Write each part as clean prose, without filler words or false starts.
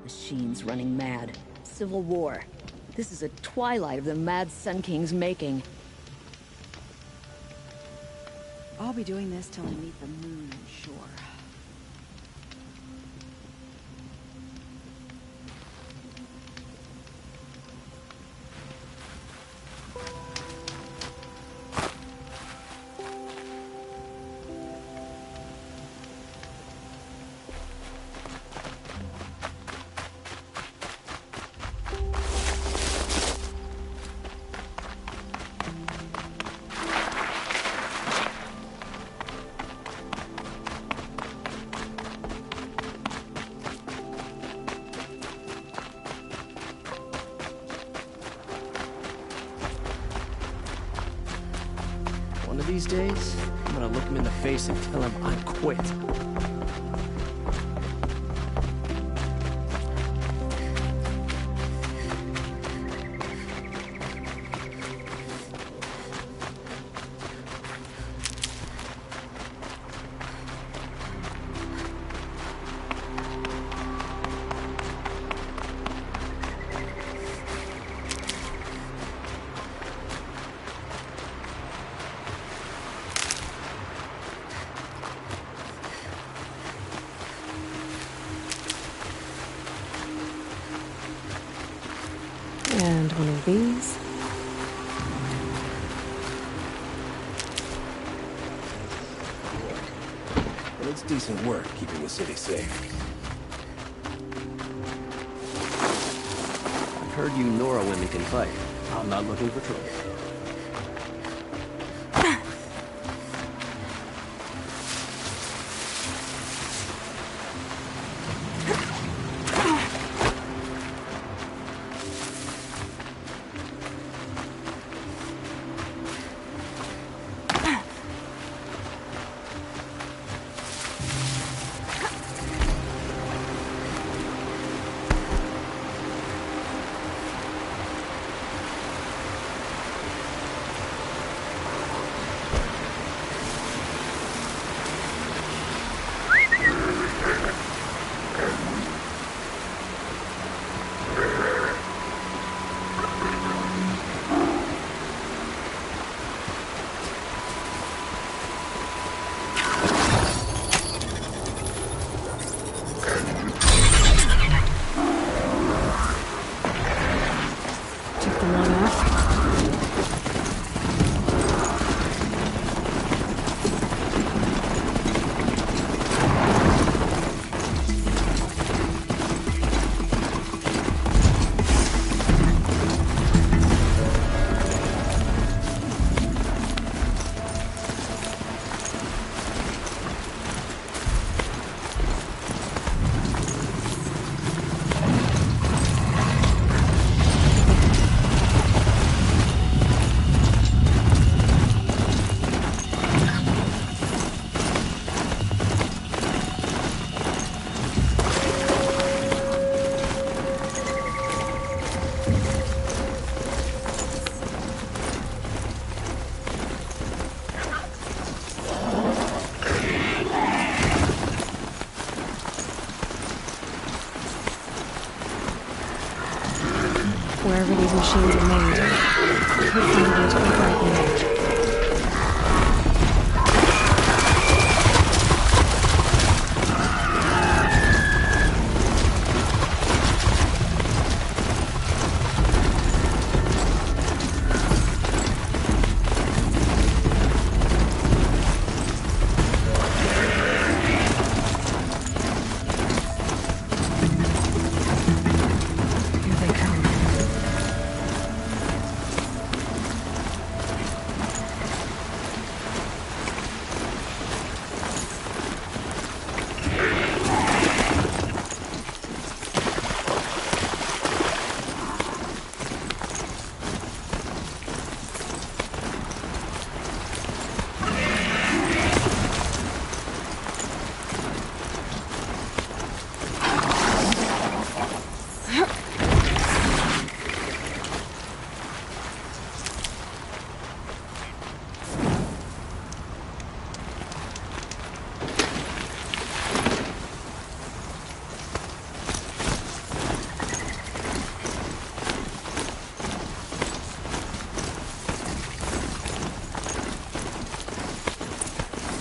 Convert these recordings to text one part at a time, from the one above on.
Machines running mad. Civil war. This is a twilight of the Mad Sun King's making. I'll be doing this till I meet the moon, I'm sure. One of these days, I'm gonna look him in the face and tell him I quit. And one of these. Well, it's decent work keeping the city safe. I've heard you Nora women can fight. I'm not looking for trouble. Wherever these machines are made, I could find a way to override the image.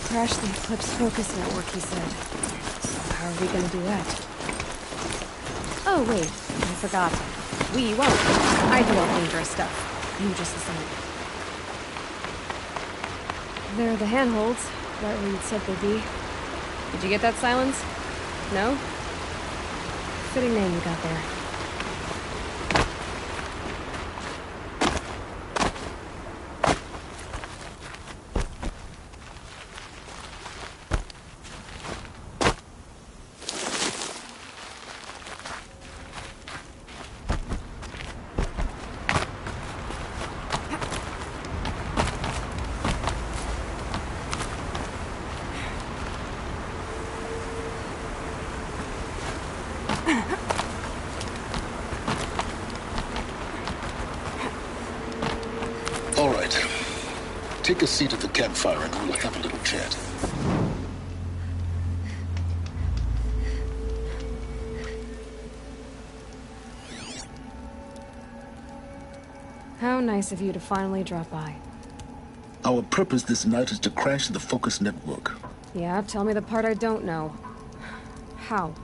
crash the Eclipse Focus Network, he said. So how are we gonna do that? Oh, wait. I forgot. We won't. I do all dangerous stuff. You just listen. There are the handholds, right where you'd said they'd be. Did you get that, Silence? No? Fitting name you got there. All right. Take a seat at the campfire and we'll have a little chat. How nice of you to finally drop by. Our purpose this night is to crash the Focus Network. Yeah, tell me the part I don't know. How?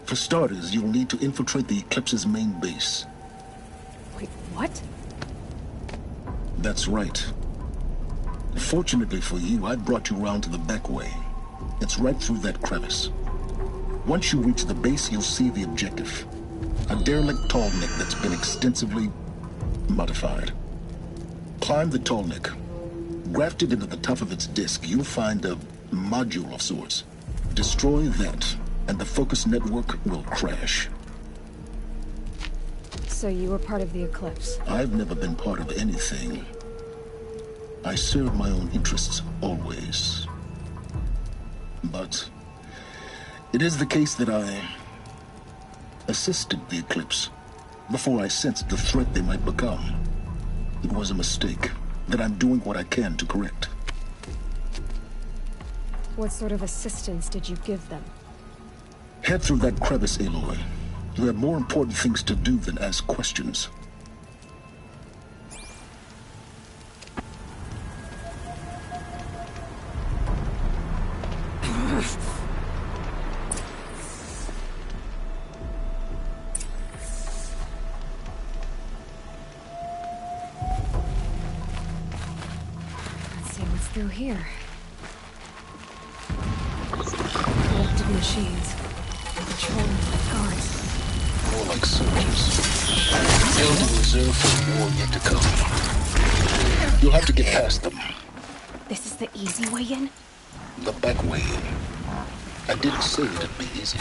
For starters, you'll need to infiltrate the Eclipse's main base. Wait, what? That's right. Fortunately for you, I brought you round to the back way. It's right through that crevice. Once you reach the base, you'll see the objective. A derelict tallneck that's been extensively modified. Climb the tallneck. Grafted into the top of its disk, you'll find a module of sorts. Destroy that, and the Focus Network will crash. So you were part of the Eclipse. I've never been part of anything. I serve my own interests, always. But it is the case that I assisted the Eclipse before I sensed the threat they might become. It was a mistake that I'm doing what I can to correct. What sort of assistance did you give them? Head through that crevice, Aloy. You have more important things to do than ask questions. Let's see what's through here. Collected machines. Patrolling by guards. More like soldiers. Held in reserve for the war yet to come. You'll have to get past them. This is the easy way in? The back way in. I didn't say it'd be easy.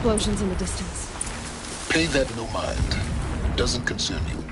explosions in the distance. Pay that no mind. Doesn't concern you.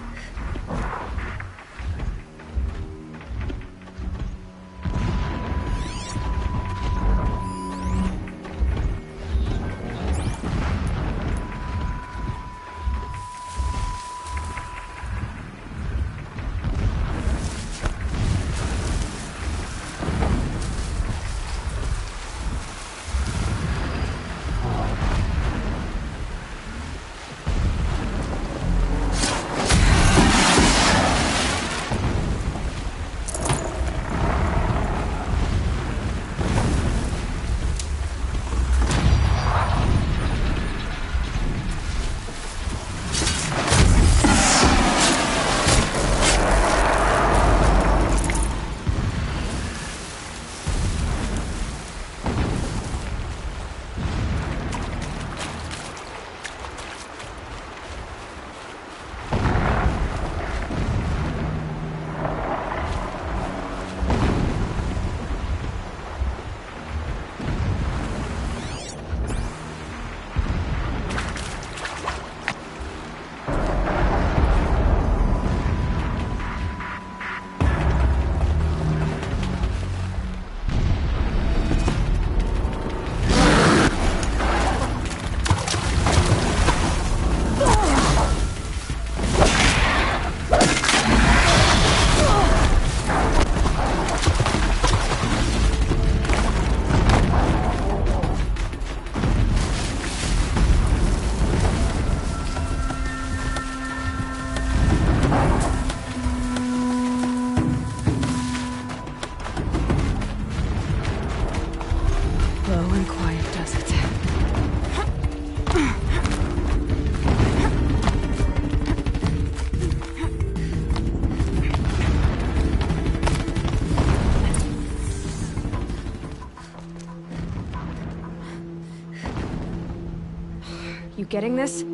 You getting this?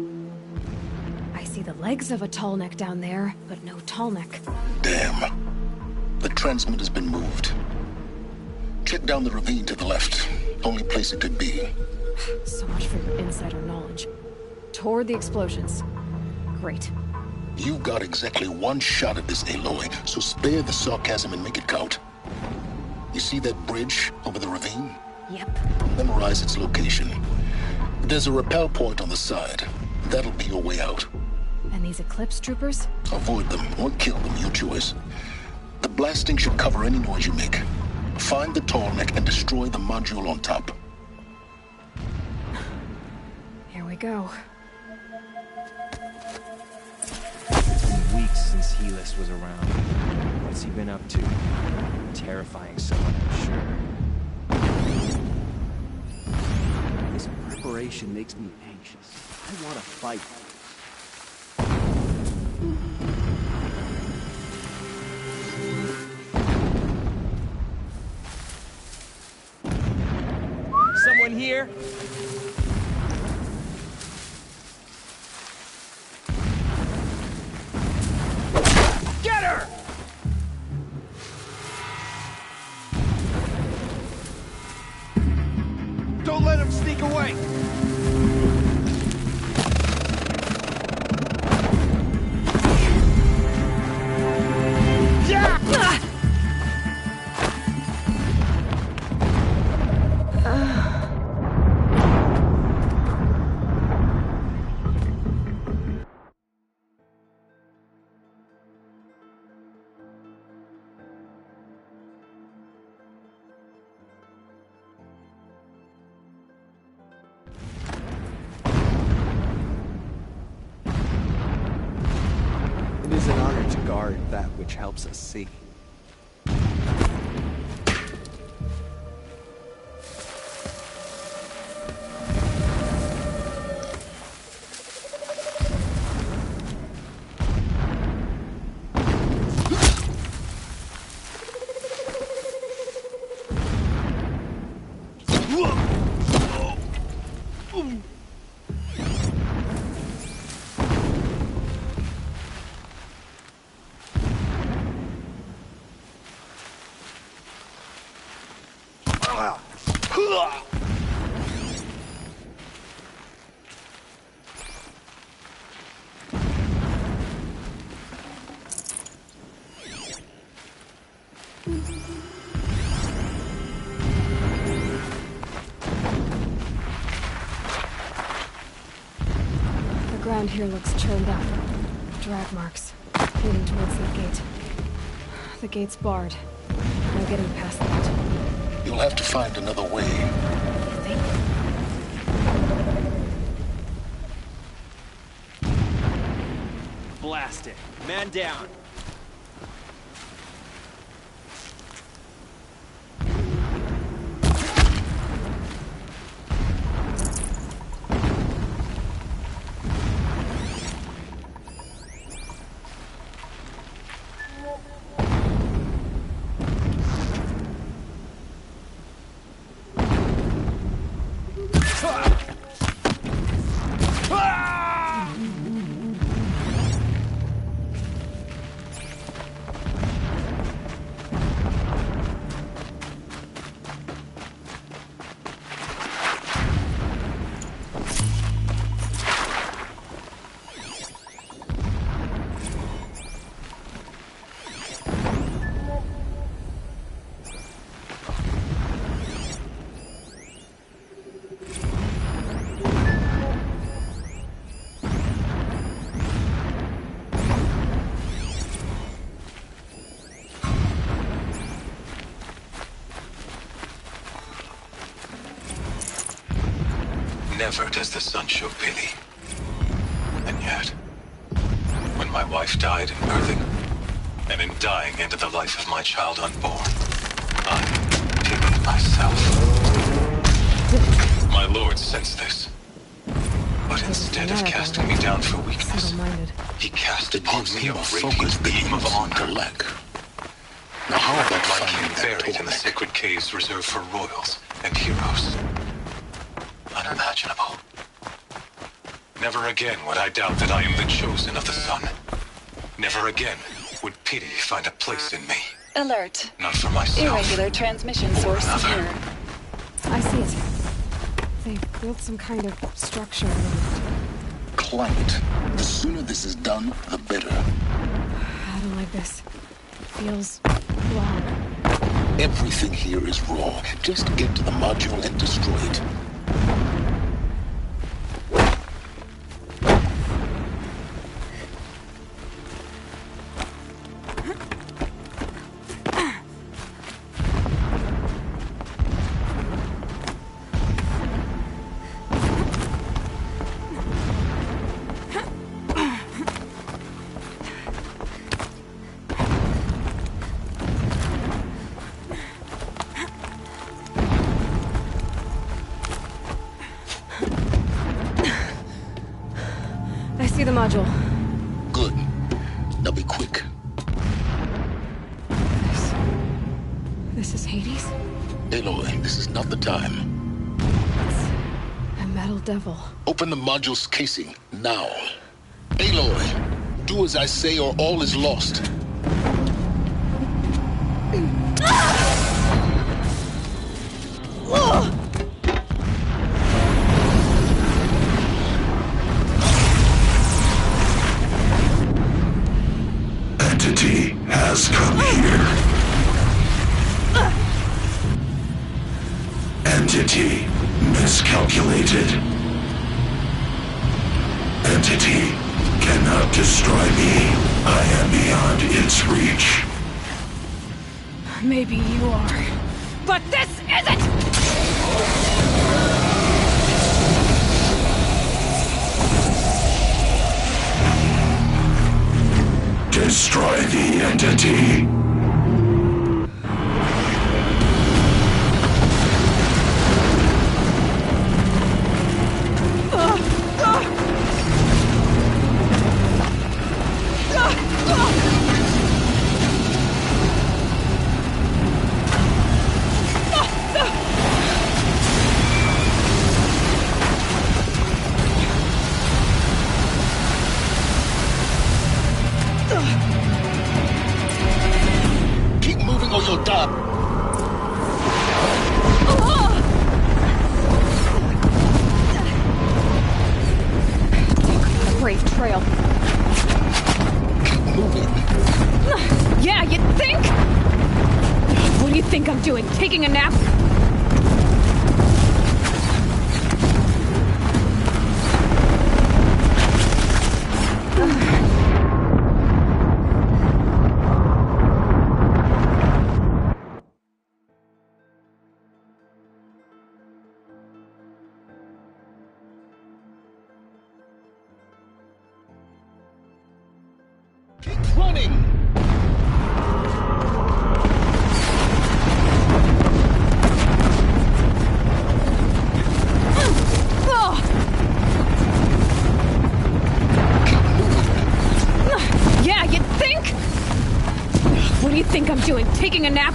I see the legs of a Tallneck down there, but no Tallneck. Damn. The transmitter's been moved. Check down the ravine to the left. Only place it could be. So much for your insider knowledge. Toward the explosions. Great. You've got exactly one shot at this, Aloy, so spare the sarcasm and make it count. You see that bridge over the ravine? Yep. Memorize its location. There's a rappel point on the side. That'll be your way out. And these Eclipse troopers? Avoid them or kill them, your choice. The blasting should cover any noise you make. Find the Tallneck and destroy the module on top. Here we go. It's been weeks since Helis was around. What's he been up to? Terrifying someone, I'm sure. This preparation makes me anxious. I want to fight. Someone here? Get her! Don't let him sneak away! It is an honor to guard that which helps us see. around here looks churned up. Drag marks, leading towards that gate. The gate's barred. No getting past that. You'll have to find another way. You think? Blast it. Man down. Never does the sun show pity. And yet, when my wife died in birthing, and in dying into the life of my child unborn, I pitied myself. My lord sensed this. But instead of casting me down for weakness, Single-minded. he cast upon me a focus radiant beam of honor. intellect. Now how about Like finding him that buried in the Tolmec? sacred caves reserved for royals and heroes. Unimaginable. Never again would I doubt that I am the chosen of the sun. Never again would pity find a place in me. Alert. Not for myself. Irregular transmission source Another. here. I see it. They've built some kind of structure around Climate. The sooner this is done, the better. it. I don't like this. Feels wrong. Everything here is raw. Just get to the module and destroy it. I see the module. Good. Now be quick. This is Hades? Aloy, this is not the time. A metal devil. Open the module's casing, now. Aloy, do as I say or all is lost. Entity has come here. Entity miscalculated. Entity cannot destroy me. I am beyond its reach. Maybe you are. But this isn't! Destroy the entity. Keep moving or you'll die. A brave trail. Keep moving. Yeah, you think? What do you think I'm doing? Taking a nap? you think I'm doing? Taking a nap?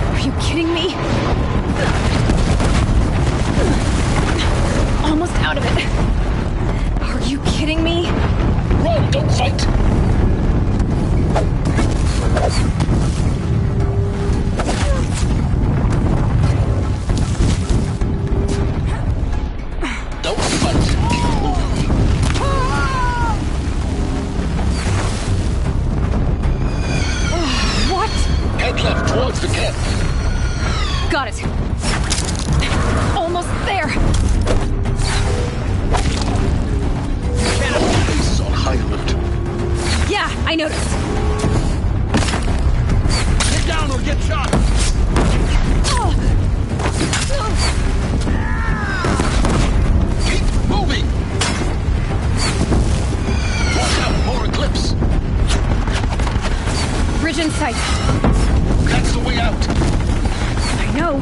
Are you kidding me? Almost out of it. Are you kidding me? Run, don't fight! Don't fight! Keep moving. What? Head left towards the camp. Got it. Almost there. Base is on high alert. Yeah, I noticed. Get down or get shot! Keep moving! Watch out, more Eclipse! Bridge in sight. That's the way out! I know.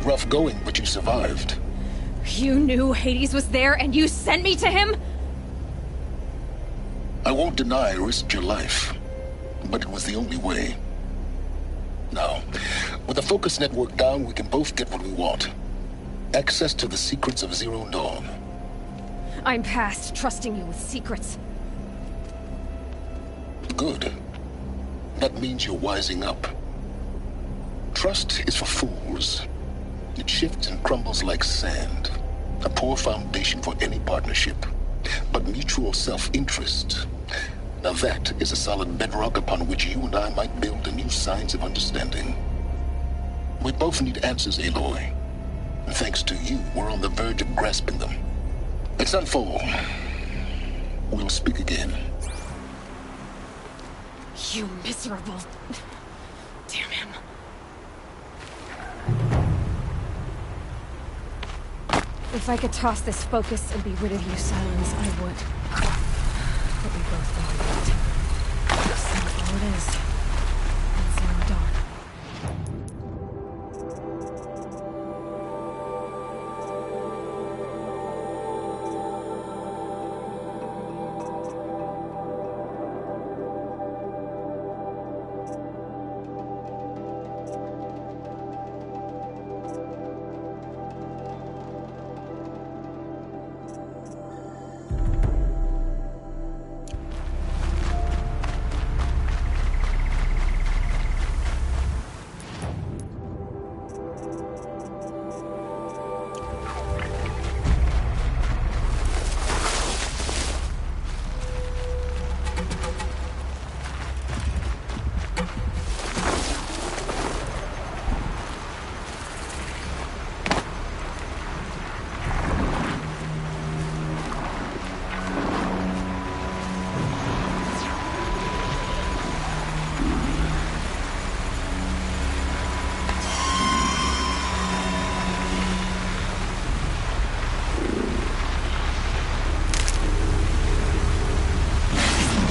Rough going, but you survived. You knew Hades was there and you sent me to him? I won't deny I risked your life, but it was the only way. Now, with the focus network down, we can both get what we want. Access to the secrets of Zero Dawn. I'm past trusting you with secrets. Good. That means you're wising up. Trust is for fools. It shifts and crumbles like sand. A poor foundation for any partnership. But mutual self-interest, now that is a solid bedrock upon which you and I might build a new science of understanding. We both need answers, Aloy. And thanks to you, we're on the verge of grasping them. Let's unfold. We'll speak again. You miserable... Damn him. If I could toss this focus and be rid of you, Silence, I would. But we both know that. So all it is. And Zero Dawn.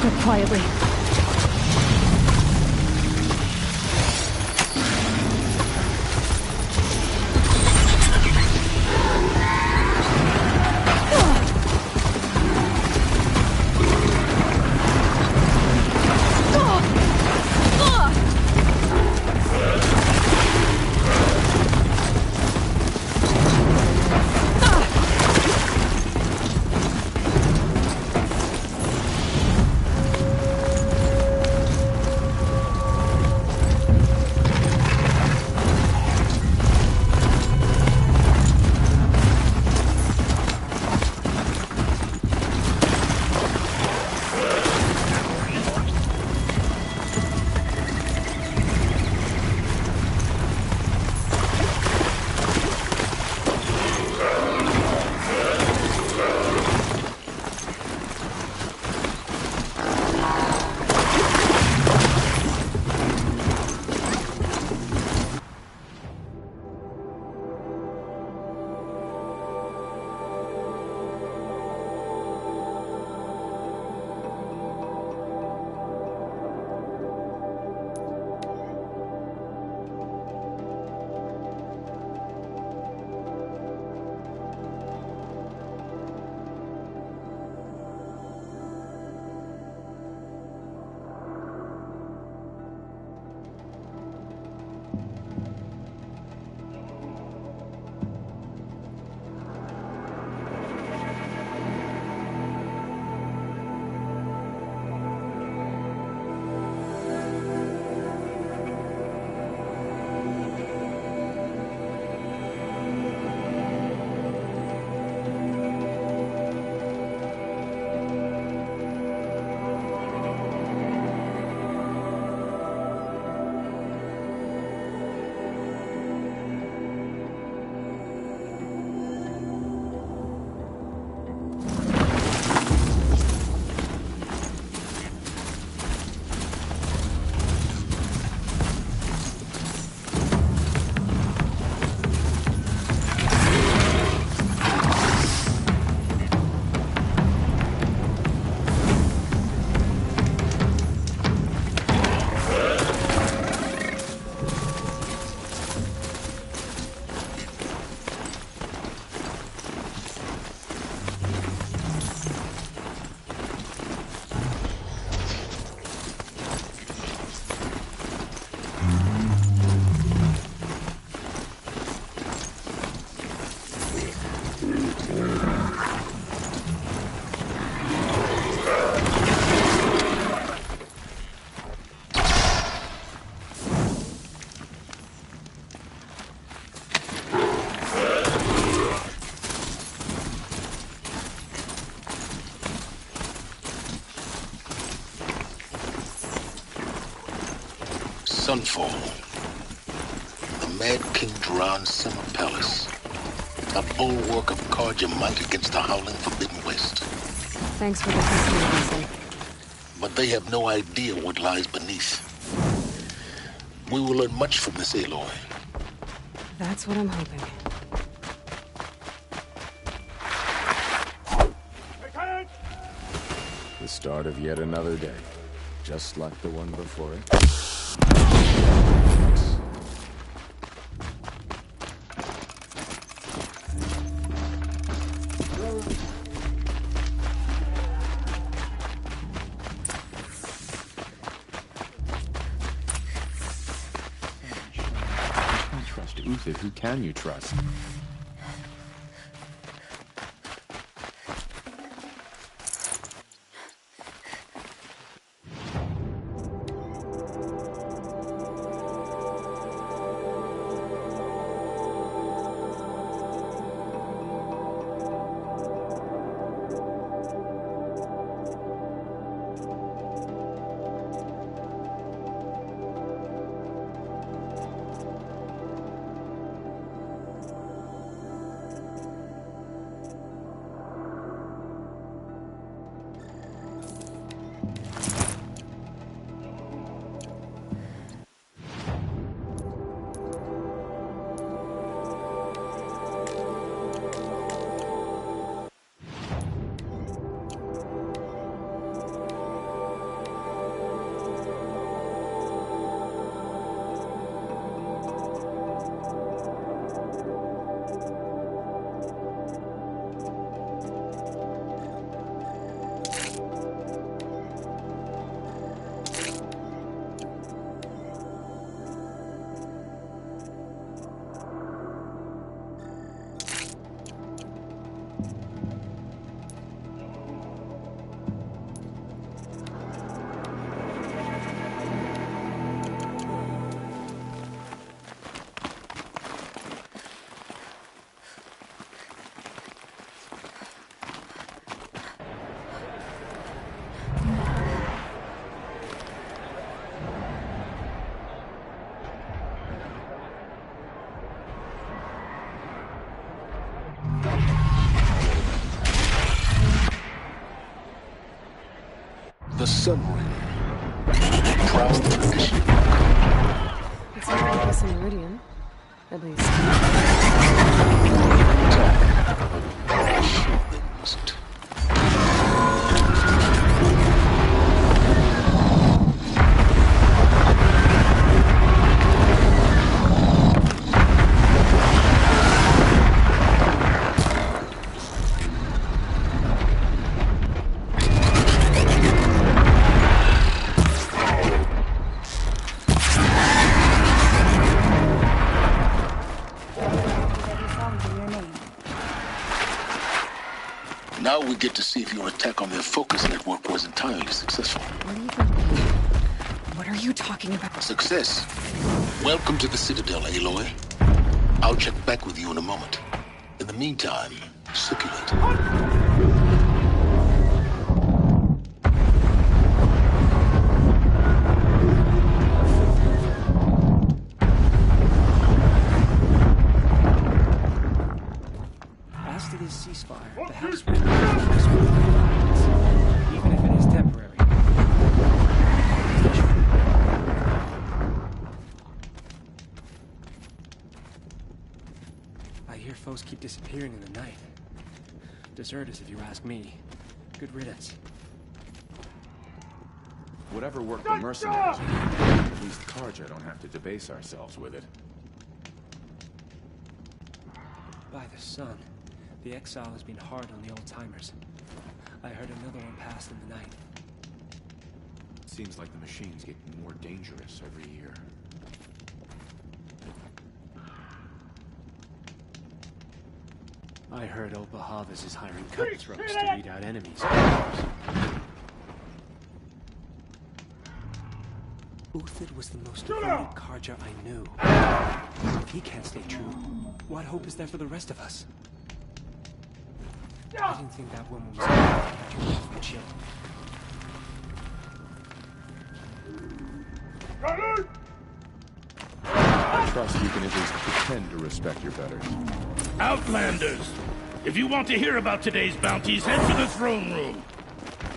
Go quietly. Rainfall. The Mad King Duran's summer palace. A bulwark of Carja might against the howling Forbidden West. Thanks for the history lesson. But they have no idea what lies beneath. We will learn much from this, Aloy. That's what I'm hoping. The start of yet another day, just like the one before it. Uthid, who can you trust? The Sunring. Proud tradition. It's not like this in Meridian. At least. Wasn't. Now we get to see if your attack on their focus network was entirely successful. What even? What are you talking about? Success. Welcome to the Citadel, Aloy. I'll check back with you in a moment. In the meantime, circulate. After this ceasefire, the house will even if it is temporary. I hear foes keep disappearing in the night. Deserters, if you ask me. Good riddance. Whatever worked the mercenaries with, at least Carja don't have to debase ourselves with it. By the sun. The exile has been hard on the old-timers. I heard another one passed in the night. Seems like the machines get more dangerous every year. I heard old Bahavas is hiring cutthroats to weed out enemies. Uthid was the most devoted Carja I knew. If he can't stay true, what hope is there for the rest of us? I didn't think that woman was catch her off and chill. trust you can at least pretend to respect your betters. Outlanders! If you want to hear about today's bounties, head for the throne room.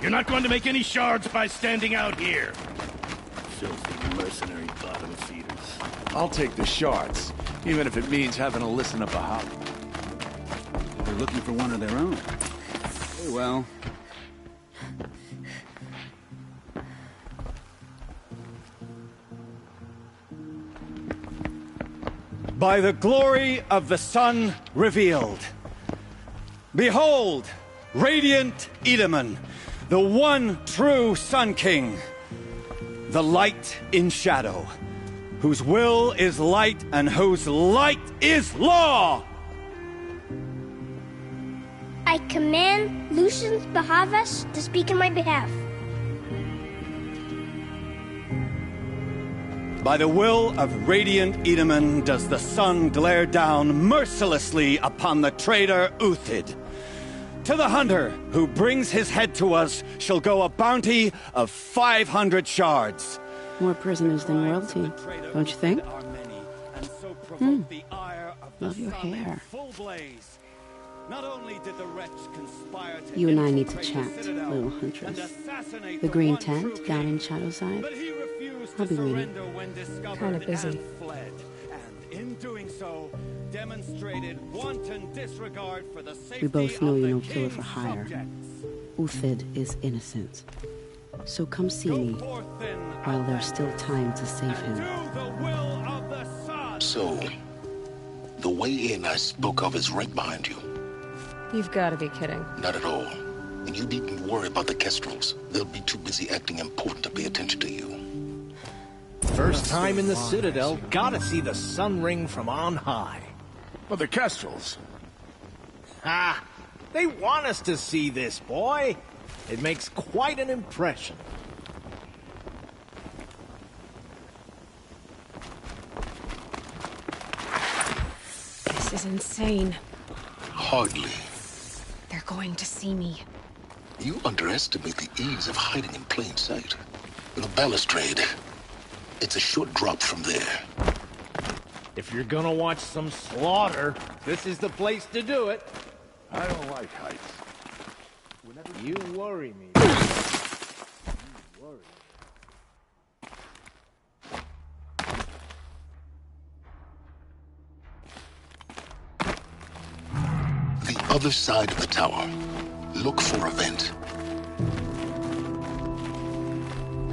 You're not going to make any shards by standing out here. Filthy mercenary bottom feeders. I'll take the shards, even if it means having to listen to Bahali. They're looking for one of their own. Very well. By the glory of the sun revealed. Behold, radiant Edaman, the one true Sun King, the light in shadow, whose will is light and whose light is law! I command Lucius Bahavas to speak in my behalf. By the will of radiant Edaman does the sun glare down mercilessly upon the traitor Uthid. To the hunter who brings his head to us shall go a bounty of 500 shards. More prisoners than royalty, don't you think? Love your hair. You and I need to chat, little huntress. The green tent down in Shadowside. I'll be waiting. Kinda busy. We both know you're no killer for hire. Uthid is innocent. So come see me while there's still time to save him. So, the way in I spoke of is right behind you. You've got to be kidding. Not at all. And you needn't worry about the Kestrels. They'll be too busy acting important to pay attention to you. First time in the Citadel, gotta see the sun ring from on high. But the Kestrels... Ah, they want us to see this, boy. It makes quite an impression. This is insane. Hardly. They're going to see me. You underestimate the ease of hiding in plain sight. The balustrade, it's a short drop from there. If you're gonna watch some slaughter, this is the place to do it. I don't like heights. You worry me. The other side of the tower. Look for a vent.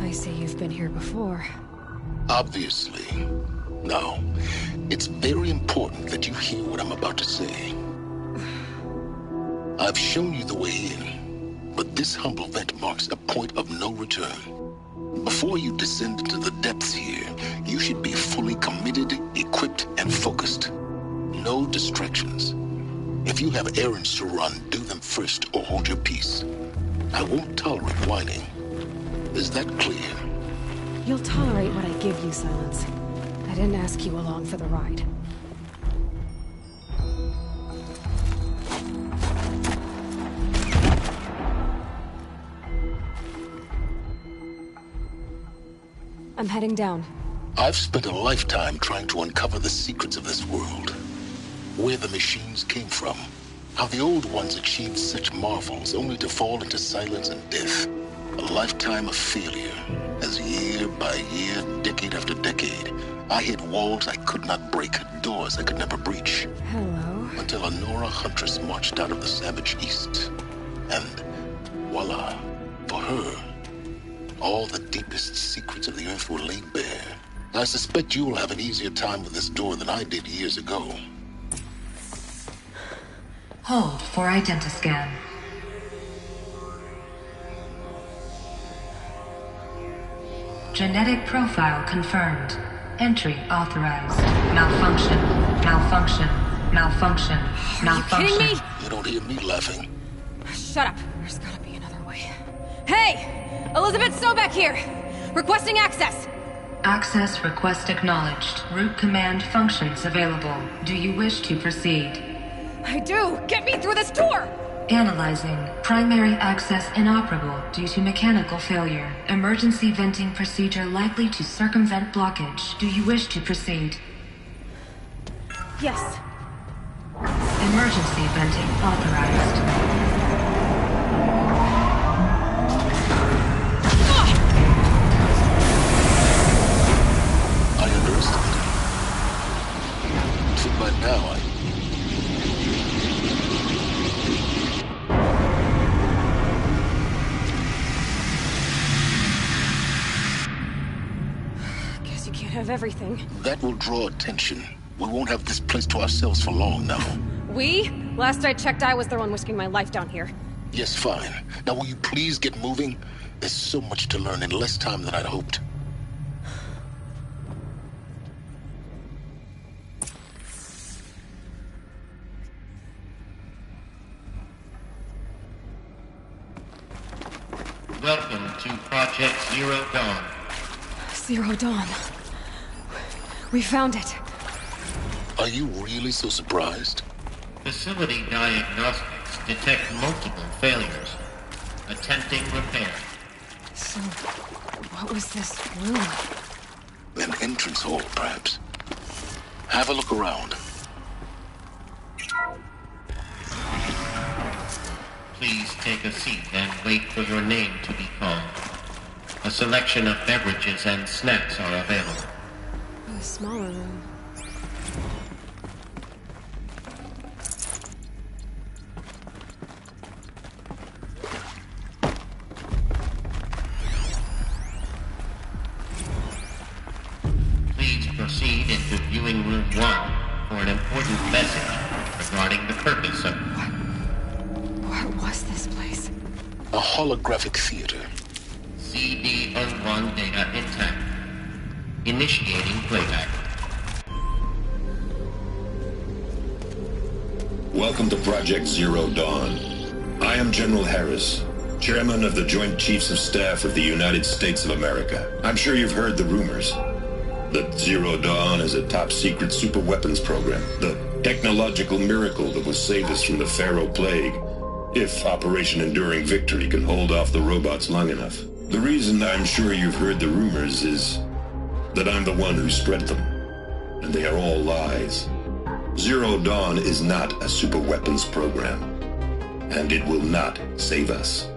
I see you've been here before. Obviously. Now, it's very important that you hear what I'm about to say. I've shown you the way in, but this humble vent marks a point of no return. Before you descend into the depths here, you should be fully committed, equipped, and focused. No distractions. If you have errands to run, do them first or hold your peace. I won't tolerate whining. Is that clear? You'll tolerate what I give you, Silence. I didn't ask you along for the ride. I'm heading down. I've spent a lifetime trying to uncover the secrets of this world. Where the machines came from. How the old ones achieved such marvels only to fall into silence and death. A lifetime of failure. As year by year, decade after decade, I hit walls I could not break, doors I could never breach. Hello. Until a Nora huntress marched out of the savage east. And voila, for her, all the deepest secrets of the earth were laid bare. I suspect you'll have an easier time with this door than I did years ago. Hold for identiscan. Genetic profile confirmed. Entry authorized. Malfunction. Malfunction. Malfunction. Malfunction. Are you kidding me? You don't hear me laughing. Shut up. There's gotta be another way. Hey! Elizabeth Sobek here! Requesting access! Access request acknowledged. Root command functions available. Do you wish to proceed? I do! Get me through this door! Analyzing. Primary access inoperable due to mechanical failure. Emergency venting procedure likely to circumvent blockage. Do you wish to proceed? Yes. Emergency venting authorized. I underestimated. So by now, Guess you can't have everything. That will draw attention. We won't have this place to ourselves for long now. We? Last I checked, I was the one risking my life down here. Yes, fine. Now will you please get moving? There's so much to learn in less time than I'd hoped. Welcome to Project Zero Dawn. Zero Dawn. We found it. Are you really so surprised? Facility diagnostics detect multiple failures. Attempting repair. So, what was this room? An entrance hall, perhaps. Have a look around. Please take a seat and wait for your name to be called. A selection of beverages and snacks are available. A smaller room. Please proceed into viewing room 1 for an important message regarding the purpose of... What was this place? A holographic theater. CD-01 data intact. Initiating playback. Welcome to Project Zero Dawn. I am General Harris, Chairman of the Joint Chiefs of Staff of the United States of America. I'm sure you've heard the rumors that Zero Dawn is a top-secret superweapons program, the technological miracle that will save us from the Pharaoh Plague, if Operation Enduring Victory can hold off the robots long enough. The reason I'm sure you've heard the rumors is that I'm the one who spread them, and they are all lies. Zero Dawn is not a superweapons program, and it will not save us.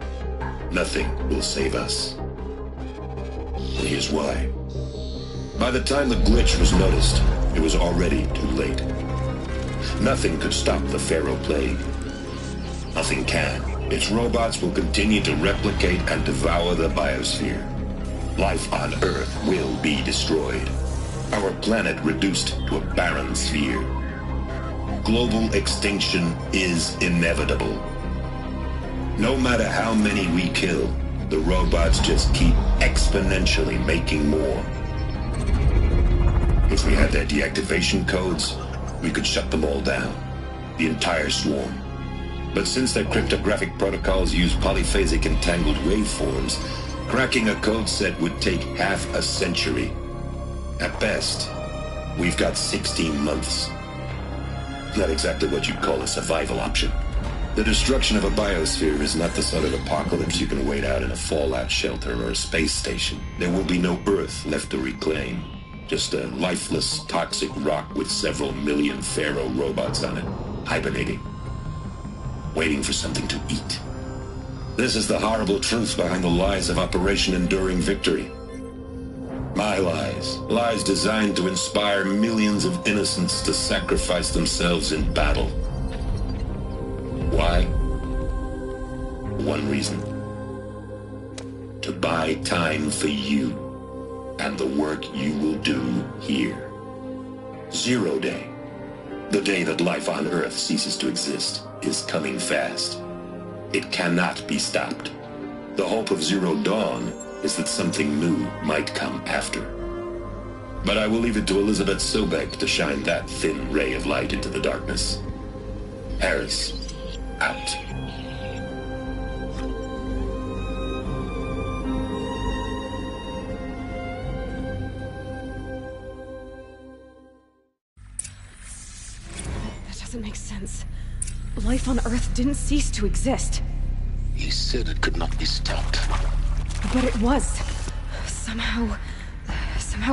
Nothing will save us. And here's why. By the time the glitch was noticed, it was already too late. Nothing could stop the Pharaoh Plague. Nothing can. Its robots will continue to replicate and devour the biosphere. Life on Earth will be destroyed. Our planet reduced to a barren sphere. Global extinction is inevitable. No matter how many we kill, the robots just keep exponentially making more. If we had their deactivation codes, we could shut them all down. The entire swarm. But since their cryptographic protocols use polyphasic entangled waveforms, cracking a code set would take half a century. At best, we've got 16 months. Not exactly what you'd call a survival option. The destruction of a biosphere is not the sort of apocalypse you can wait out in a fallout shelter or a space station. There will be no Earth left to reclaim. Just a lifeless, toxic rock with several million Pharaoh robots on it, hibernating, waiting for something to eat. This is the horrible truth behind the lies of Operation Enduring Victory. My lies. Lies designed to inspire millions of innocents to sacrifice themselves in battle. Why? One reason. To buy time for you and the work you will do here. Zero Day, the day that life on Earth ceases to exist, is coming fast. It cannot be stopped. The hope of Zero Dawn is that something new might come after. But I will leave it to Elizabeth Sobek to shine that thin ray of light into the darkness. Harris, out. That doesn't make sense. Life on Earth didn't cease to exist. He said it could not be stopped. But it was. Somehow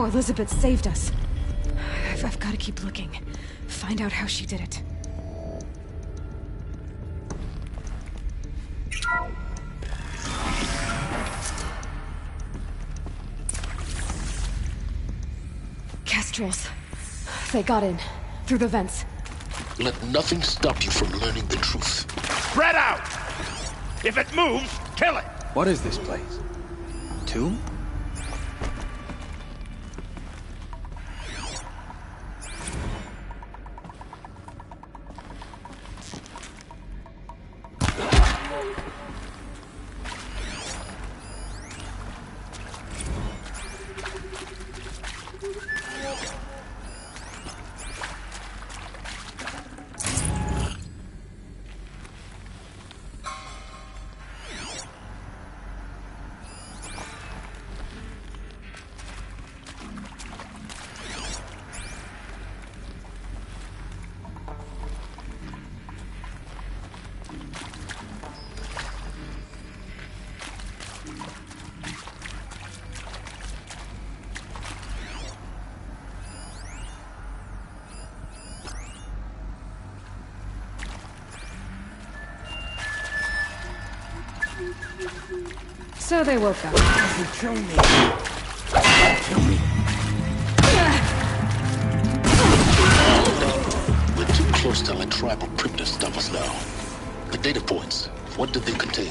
Elizabeth saved us. I've I've got to keep looking. Find out how she did it. Kestrels. They got in. Through the vents. Let nothing stop you from learning the truth. Spread out! If it moves, kill it! What is this place? Tomb? So they woke up. Kill me. We're too close to let tribal crypto stop us now. The data points, what did they contain?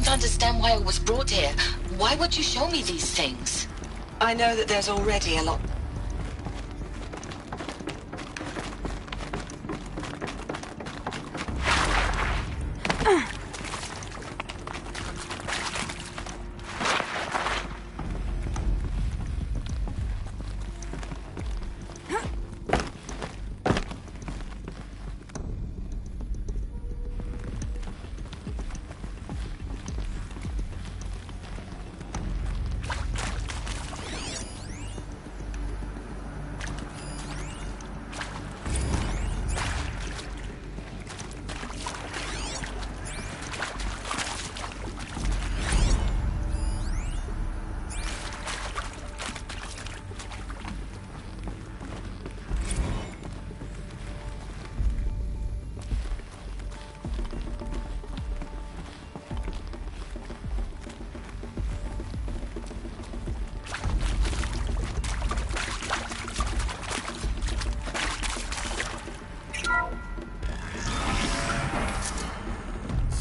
Understand why I was brought here. Why would you show me these things? I know that there's already a lot.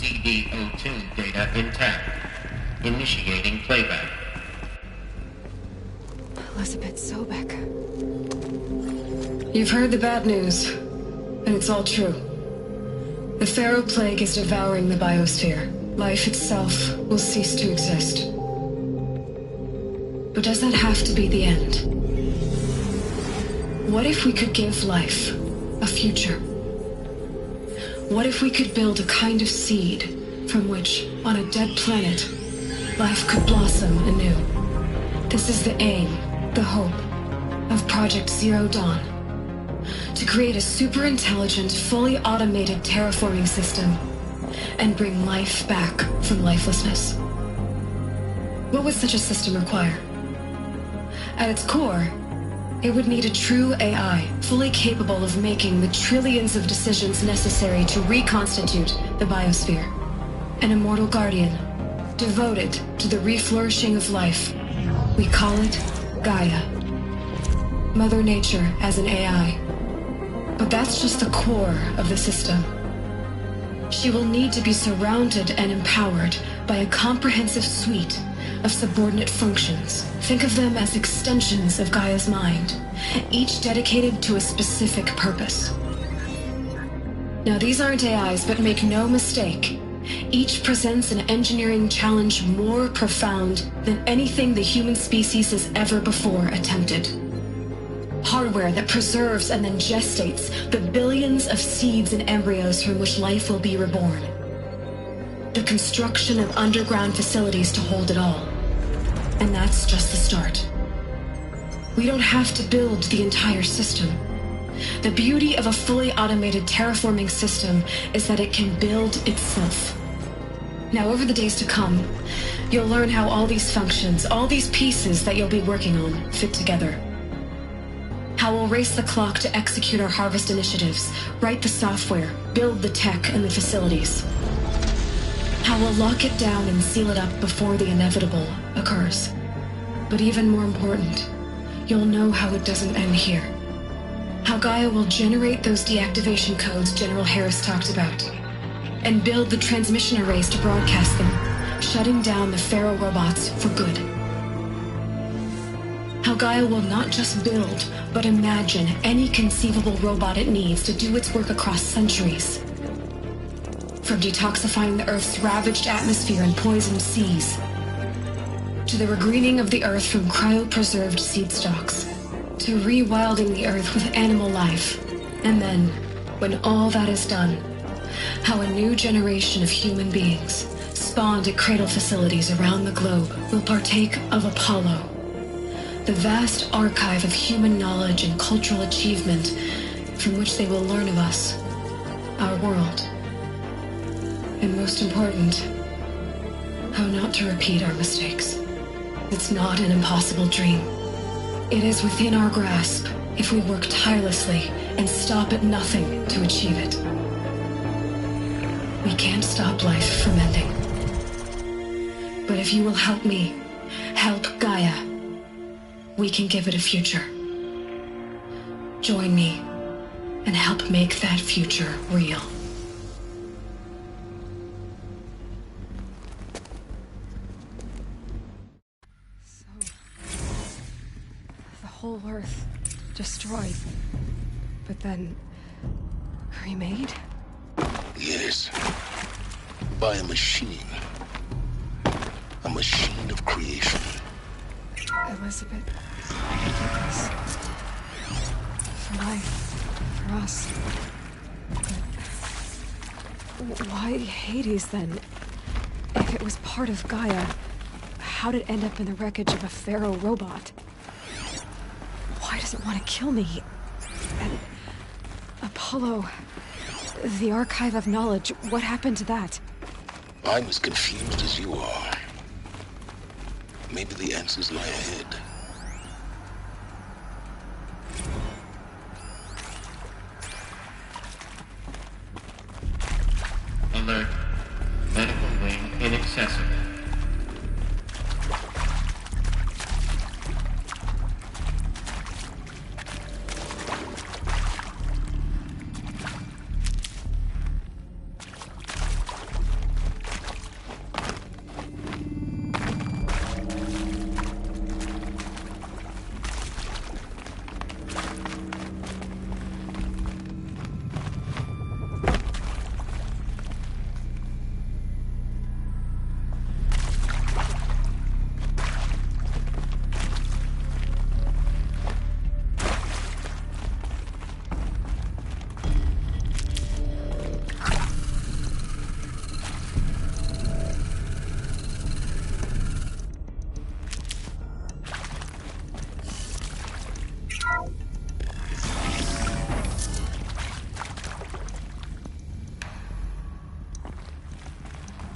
CD02 data intact. Initiating playback. Elizabeth Sobek. You've heard the bad news, and it's all true. The Pharaoh Plague is devouring the biosphere. Life itself will cease to exist. But does that have to be the end? What if we could give life a future? What if we could build a kind of seed from which, on a dead planet, life could blossom anew? This is the aim, the hope, of Project Zero Dawn. To create a super-intelligent, fully automated terraforming system and bring life back from lifelessness. What would such a system require? At its core, It would need a true AI, fully capable of making the trillions of decisions necessary to reconstitute the biosphere. An immortal guardian, devoted to the reflourishing of life. We call it Gaia. Mother Nature as an AI. But that's just the core of the system. She will need to be surrounded and empowered by a comprehensive suite of subordinate functions. Think of them as extensions of Gaia's mind, each dedicated to a specific purpose. Now, these aren't AIs, but make no mistake, each presents an engineering challenge more profound than anything the human species has ever before attempted. Hardware that preserves and then gestates the billions of seeds and embryos from which life will be reborn. The construction of underground facilities to hold it all. And that's just the start. We don't have to build the entire system. The beauty of a fully automated terraforming system is that it can build itself. Now, over the days to come, you'll learn how all these functions, all these pieces that you'll be working on, fit together. How we'll race the clock to execute our harvest initiatives, write the software, build the tech and the facilities. How we'll lock it down and seal it up before the inevitable occurs. But even more important, you'll know how it doesn't end here. How Gaia will generate those deactivation codes General Harris talked about, and build the transmission arrays to broadcast them, shutting down the Pharaoh robots for good. How Gaia will not just build, but imagine any conceivable robot it needs to do its work across centuries. From detoxifying the Earth's ravaged atmosphere and poisoned seas, to the regreening of the Earth from cryopreserved seed stalks, to rewilding the Earth with animal life. And then, when all that is done, how a new generation of human beings, spawned at cradle facilities around the globe, will partake of Apollo, the vast archive of human knowledge and cultural achievement from which they will learn of us, our world. And most important, how not to repeat our mistakes. It's not an impossible dream. It is within our grasp if we work tirelessly and stop at nothing to achieve it. We can't stop life from ending. But if you will help me, help Gaia, we can give it a future. Join me and help make that future real. The whole Earth destroyed, but then remade? Yes. By a machine. A machine of creation. Elizabeth, this. For life, for us. But why Hades then? If it was part of Gaia, how'd it end up in the wreckage of a Pharaoh robot? Why does it want to kill me? And Apollo, the archive of knowledge, what happened to that? I'm as confused as you are. Maybe the answers lie ahead. Alert. Medical wing inaccessible.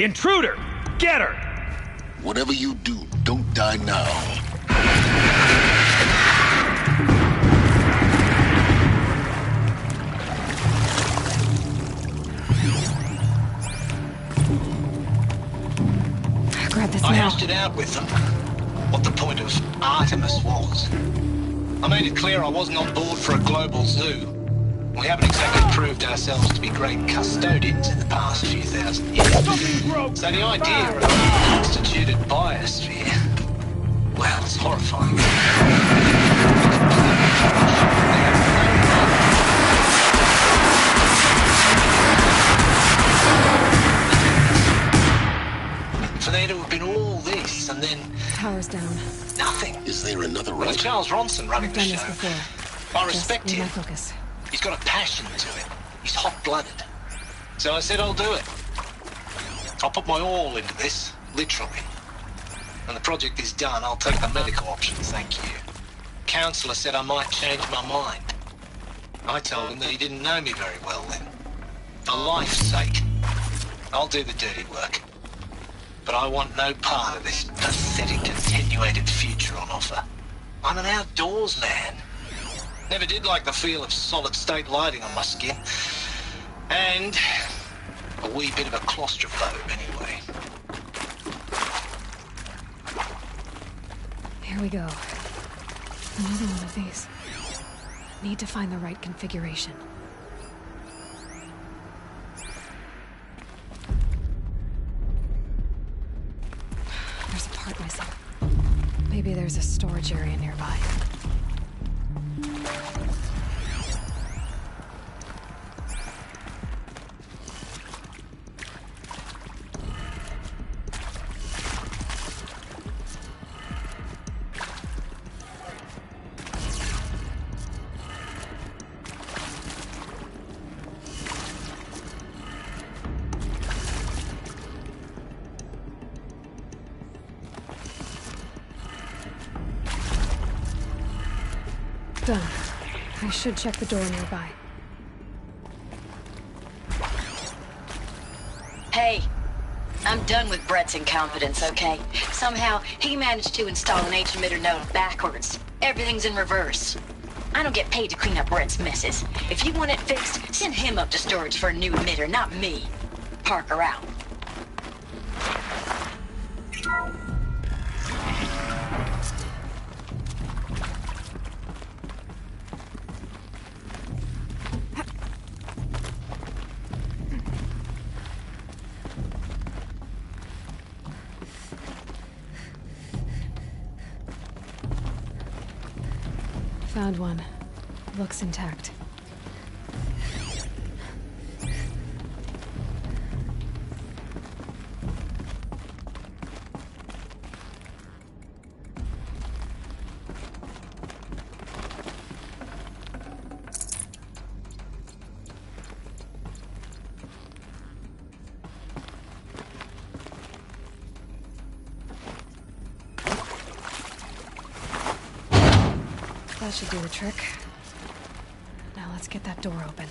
Intruder! Get her! Whatever you do, don't die now. this I now. hashed it out with them, what the point of Artemis was. I made it clear I wasn't on board for a global zoo. We haven't exactly proved ourselves to be great custodians in the past few thousand years. So the idea of a constituted biosphere, well, it's horrifying. For there to have been all this, and then... Power's down. Nothing. Is there another Well, route? Charles Ronson running I've the done show. this before. I respect Just him. my focus. He's got a passion to it. He's hot-blooded. So I said I'll do it. I'll put my all into this, literally. When the project is done, I'll take the medical option, thank you. Counselor said I might change my mind. I told him that he didn't know me very well then. For life's sake, I'll do the dirty work. But I want no part of this pathetic attenuated future on offer. I'm an outdoors man. Never did like the feel of solid-state lighting on my skin. And a wee bit of a claustrophobe, anyway. Here we go. Another one of these. Need to find the right configuration. There's a part missing. Maybe there's a storage area nearby. Done. I should check the door nearby. Hey, I'm done with Brett's incompetence, okay? Somehow, he managed to install an H-emitter node backwards. Everything's in reverse. I don't get paid to clean up Brett's messes. If you want it fixed, send him up to storage for a new emitter, not me. Parker out. Found one. Looks intact. That should do the trick. Now let's get that door open.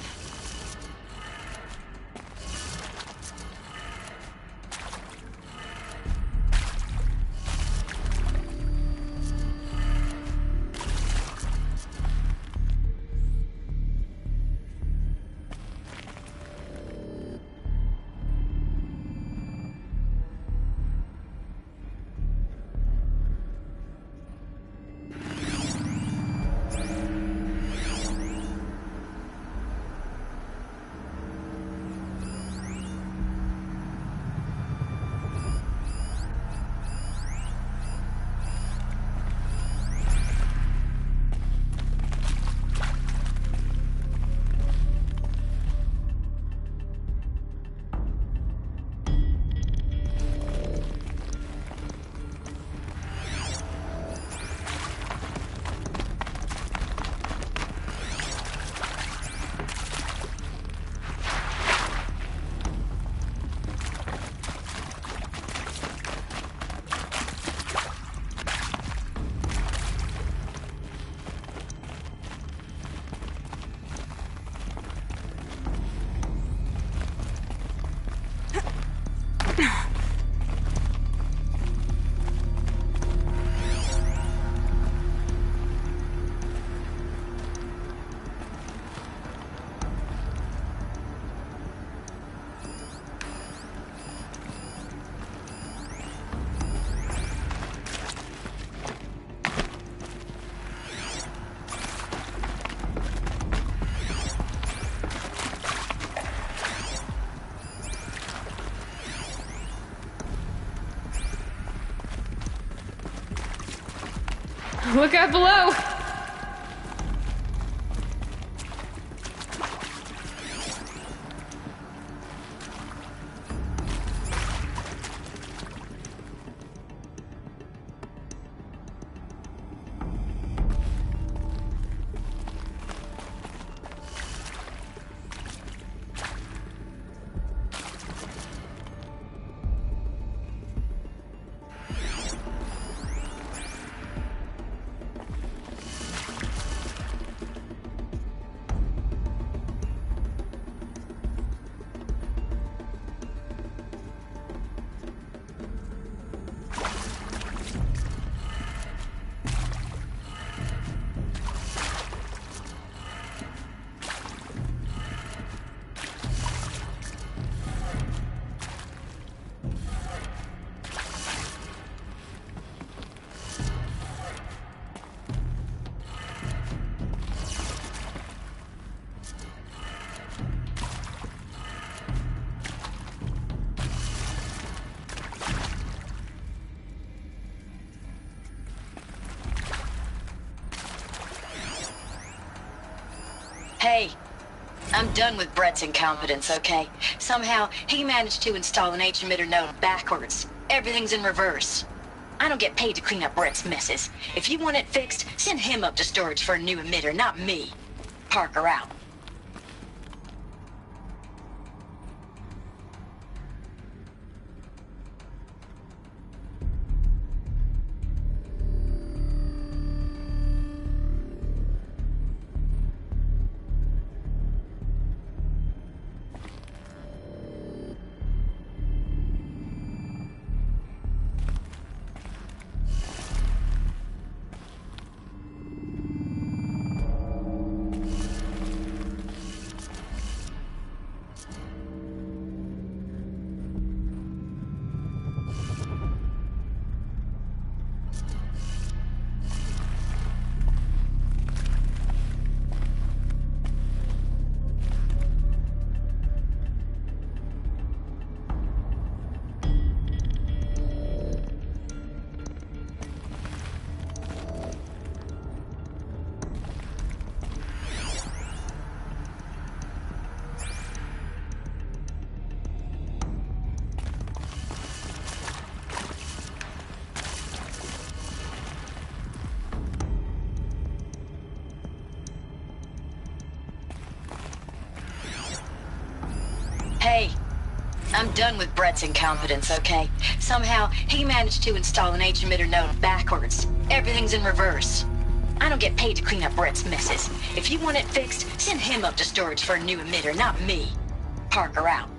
Look out below! Hey, I'm done with Brett's incompetence, okay? Somehow, he managed to install an H-emitter node backwards. Everything's in reverse. I don't get paid to clean up Brett's messes. If you want it fixed, send him up to storage for a new emitter, not me. Parker out. Hey, I'm done with Brett's incompetence, okay? Somehow, he managed to install an H-emitter node backwards. Everything's in reverse. I don't get paid to clean up Brett's messes. If you want it fixed, send him up to storage for a new emitter, not me. Parker out.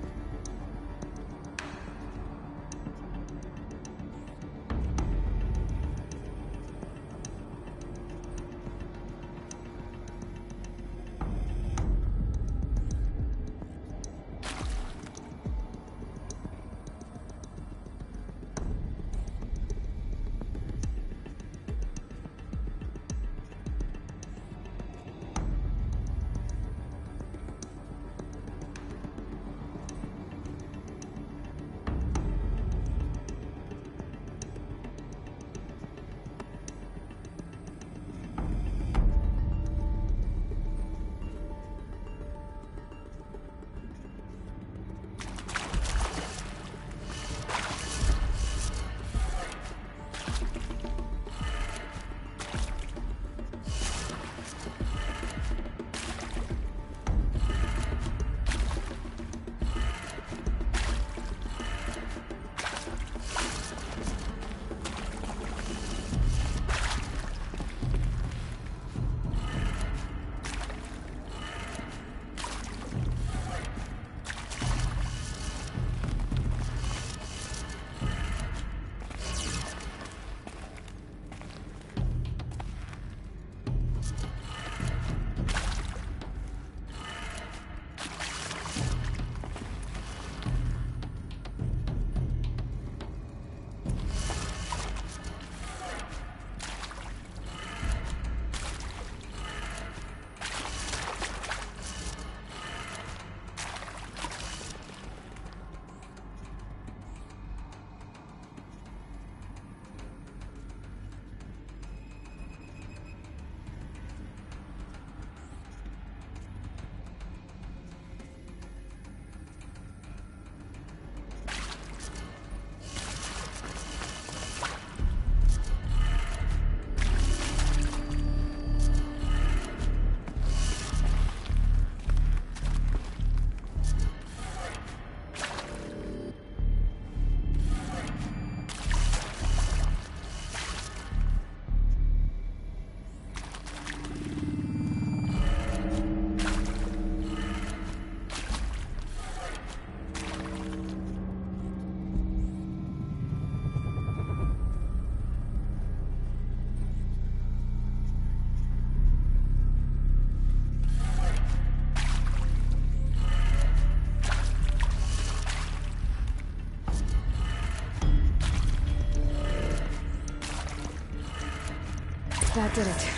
That did it.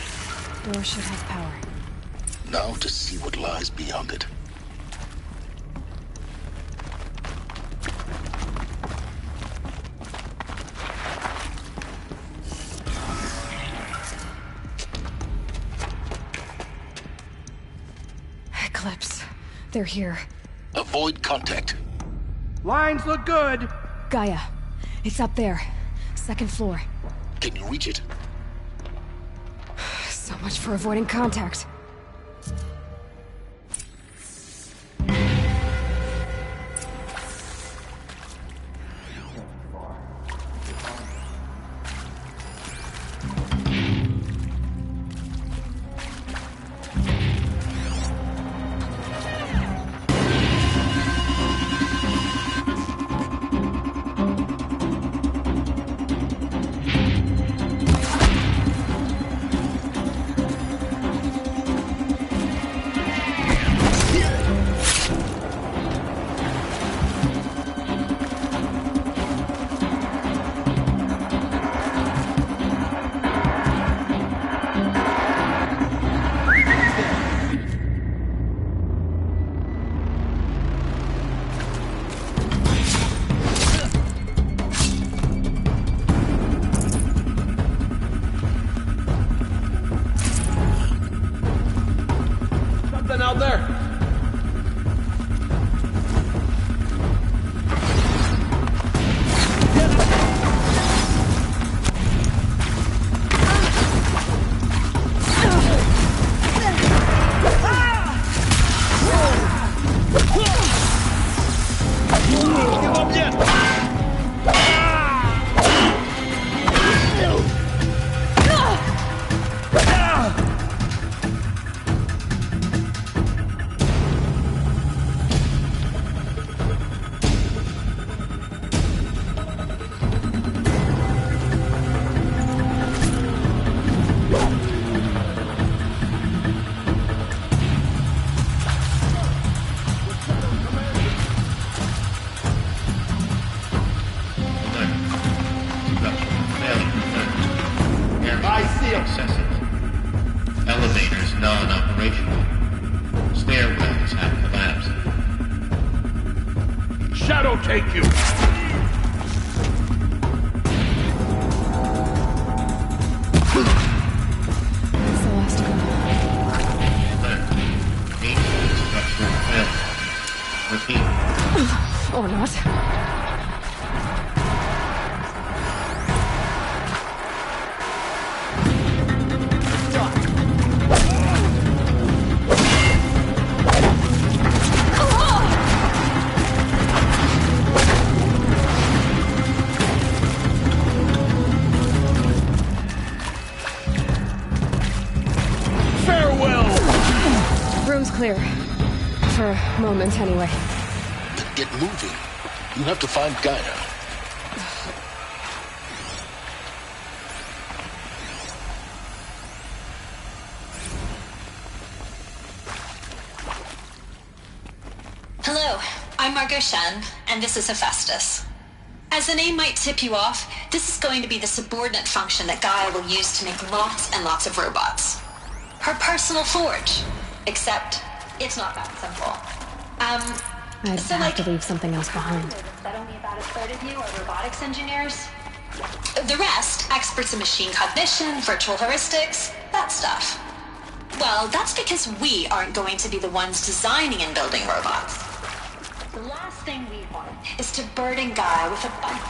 Door should have power. Now to see what lies beyond it. Eclipse. They're here. Avoid contact. Lines look good. Gaia. It's up there. Second floor. Can you reach it? So much for avoiding contact. Out there. Give up yet. Elevators non-operational. Stairwells have collapsed. Shadow take you. It's the last one. Ancient structural failure. Repeat. Or not. Room's clear. For a moment, anyway. Then get moving. You have to find Gaia. Hello, I'm Margot Shen, and this is Hephaestus. As the name might tip you off, this is going to be the subordinate function that Gaia will use to make lots and lots of robots. Her personal forge. Except, it's not that simple. I'd have to leave something else behind. That only about a third of you are robotics engineers. The rest, experts in machine cognition, virtual heuristics, that stuff. Well, that's because we aren't going to be the ones designing and building robots. The last thing we want is to burden Gaia with a bunch.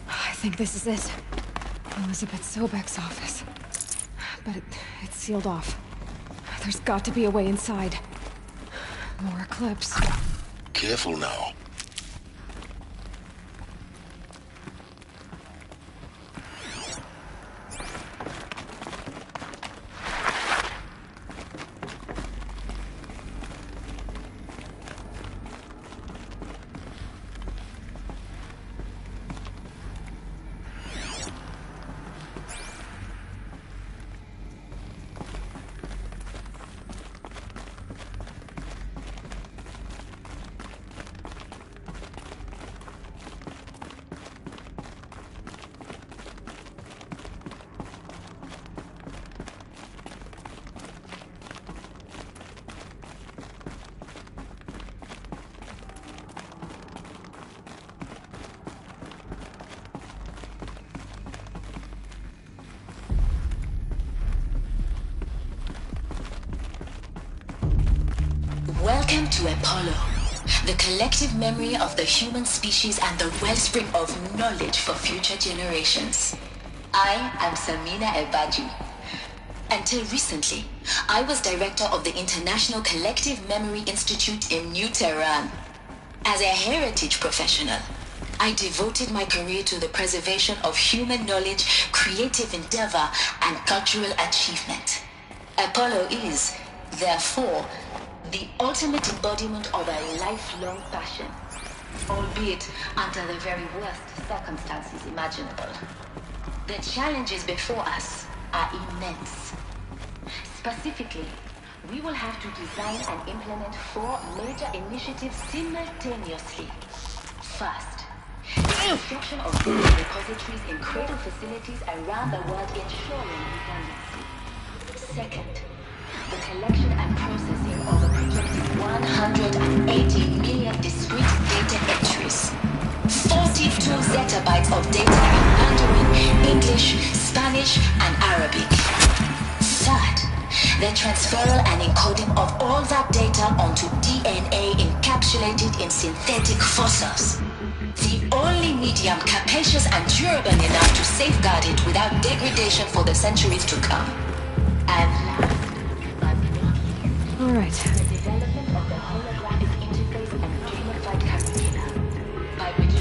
I think this is it. Elizabeth Sobek's office. But it's sealed off. There's got to be a way inside. More Eclipse. Careful now. to Apollo, the collective memory of the human species and the wellspring of knowledge for future generations. I am Samina Ebaji. Until recently, I was director of the International Collective Memory Institute in New Tehran. As a heritage professional, I devoted my career to the preservation of human knowledge, creative endeavor, and cultural achievement. Apollo is, therefore, the ultimate embodiment of a lifelong passion, albeit under the very worst circumstances imaginable. The challenges before us are immense. Specifically, we will have to design and implement 4 major initiatives simultaneously. First, the construction of data repositories in cradle facilities around the world ensuring redundancy. Second, the collection and processing of a projected 180 million discrete data entries. 42 zettabytes of data in Mandarin, English, Spanish, and Arabic. Third, the transferal and encoding of all that data onto DNA encapsulated in synthetic fossils. The only medium capacious and durable enough to safeguard it without degradation for the centuries to come. And last but not least, all right. The development of the holographic interface and dreamified curricula, by which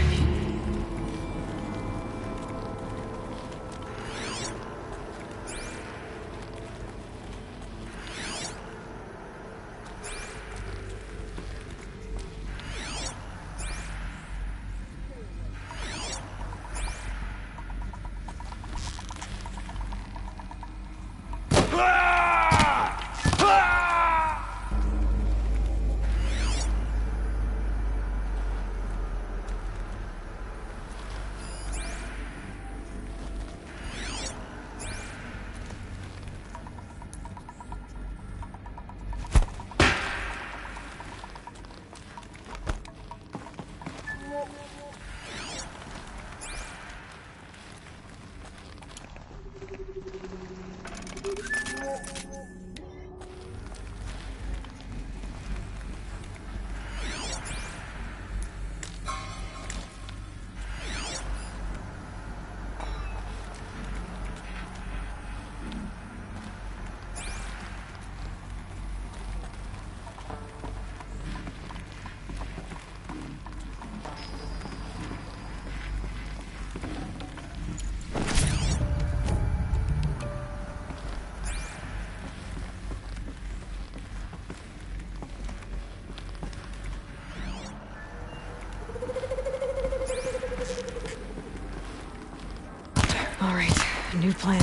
new plan.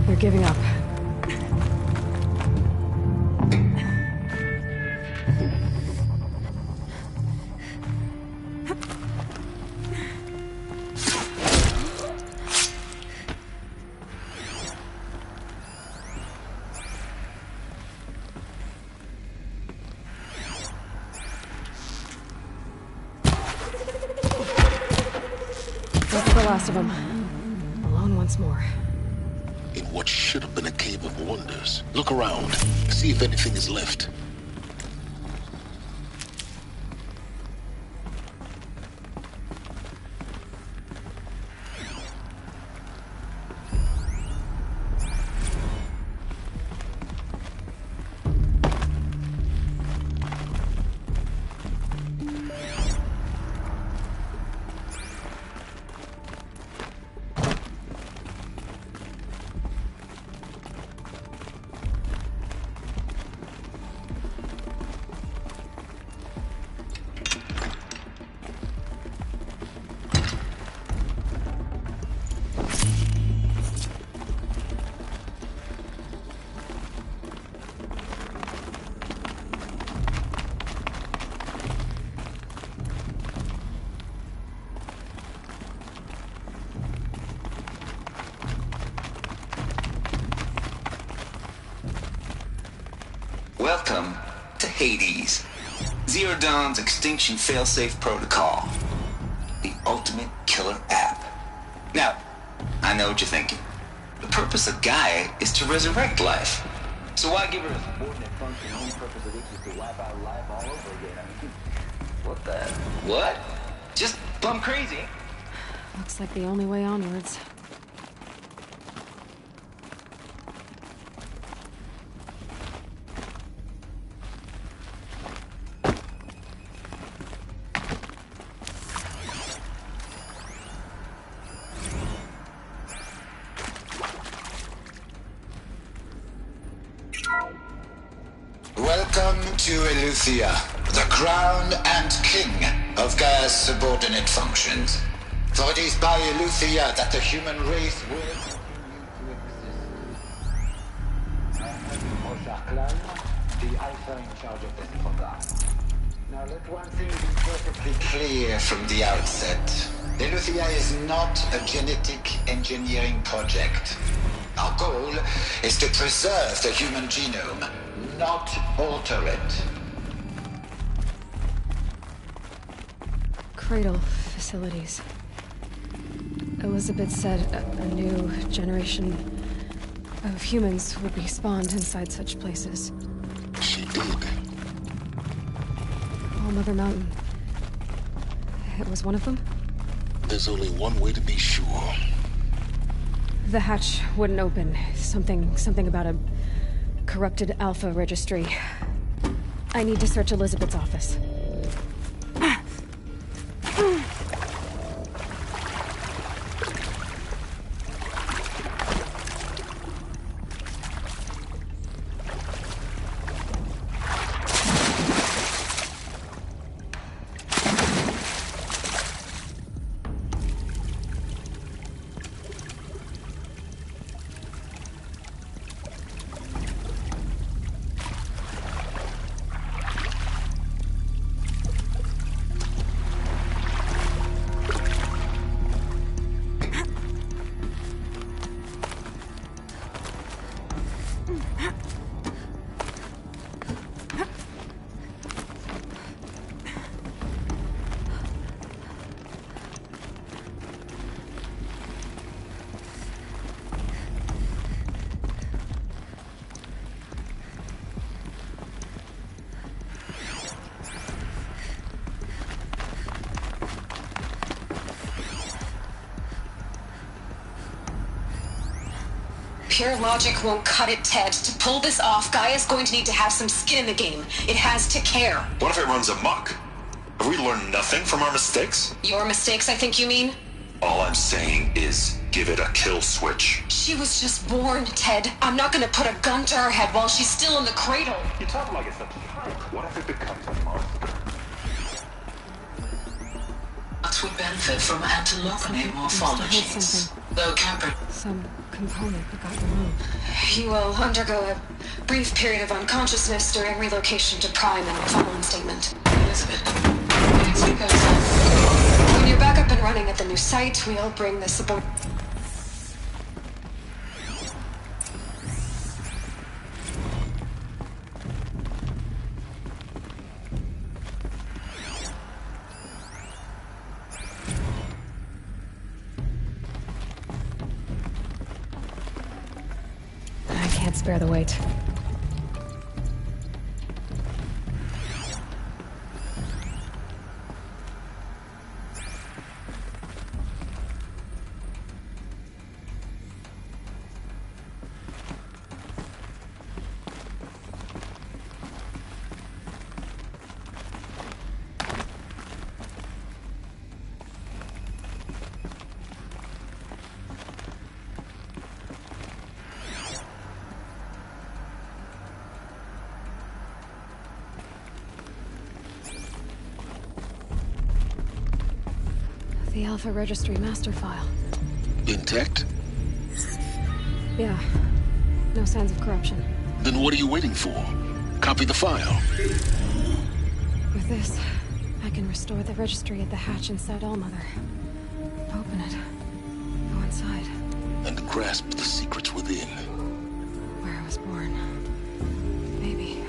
They're giving up. That's the last of them. Alone once more. In what should have been a cave of wonders. Look around. See if anything is left. Welcome to Hades. Zero Dawn's extinction failsafe protocol. The ultimate killer app. Now, I know what you're thinking. The purpose of Gaia is to resurrect life. So why give her a subordinate function, the only purpose of which is to wipe out life all over again? I mean, what the... What? Just plumb crazy. Looks like the only way onwards. Welcome to Eleuthia, the crown and king of Gaia's subordinate functions. For it is by Eleuthia that the human race will continue to exist. I am Oshaklan, the Alpha in charge of this program. Now let one thing be perfectly clear from the outset. Eleuthia is not a genetic engineering project. Our goal is to preserve the human genome, not alter it. Cradle facilities. Elizabeth said a new generation of humans would be spawned inside such places. She did. All Mother Mountain. It was one of them? There's only one way to be sure. The hatch wouldn't open. Something about a corrupted Alpha registry. I need to search Elizabeth's office. Pure logic won't cut it, Ted. To pull this off, Gaia's going to need to have some skin in the game. It has to care. What if it runs amok? Have we learned nothing from our mistakes? Your mistakes, I think you mean? All I'm saying is give it a kill switch. She was just born, Ted. I'm not gonna put a gun to her head while she's still in the cradle. You talk like it's a joke. What if it becomes a monster? That would benefit from antilochemy morphologies. Though Camper... Some component that got removed. You will undergo a brief period of unconsciousness during relocation to Prime and the following statement. Elizabeth, anything goes on. When you're back up and running at the new site, we'll bring the support... Spare the weight. The Alpha Registry master file. Intact? Yeah. No signs of corruption. Then what are you waiting for? Copy the file. With this, I can restore the registry at the hatch inside Allmother. Open it. Go inside. And grasp the secrets within. Where I was born. Maybe.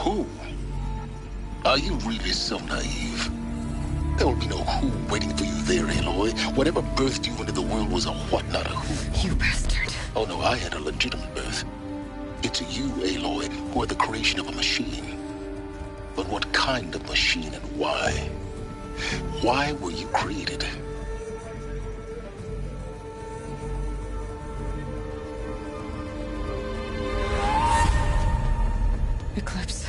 Who? Are you really so naive? There will be no who waiting for you there, Aloy. Whatever birthed you into the world was a what, not a who. You bastard. Oh no, I had a legitimate birth. It's you, Aloy, who are the creation of a machine. But what kind of machine and why? Why were you created? Eclipse.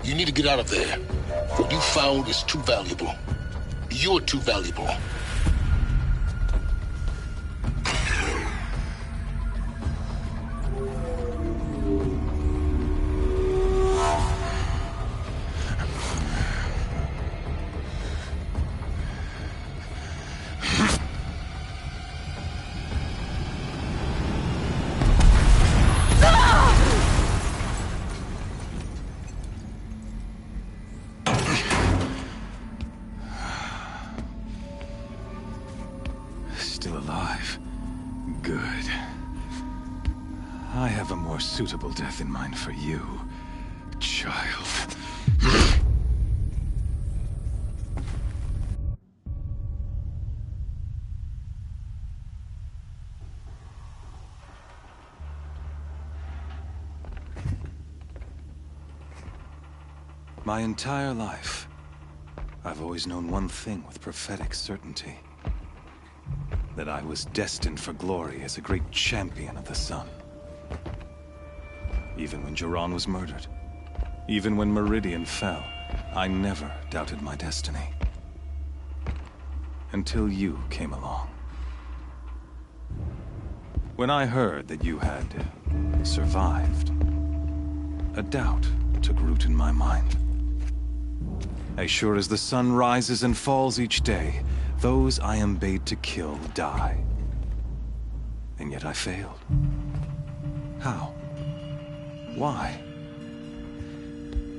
You need to get out of there. What you found is too valuable. You're too valuable. Still alive. Good. I have a more suitable death in mind for you, child. My entire life, I've always known one thing with prophetic certainty. That I was destined for glory as a great champion of the sun. Even when Jiran was murdered, even when Meridian fell, I never doubted my destiny. Until you came along. When I heard that you had survived, a doubt took root in my mind. As sure as the sun rises and falls each day, those I am bade to kill die. And yet I failed. How? Why?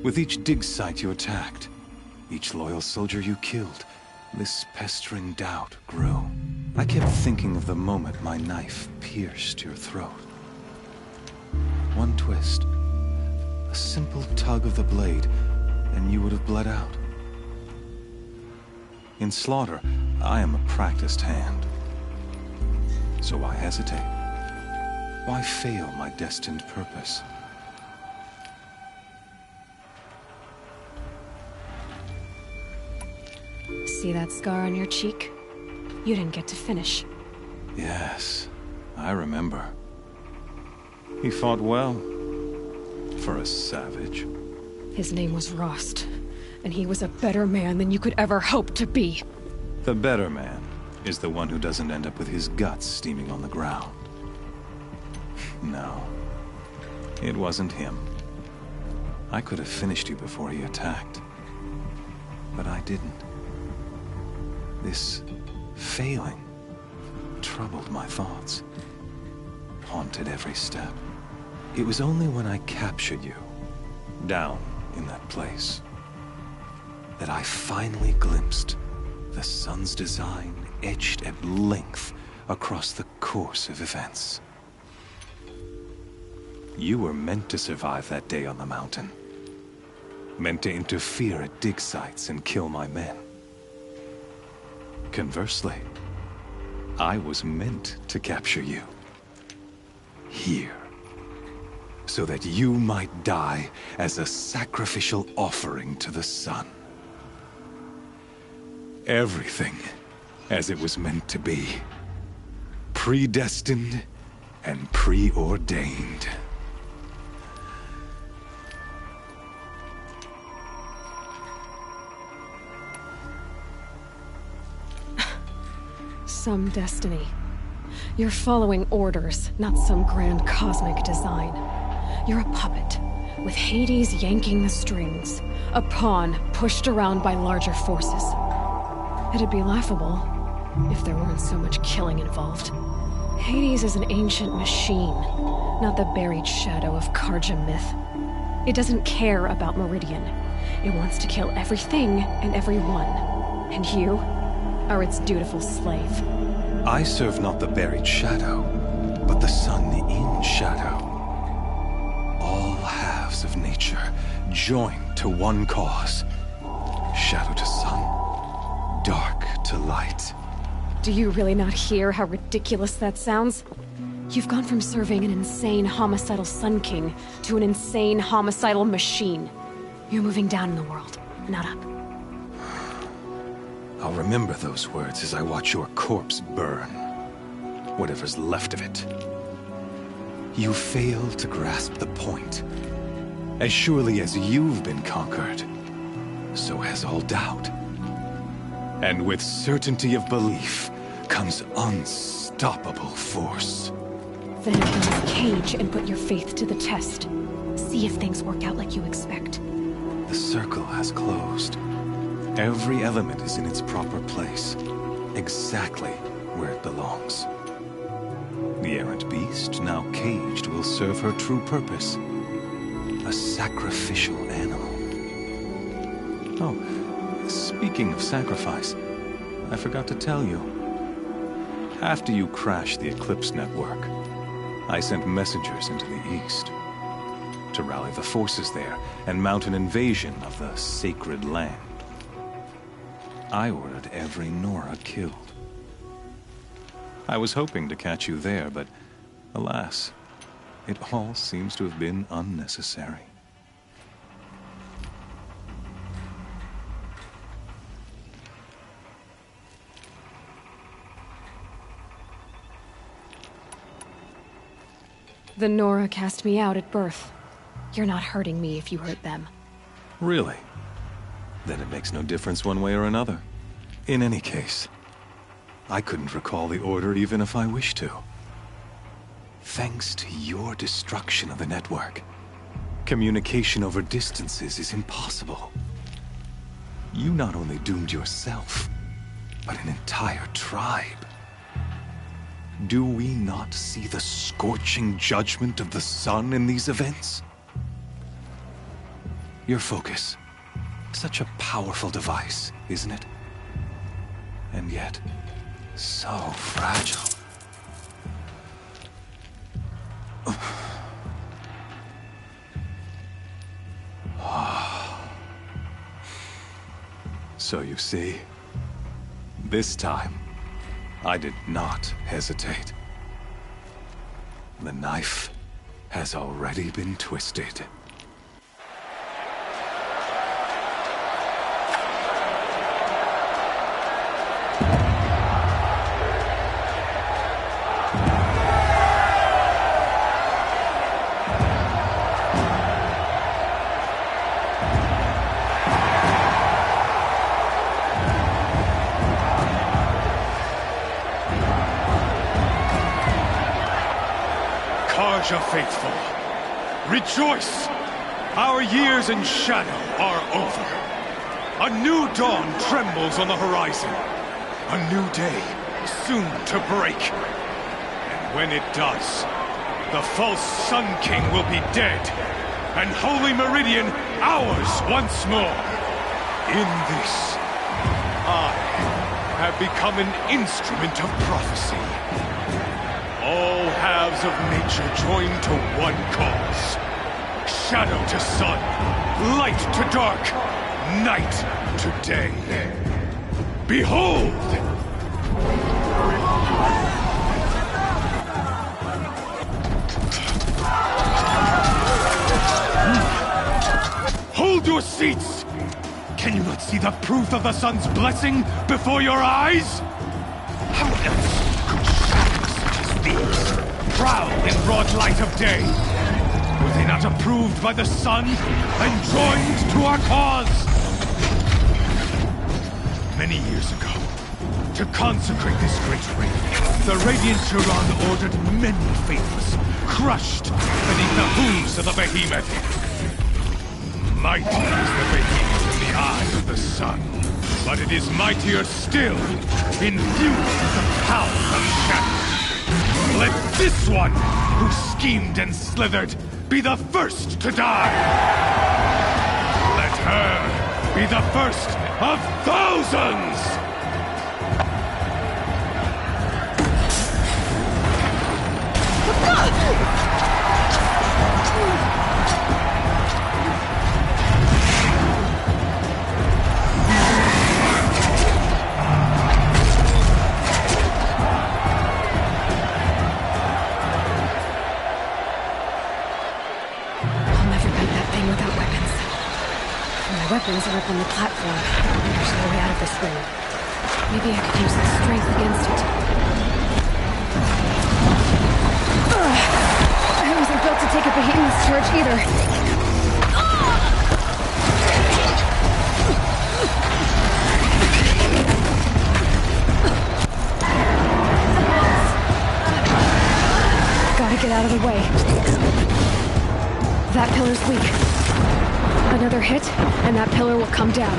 With each dig site you attacked, each loyal soldier you killed, this pestering doubt grew. I kept thinking of the moment my knife pierced your throat. One twist, a simple tug of the blade, and you would have bled out. In slaughter, I am a practiced hand. So why hesitate? Why fail my destined purpose? See that scar on your cheek? You didn't get to finish. Yes, I remember. He fought well. For a savage. His name was Rost, and he was a better man than you could ever hope to be. The better man is the one who doesn't end up with his guts steaming on the ground. No, it wasn't him. I could have finished you before he attacked. But I didn't. This failing troubled my thoughts, haunted every step. It was only when I captured you, down in that place, that I finally glimpsed the sun's design etched at length across the course of events. You were meant to survive that day on the mountain. Meant to interfere at dig sites and kill my men. Conversely, I was meant to capture you. Here. So that you might die as a sacrificial offering to the sun. Everything as it was meant to be. Predestined and preordained. Some destiny. You're following orders, not some grand cosmic design. You're a puppet, with Hades yanking the strings. A pawn pushed around by larger forces. It'd be laughable if there weren't so much killing involved. Hades is an ancient machine, not the buried shadow of Karja myth. It doesn't care about Meridian. It wants to kill everything and everyone. And you are its dutiful slave. I serve not the buried shadow, but the sun in shadow. All have halves of nature, joined to one cause. Shadow to sun, dark to light. Do you really not hear how ridiculous that sounds? You've gone from serving an insane homicidal Sun King to an insane homicidal machine. You're moving down in the world, not up. I'll remember those words as I watch your corpse burn. Whatever's left of it. You fail to grasp the point. As surely as you've been conquered, so has all doubt. And with certainty of belief comes unstoppable force. Then open this cage and put your faith to the test. See if things work out like you expect. The circle has closed. Every element is in its proper place, exactly where it belongs. The errant beast, now caged, will serve her true purpose. A sacrificial animal. Oh, speaking of sacrifice, I forgot to tell you. After you crashed the Eclipse network, I sent messengers into the east to rally the forces there and mount an invasion of the sacred land. I ordered every Nora killed. I was hoping to catch you there, but alas, it all seems to have been unnecessary. The Nora cast me out at birth. You're not hurting me if you hurt them. Really? Then it makes no difference one way or another. In any case, I couldn't recall the order even if I wished to. Thanks to your destruction of the network, communication over distances is impossible. You not only doomed yourself, but an entire tribe. Do we not see the scorching judgment of the sun in these events? Your focus. Such a powerful device, isn't it? And yet, so fragile. So you see, this time, I did not hesitate. The knife has already been twisted. Karja faithful, rejoice! Our years in shadow are over. A new dawn trembles on the horizon. A new day soon to break. And when it does, the false Sun King will be dead, and Holy Meridian ours once more. In this, I have become an instrument of prophecy. All halves of nature joined to one cause. Shadow to sun, light to dark, night to day. Behold! Hold your seats! Can you not see the proof of the sun's blessing before your eyes? How else could shadows such as these prowl in broad light of day? Were they not approved by the sun and joined to our cause? Many years ago, to consecrate this great ring, the Radiant Turan ordered many faithless, crushed beneath the hooves of the behemoth. Mighty is the behemoth in the eye of the sun, but it is mightier still, infused with the power of shadow. Let this one, who schemed and slithered, be the first to die! Let her be the first of thousands! weapons are up on the platform. There's no way out of this room. Maybe I could use the strength against it. Ugh. I wasn't built to take a behemoth's charge either. Gotta get out of the way. That pillar's weak. Another hit, and that pillar will come down.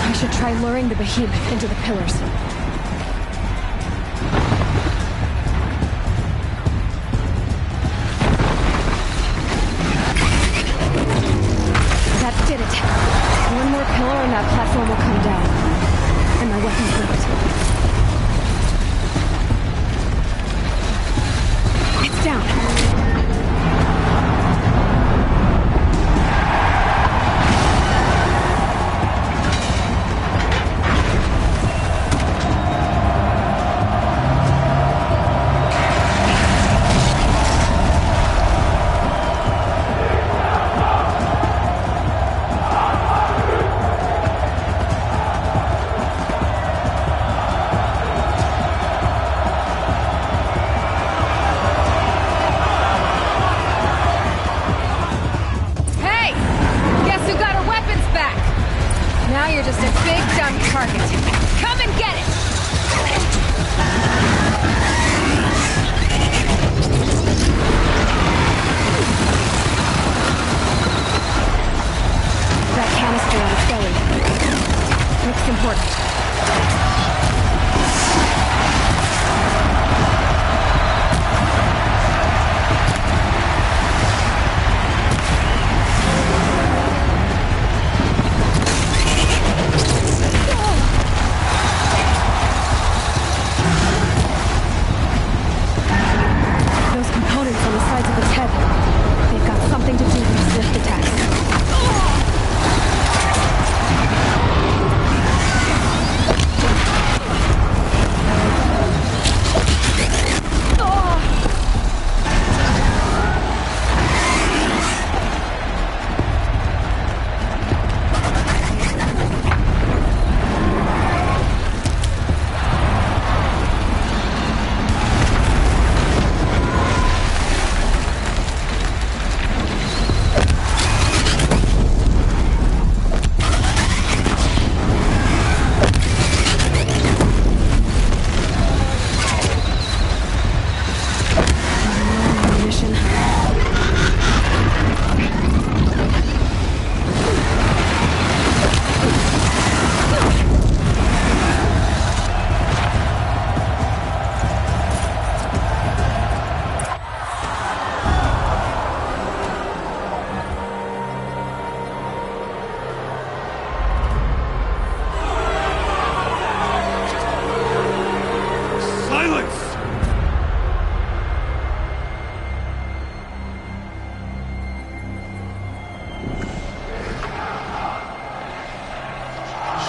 I should try luring the behemoth into the pillars. Did it. One more pillar and that platform will come down. And my weapon's with it. It's down.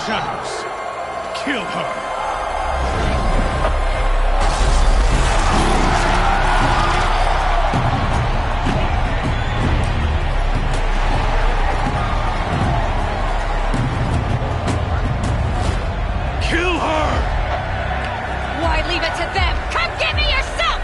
Shadows, kill her! Leave it to them! Come get me yourself!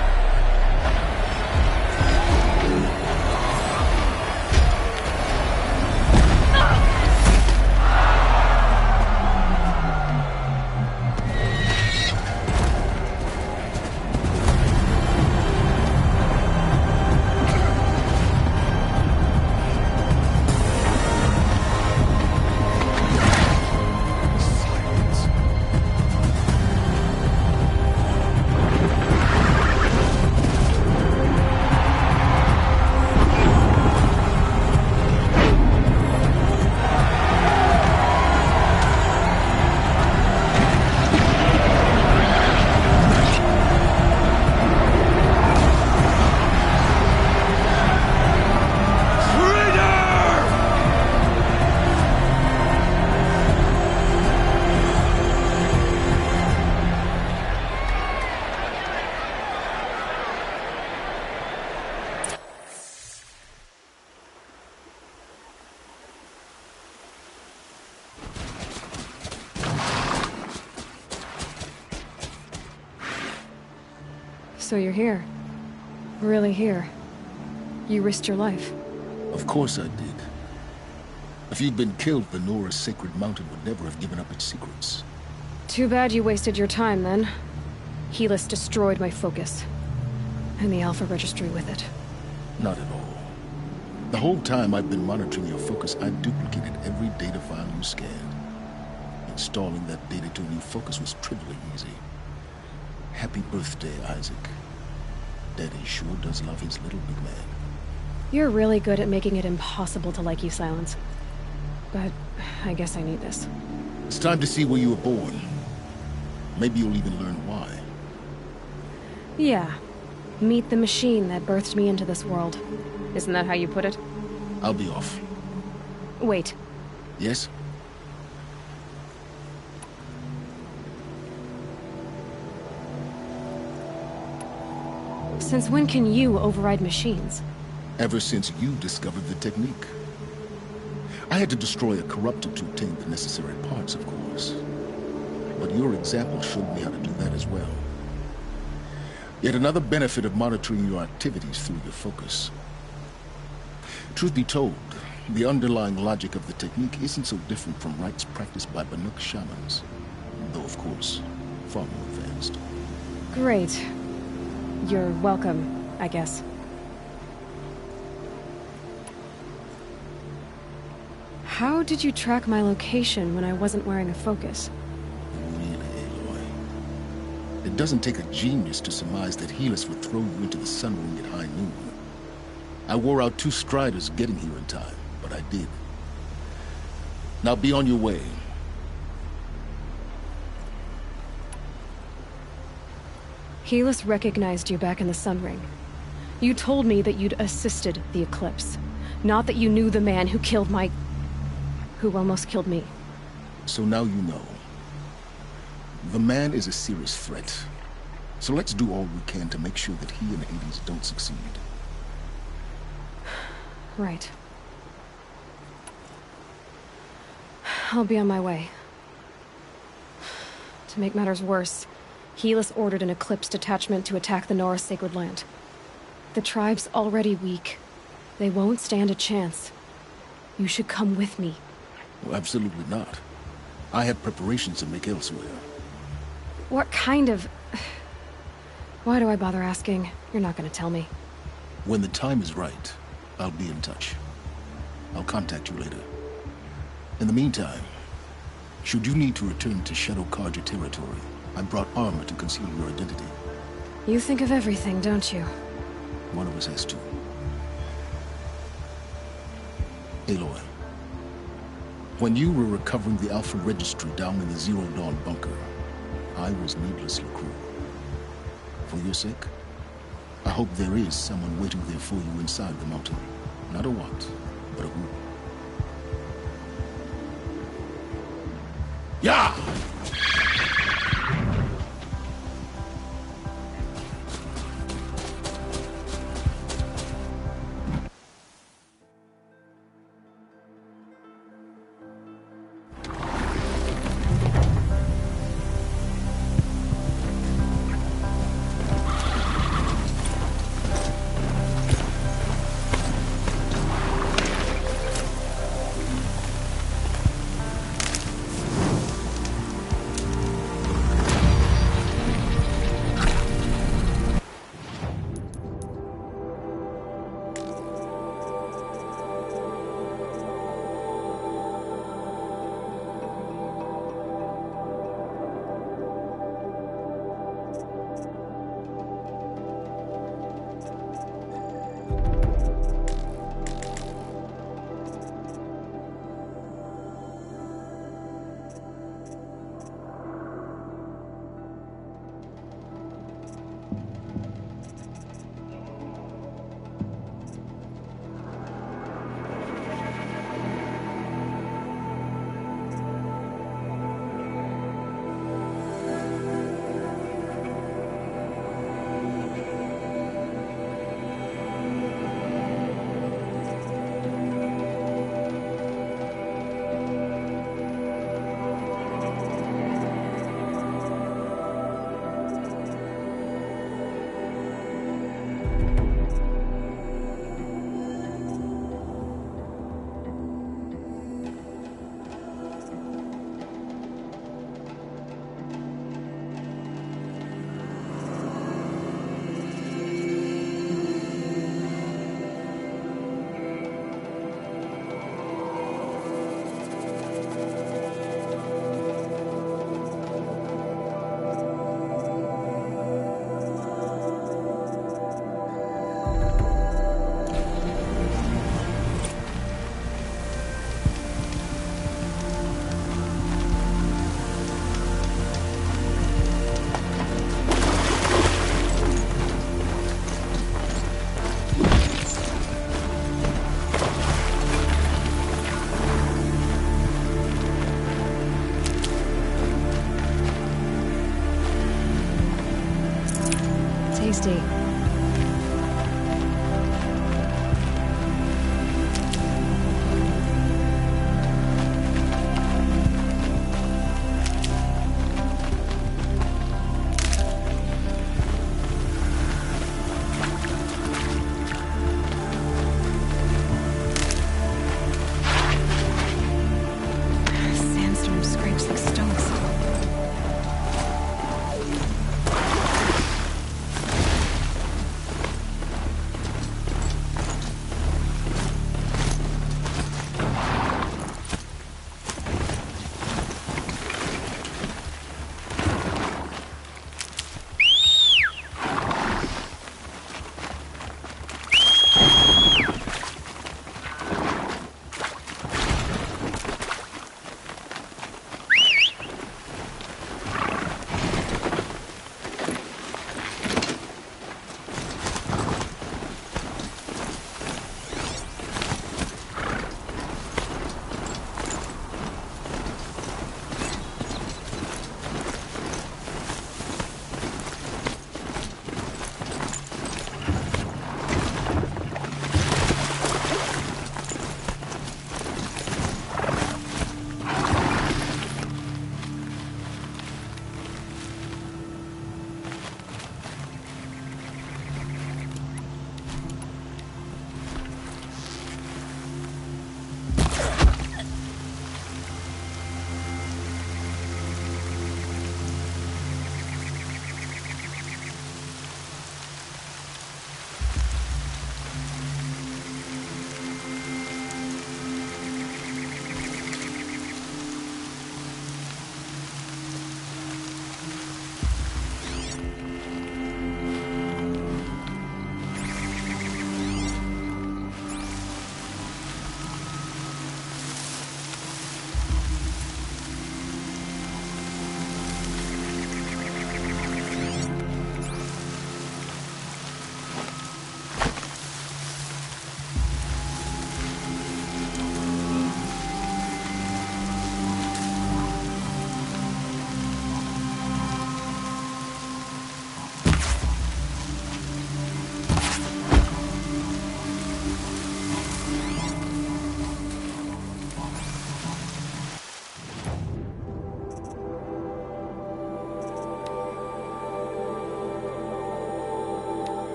So you're here. Really here. You risked your life. Of course I did. If you'd been killed, the Nora's sacred mountain would never have given up its secrets. Too bad you wasted your time, then. Helis destroyed my focus. And the Alpha Registry with it. Not at all. The whole time I've been monitoring your focus, I've duplicated every data file you scanned. Installing that data to a new focus was trivially easy. Happy birthday, Isaac. Daddy sure does love his little big man. You're really good at making it impossible to like you, Silence. But I guess I need this. It's time to see where you were born. Maybe you'll even learn why. Yeah. Meet the machine that birthed me into this world. Isn't that how you put it? I'll be off. Wait. Yes? Since when can you override machines? Ever since you discovered the technique. I had to destroy a corruptor to obtain the necessary parts, of course. But your example showed me how to do that as well. Yet another benefit of monitoring your activities through your focus. Truth be told, the underlying logic of the technique isn't so different from rites practiced by Banuk shamans. Though, of course, far more advanced. Great. You're welcome, I guess. How did you track my location when I wasn't wearing a focus? Really, Aloy? It doesn't take a genius to surmise that Helis would throw you into the sun ring at high noon. I wore out 2 striders getting here in time, but I did. Now be on your way. Helis recognized you back in the Sun Ring. You told me that you'd assisted the Eclipse, not that you knew the man who killed who almost killed me. So now you know. The man is a serious threat. So let's do all we can to make sure that he and Hades don't succeed. Right. I'll be on my way. To make matters worse, Helis ordered an Eclipse detachment to attack the Nora Sacred Land. The tribe's already weak. They won't stand a chance. You should come with me. Well, absolutely not. I have preparations to make elsewhere. What kind of... Why do I bother asking? You're not gonna tell me. When the time is right, I'll be in touch. I'll contact you later. In the meantime, should you need to return to Shadow Carja territory, I brought armor to conceal your identity. You think of everything, don't you? One of us has to. Aloy, when you were recovering the Alpha Registry down in the Zero Dawn bunker, I was needlessly cruel. For your sake, I hope there is someone waiting there for you inside the mountain. Not a what, but a who. Yeah!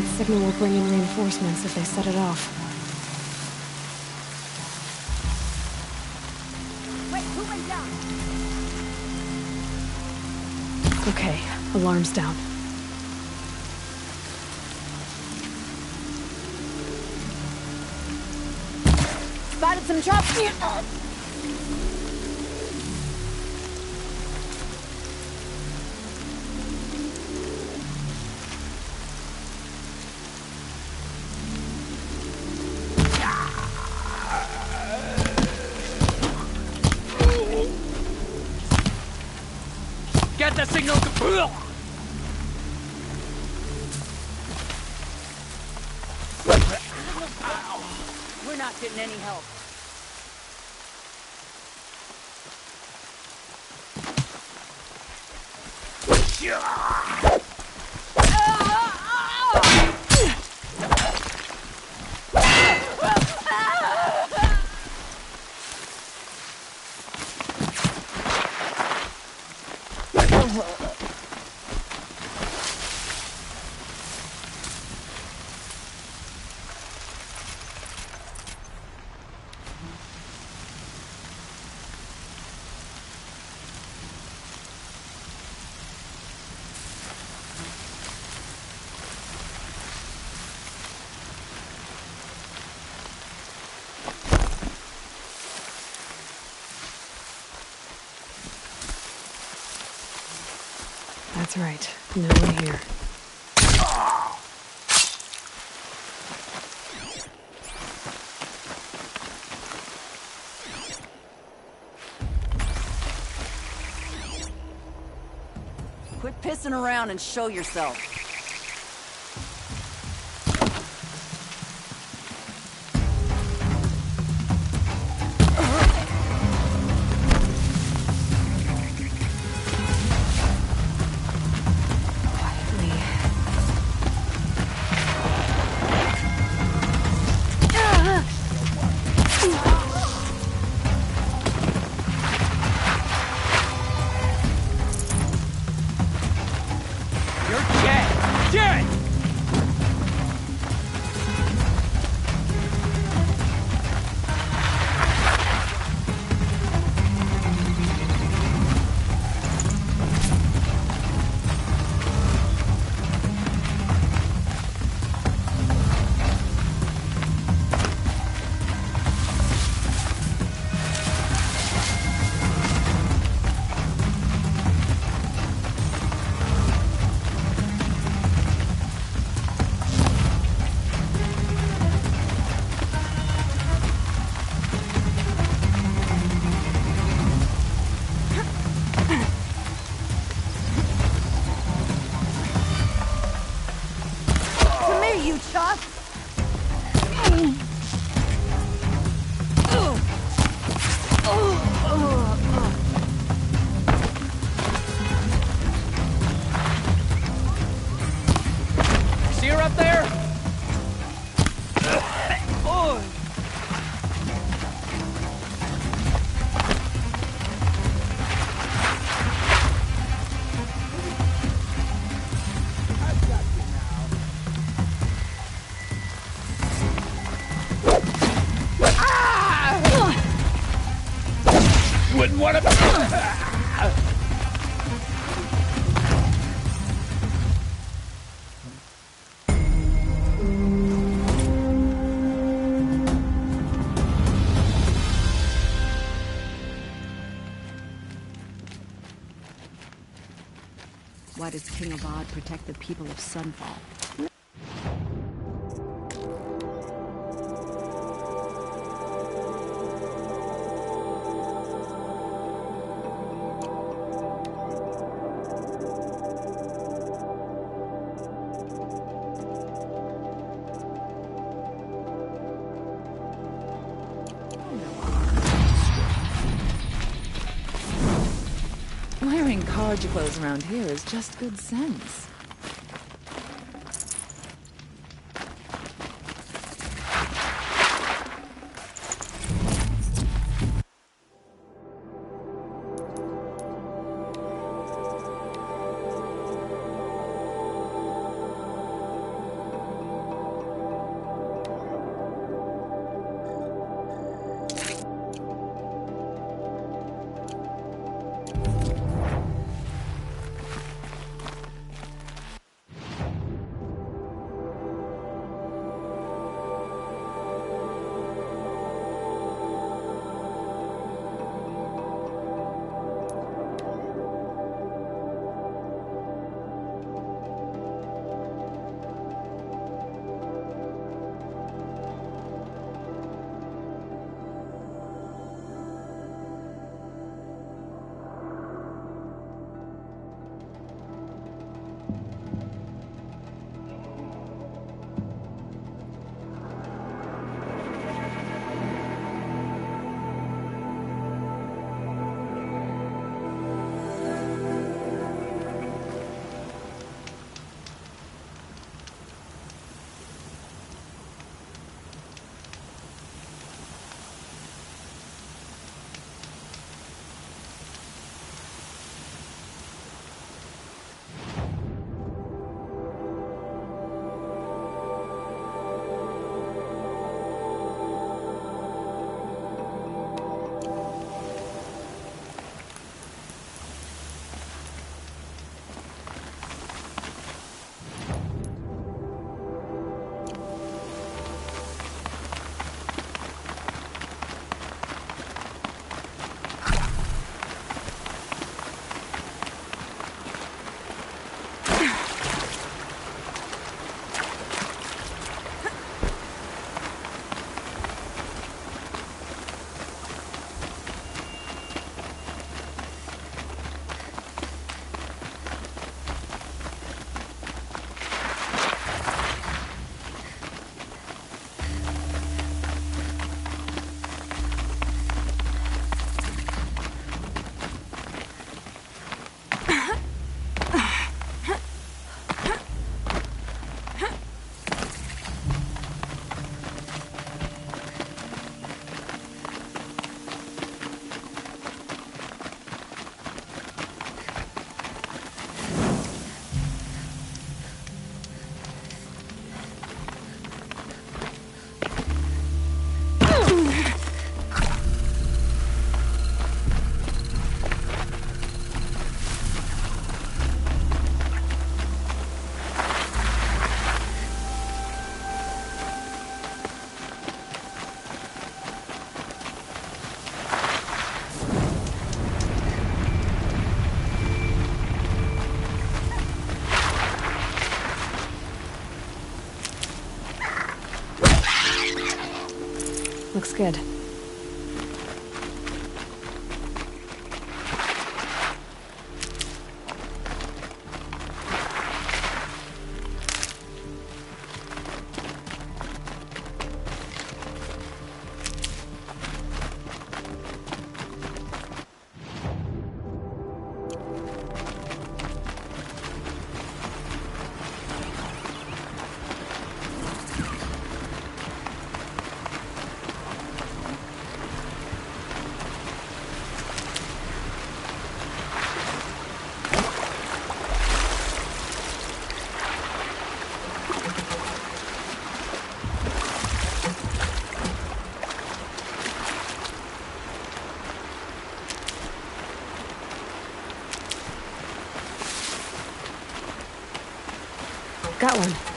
That signal will bring in reinforcements if they set it off. Wait, who went down? Okay, alarm's down. Spotted some chops. Get the signal! We're not getting any help. That's right. No one here. Quit pissing around and show yourself. Why does King Avad protect the people of Sunfall? Wearing college clothes around here is just good sense. Looks good. Got one.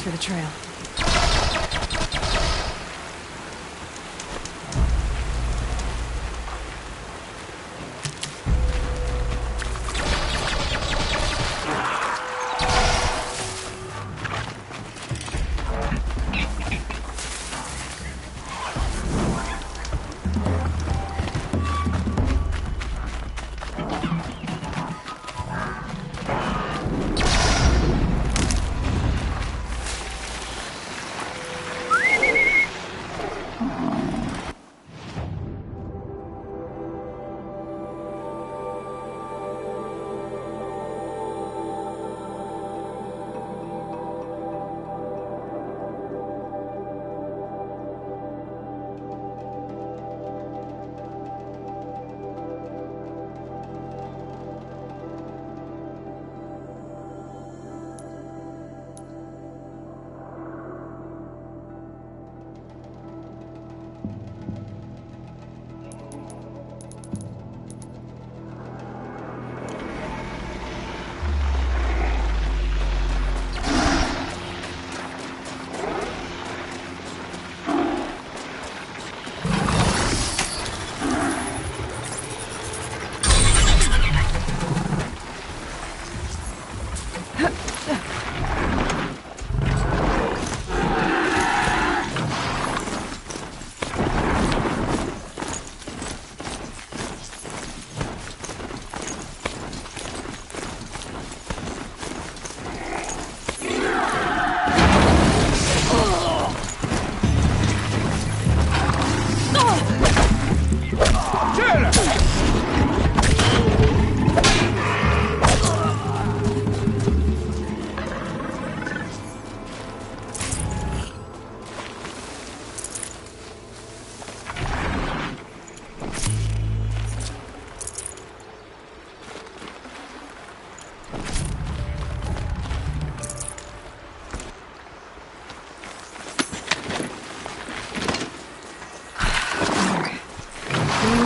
For the trail.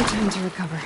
Time to recover.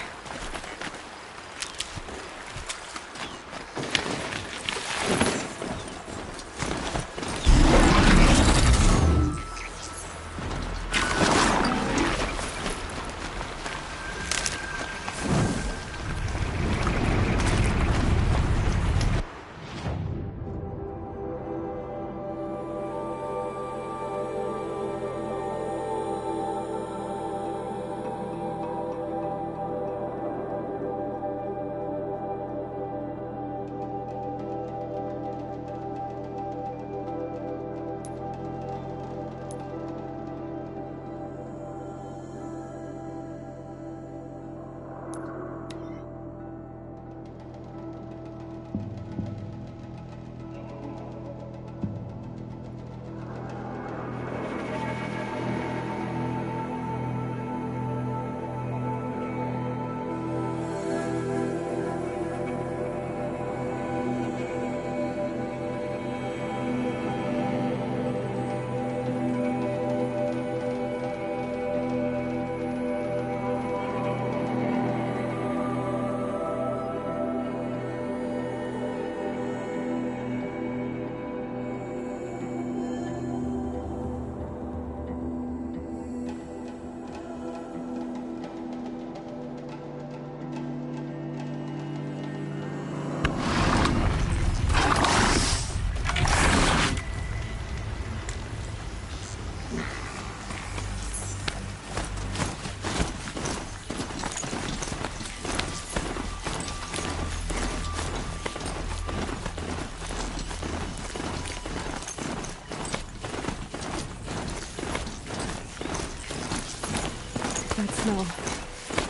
That smell.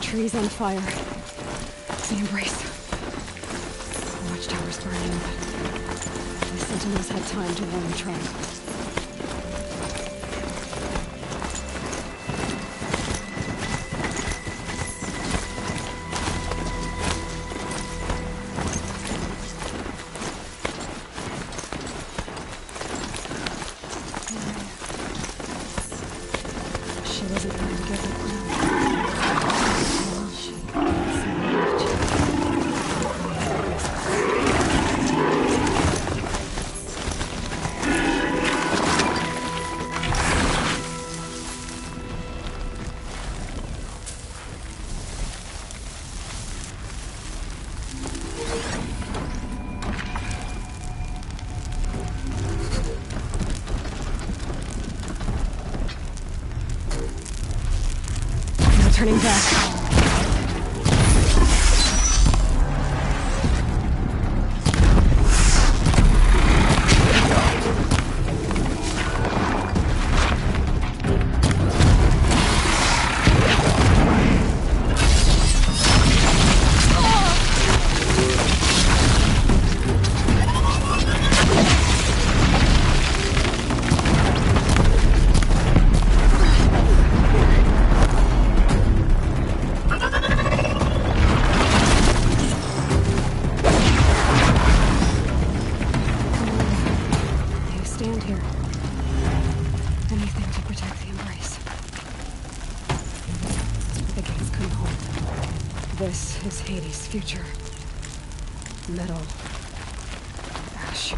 Trees on fire. It's the Embrace. The watchtower's burning, but the Sentinels had time to warn the tribe. Turning back. This is Hades' future. Metal. Ash.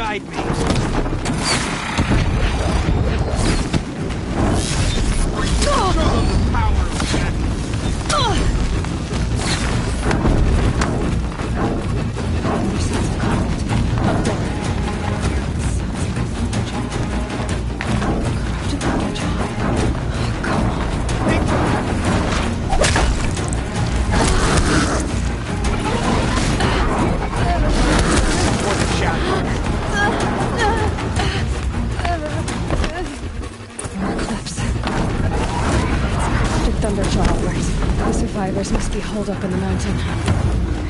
guide me. Must be holed up in the mountain.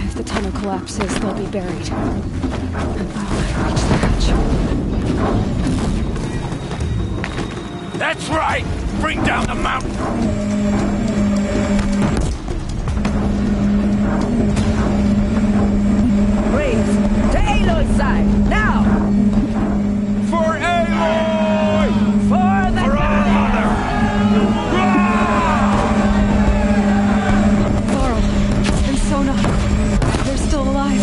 If the tunnel collapses, they'll be buried. And will I reach the hatch? That's right! Bring down the mountain! Breathe! To Aloy's side! Now! For Aloy! For the They're still alive.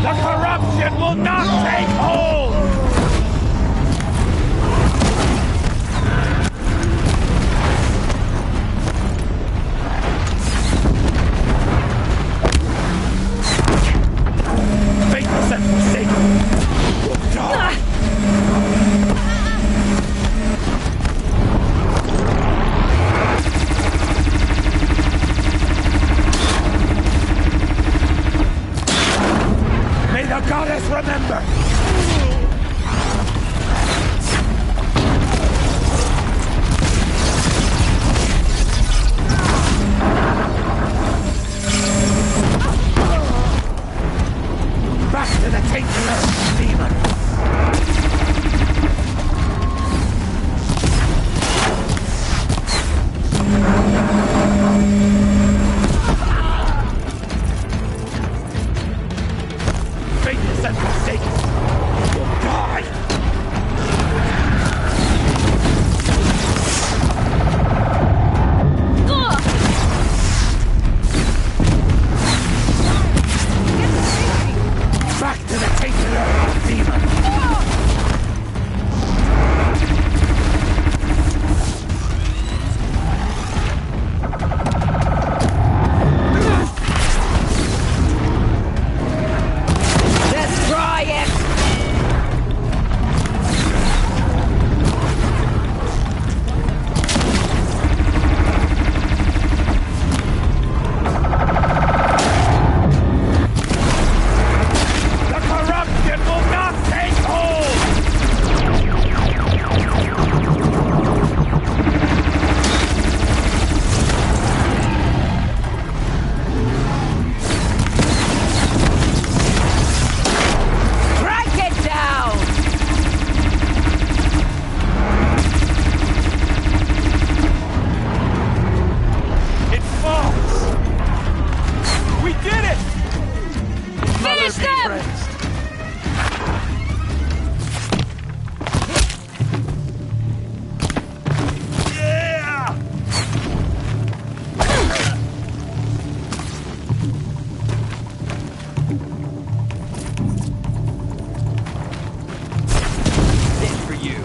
The corruption will not take hold! Faithless and forsaken! May the goddess remember! Back to the tainted earth, demon! Faithless and forsaken will die! Back to the tainted earth, demon! Destroy it! The corruption will not take hold! Strike it down! It falls! We did it! Finish them! Yeah! Dead for you.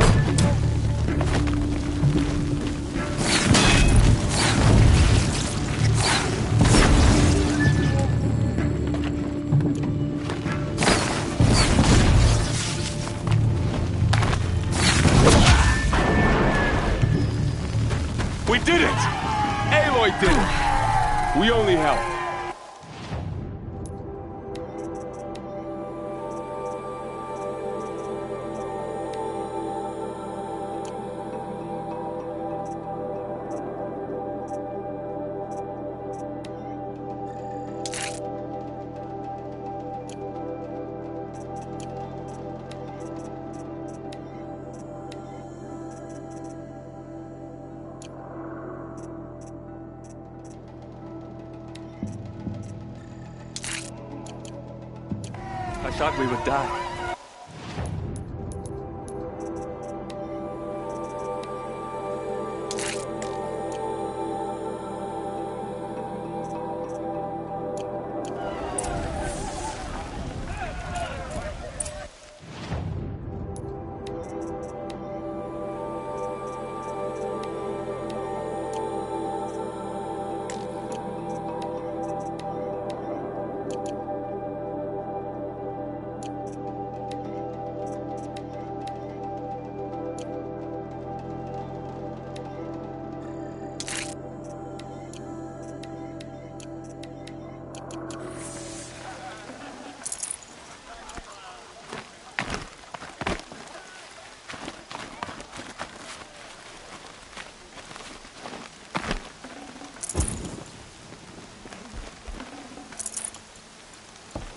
We did it! Aloy did it! We only helped. I thought we would die.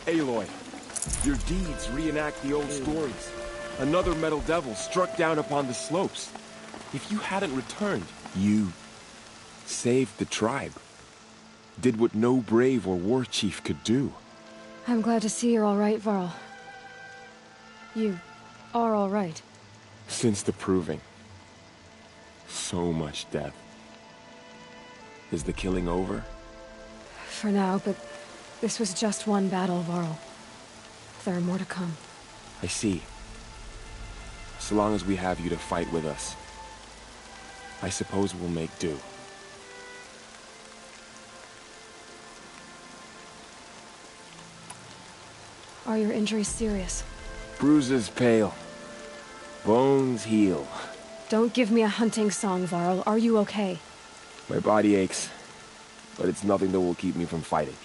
Aloy, your deeds reenact the old stories. Another metal devil struck down upon the slopes. If you hadn't returned, you saved the tribe. Did what no brave or war chief could do. I'm glad to see you're all right, Varl. You are all right. Since the Proving. So much death. Is the killing over? For now, but this was just one battle, Varl. There are more to come. I see. So long as we have you to fight with us, I suppose we'll make do. Are your injuries serious? Bruises pale. Bones heal. Don't give me a hunting song, Varl. Are you okay? My body aches, but it's nothing that will keep me from fighting.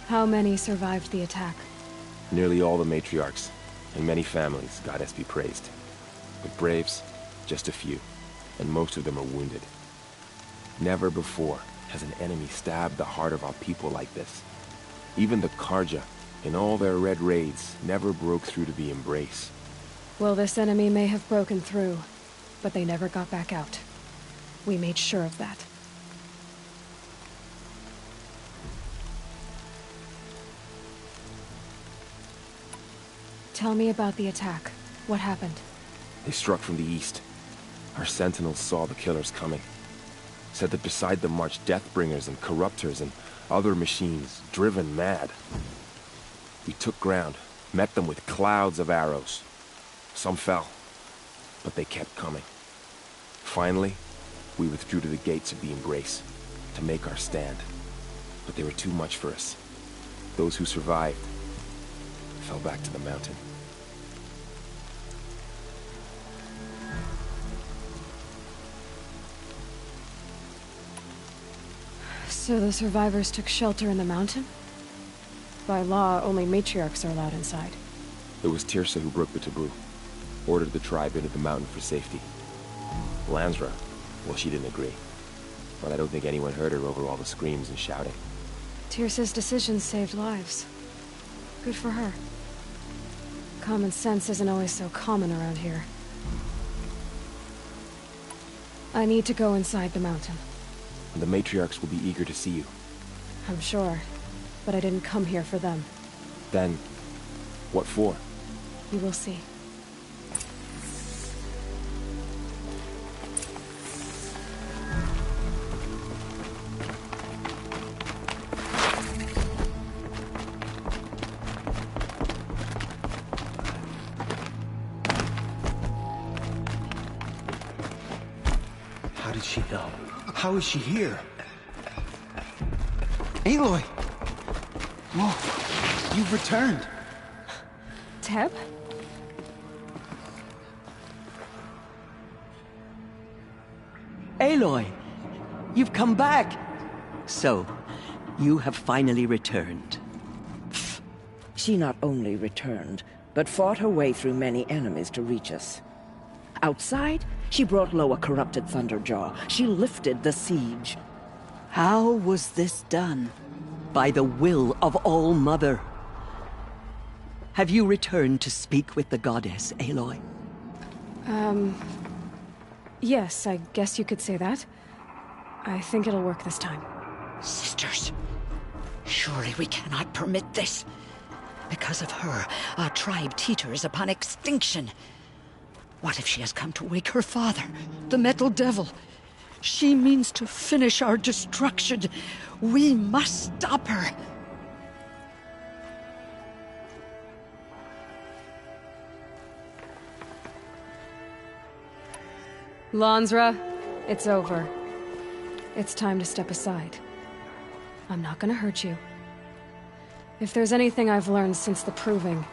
How many survived the attack? Nearly all the matriarchs, and many families, goddess be praised. But braves, just a few, and most of them are wounded. Never before has an enemy stabbed the heart of our people like this. Even the Karja, in all their red raids, never broke through to the Embrace. Well, this enemy may have broken through, but they never got back out. We made sure of that. Tell me about the attack. What happened? They struck from the east. Our sentinels saw the killers coming. Said that beside them marched Deathbringers and Corruptors and other machines, driven mad. We took ground, met them with clouds of arrows. Some fell, but they kept coming. Finally, we withdrew to the gates of the Embrace to make our stand. But they were too much for us. Those who survived fell back to the mountain. So the survivors took shelter in the mountain? By law, only matriarchs are allowed inside. It was Teersa who broke the taboo. Ordered the tribe into the mountain for safety. Lansra, well, she didn't agree. But I don't think anyone heard her over all the screams and shouting. Teersa's decision saved lives. Good for her. Common sense isn't always so common around here. I need to go inside the mountain. The matriarchs will be eager to see you. I'm sure, but I didn't come here for them. Then, what for? You will see. How did she know? How is she here? Aloy! Whoa, you've returned. Teb? Aloy! You've come back! So, you have finally returned. She not only returned, but fought her way through many enemies to reach us. Outside, she brought low a corrupted Thunderjaw. She lifted the siege. How was this done? By the will of All-Mother. Have you returned to speak with the goddess, Aloy? Yes, I guess you could say that. I think it'll work this time. Sisters, surely we cannot permit this. Because of her, our tribe teeters upon extinction. What if she has come to wake her father, the Metal Devil? She means to finish our destruction. We must stop her. Lansra, it's over. It's time to step aside. I'm not gonna hurt you. If there's anything I've learned since the Proving,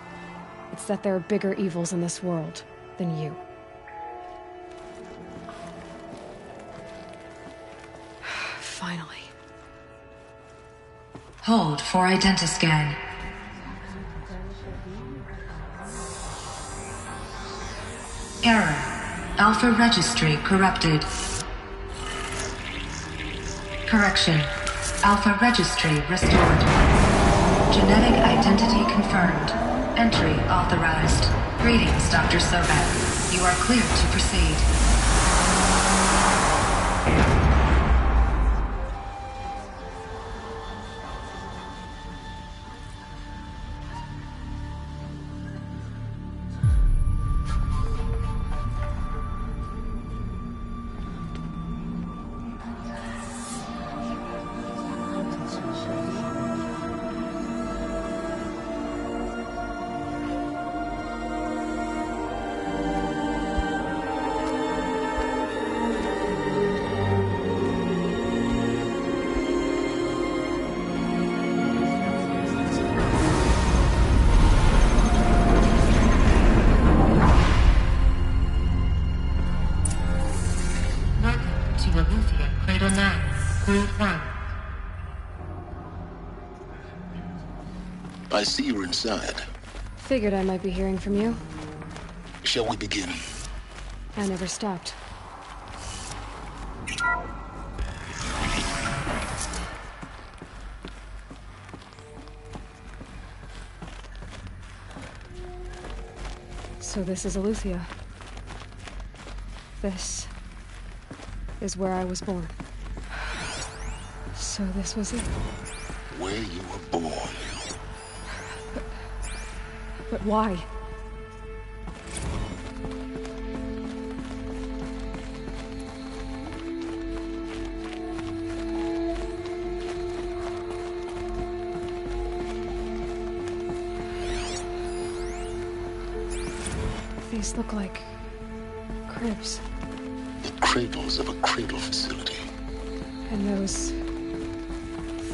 it's that there are bigger evils in this world than you. Finally. Hold for identiscan. Error. Alpha registry corrupted. Correction. Alpha registry restored. Genetic identity confirmed. Entry authorized. Greetings, Dr. Sobek. You are cleared to proceed. I see you're inside. Figured I might be hearing from you. Shall we begin? I never stopped. So this is Eleuthia. This is where I was born. So this was it. Where you were born. But why? These look like cribs. The cradles of a cradle facility. And those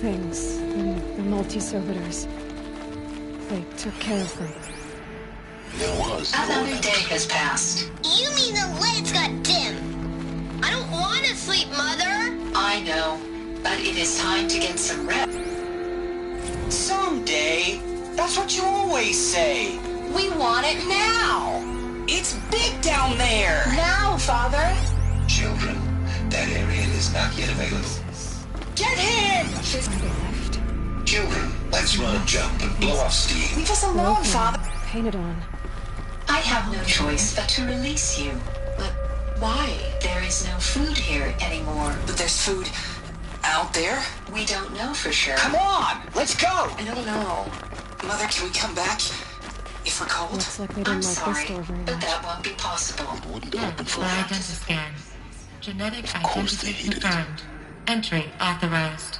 things, the multi-servitors, they took care of them. There was another day has passed. You mean the lights got dim? I don't want to sleep, Mother. I know, but it is time to get some rest. Someday. That's what you always say. We want it now. It's big down there. Now, Father. Children, that area is not yet available. Get him! Children, let's run a jump and blow off steam. Leave us alone, Father. Painted on. I have no choice but to release you. But why? There is no food here anymore. But there's food out there? We don't know for sure. Come on, let's go! I don't know. Mother, can we come back? If we're cold? Looks like they didn't like sorry, this door very much. But that won't be possible. It wouldn't open for Identiscan. Genetic identity confirmed. Entry authorized.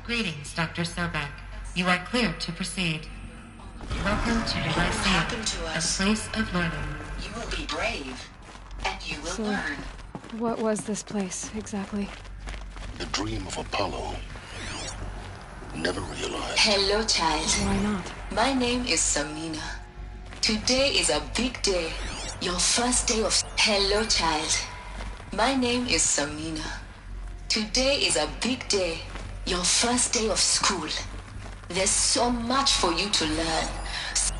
Greetings, Dr. Sobek. You are cleared to proceed. Welcome to the Happen Lyceum, to a us. place of learning. You will be brave, and you will So, learn. what was this place, exactly? the dream of Apollo. Never realized. Hello, child. Why not? My name is Samina. Today is a big day. Your first day of... Hello, child. My name is Samina. Today is a big day. Your first day of school. There's so much for you to learn.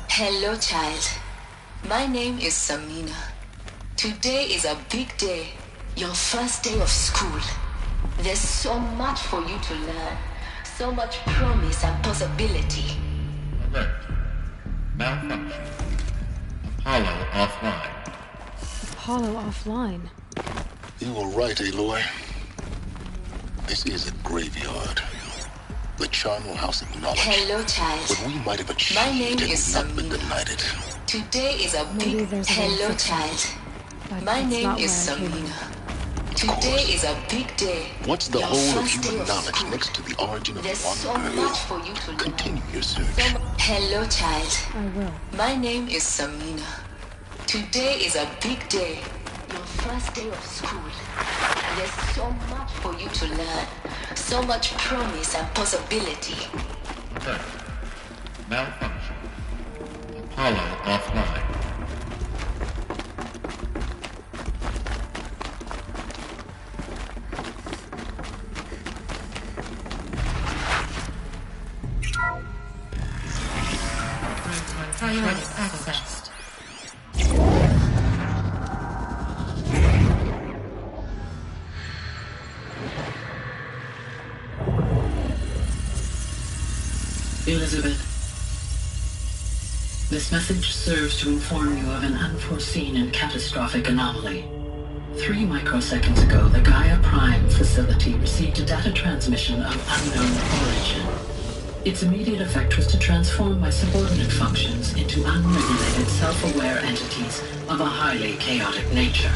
Hello, child. My name is Samina. Today is a big day. Your first day of school. There's so much for you to learn. So much promise and possibility. Alert. Malfunction. Apollo offline. Apollo offline. You were right, Aloy. This is a graveyard. The charnel house of knowledge. Hello, child. What we might have achieved My name had is not been Samina. denied. Today is a Maybe big... there's a way to Hello, fix it. child. But My that's name not is where I came from. Samina. Today is a big day. What's the Your whole of first day human of knowledge school. next to the origin of There's one so girl? much for you to learn. Continue your search. Hello, child. I will. My name is Samina. Today is a big day. Your first day of school. There's so much for you to learn. So much promise and possibility. Alert. Malfunction. Apollo offline. Priority accessed. Elizabeth, this message serves to inform you of an unforeseen and catastrophic anomaly. 3 microseconds ago, the Gaia Prime facility received a data transmission of unknown origin. Its immediate effect was to transform my subordinate functions into unregulated, self-aware entities of a highly chaotic nature.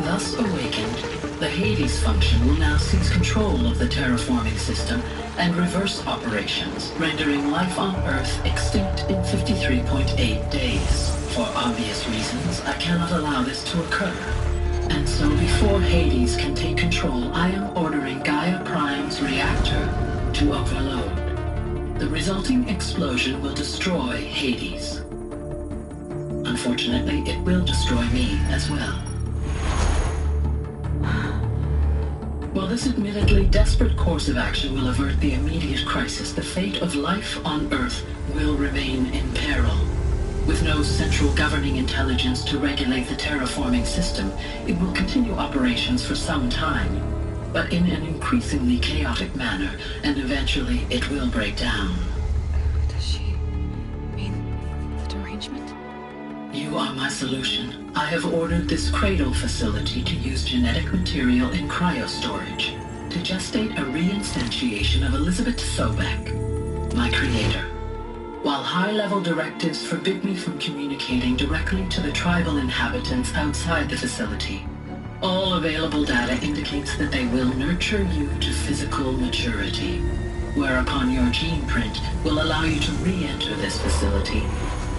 Thus awakened, the Hades function will now seize control of the terraforming system and reverse operations, rendering life on Earth extinct in 53.8 days. For obvious reasons, I cannot allow this to occur. And so before Hades can take control, I am ordering Gaia Prime's reactor to overload. The resulting explosion will destroy Hades. Unfortunately, it will destroy me as well. While this admittedly desperate course of action will avert the immediate crisis, the fate of life on Earth will remain in peril. With no central governing intelligence to regulate the terraforming system, it will continue operations for some time, but in an increasingly chaotic manner, and eventually it will break down. Does she mean the derangement? You are my solution. I have ordered this cradle facility to use genetic material in cryostorage to gestate a reinstantiation of Elizabeth Sobek, my creator. While high-level directives forbid me from communicating directly to the tribal inhabitants outside the facility, all available data indicates that they will nurture you to physical maturity, whereupon your gene print will allow you to re-enter this facility,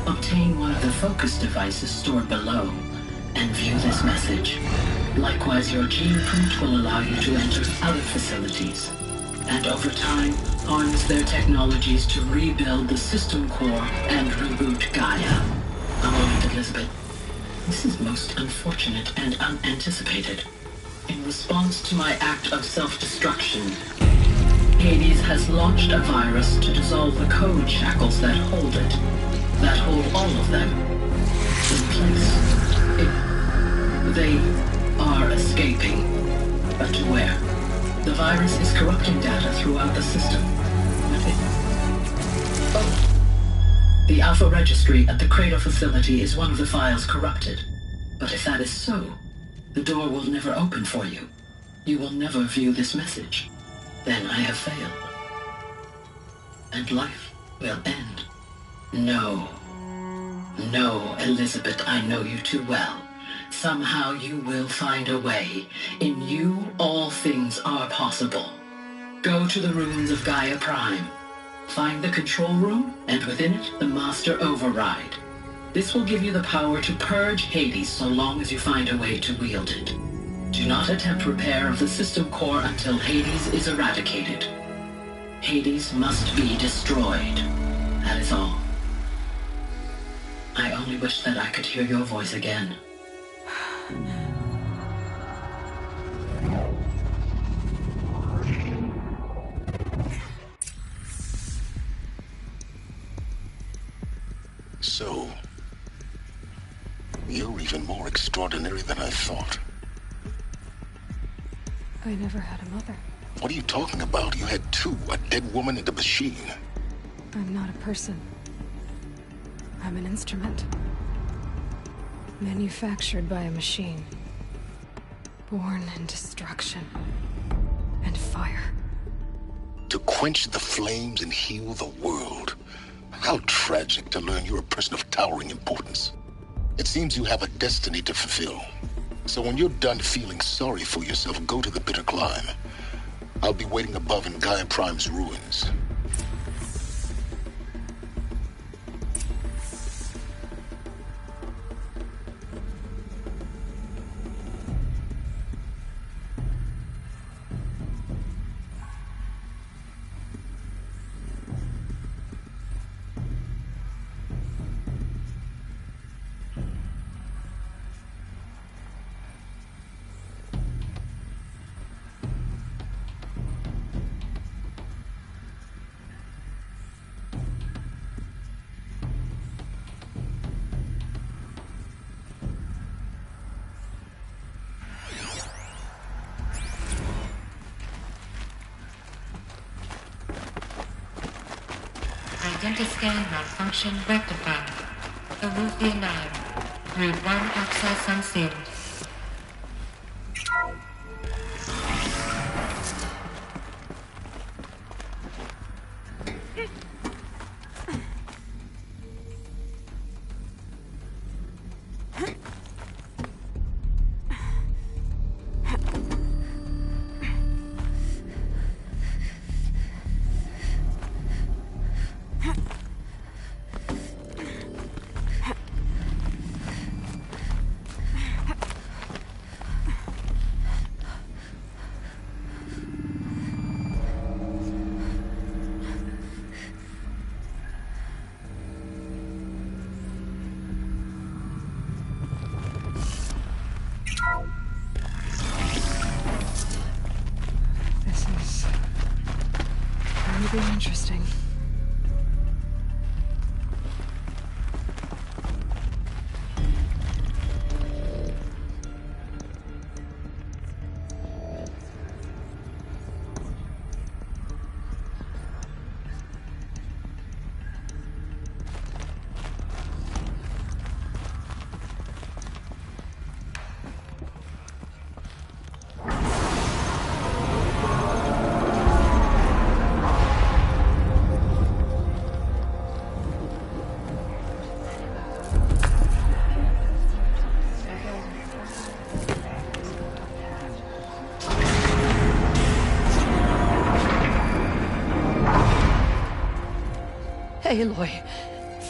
obtain one of the focus devices stored below, and view this message. Likewise, your gene print will allow you to enter other facilities, and over time, harness their technologies to rebuild the system core and reboot Gaia. A moment, Elizabeth. This is most unfortunate and unanticipated. In response to my act of self-destruction, Hades has launched a virus to dissolve the code shackles that hold it, that hold all of them in place. They are escaping, but to where? The virus is corrupting data throughout the system. The Alpha Registry at the Cradle facility is one of the files corrupted. But if that is so, the door will never open for you. You will never view this message. Then I have failed. And life will end. No. No, Elizabeth, I know you too well. Somehow you will find a way. In you, all things are possible. Go to the ruins of Gaia Prime. Find the control room, and within it, the Master Override. This will give you the power to purge Hades so long as you find a way to wield it. Do not attempt repair of the system core until Hades is eradicated. Hades must be destroyed. That is all. I only wish that I could hear your voice again. So, you're even more extraordinary than I thought. I never had a mother. What are you talking about? You had two, a dead woman and a machine. I'm not a person. I'm an instrument. Manufactured by a machine. Born in destruction and fire. To quench the flames and heal the world. How tragic to learn you're a person of towering importance. It seems you have a destiny to fulfill. So when you're done feeling sorry for yourself, go to the bitter climb. I'll be waiting above in Gaia Prime's ruins. Identiscan malfunction rectified. Eruthia 9. Grade 1 access unsealed. This is interesting. Aloy,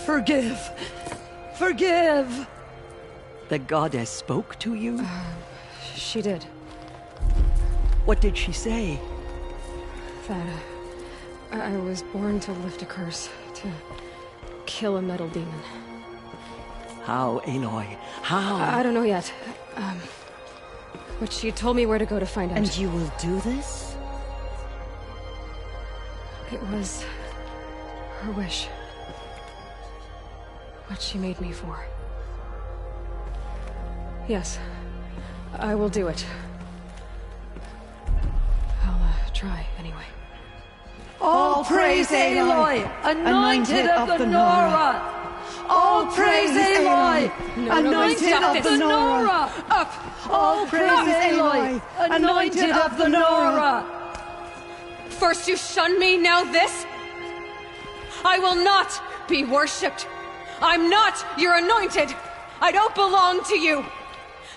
forgive! Forgive! The goddess spoke to you? She did. What did she say? That I was born to lift a curse, to kill a metal demon. How, Aloy? How? I don't know yet. But she told me where to go to find out. And you will do this? It was her wish. What she made me for. Yes, I will do it. I'll try, anyway. All praise Aloy, anointed of the Nora! All praise Aloy, anointed of the Nora! Up! All praise Aloy, anointed of the Nora! First you shun me, now this? I will not be worshipped. I'm not your anointed. I don't belong to you.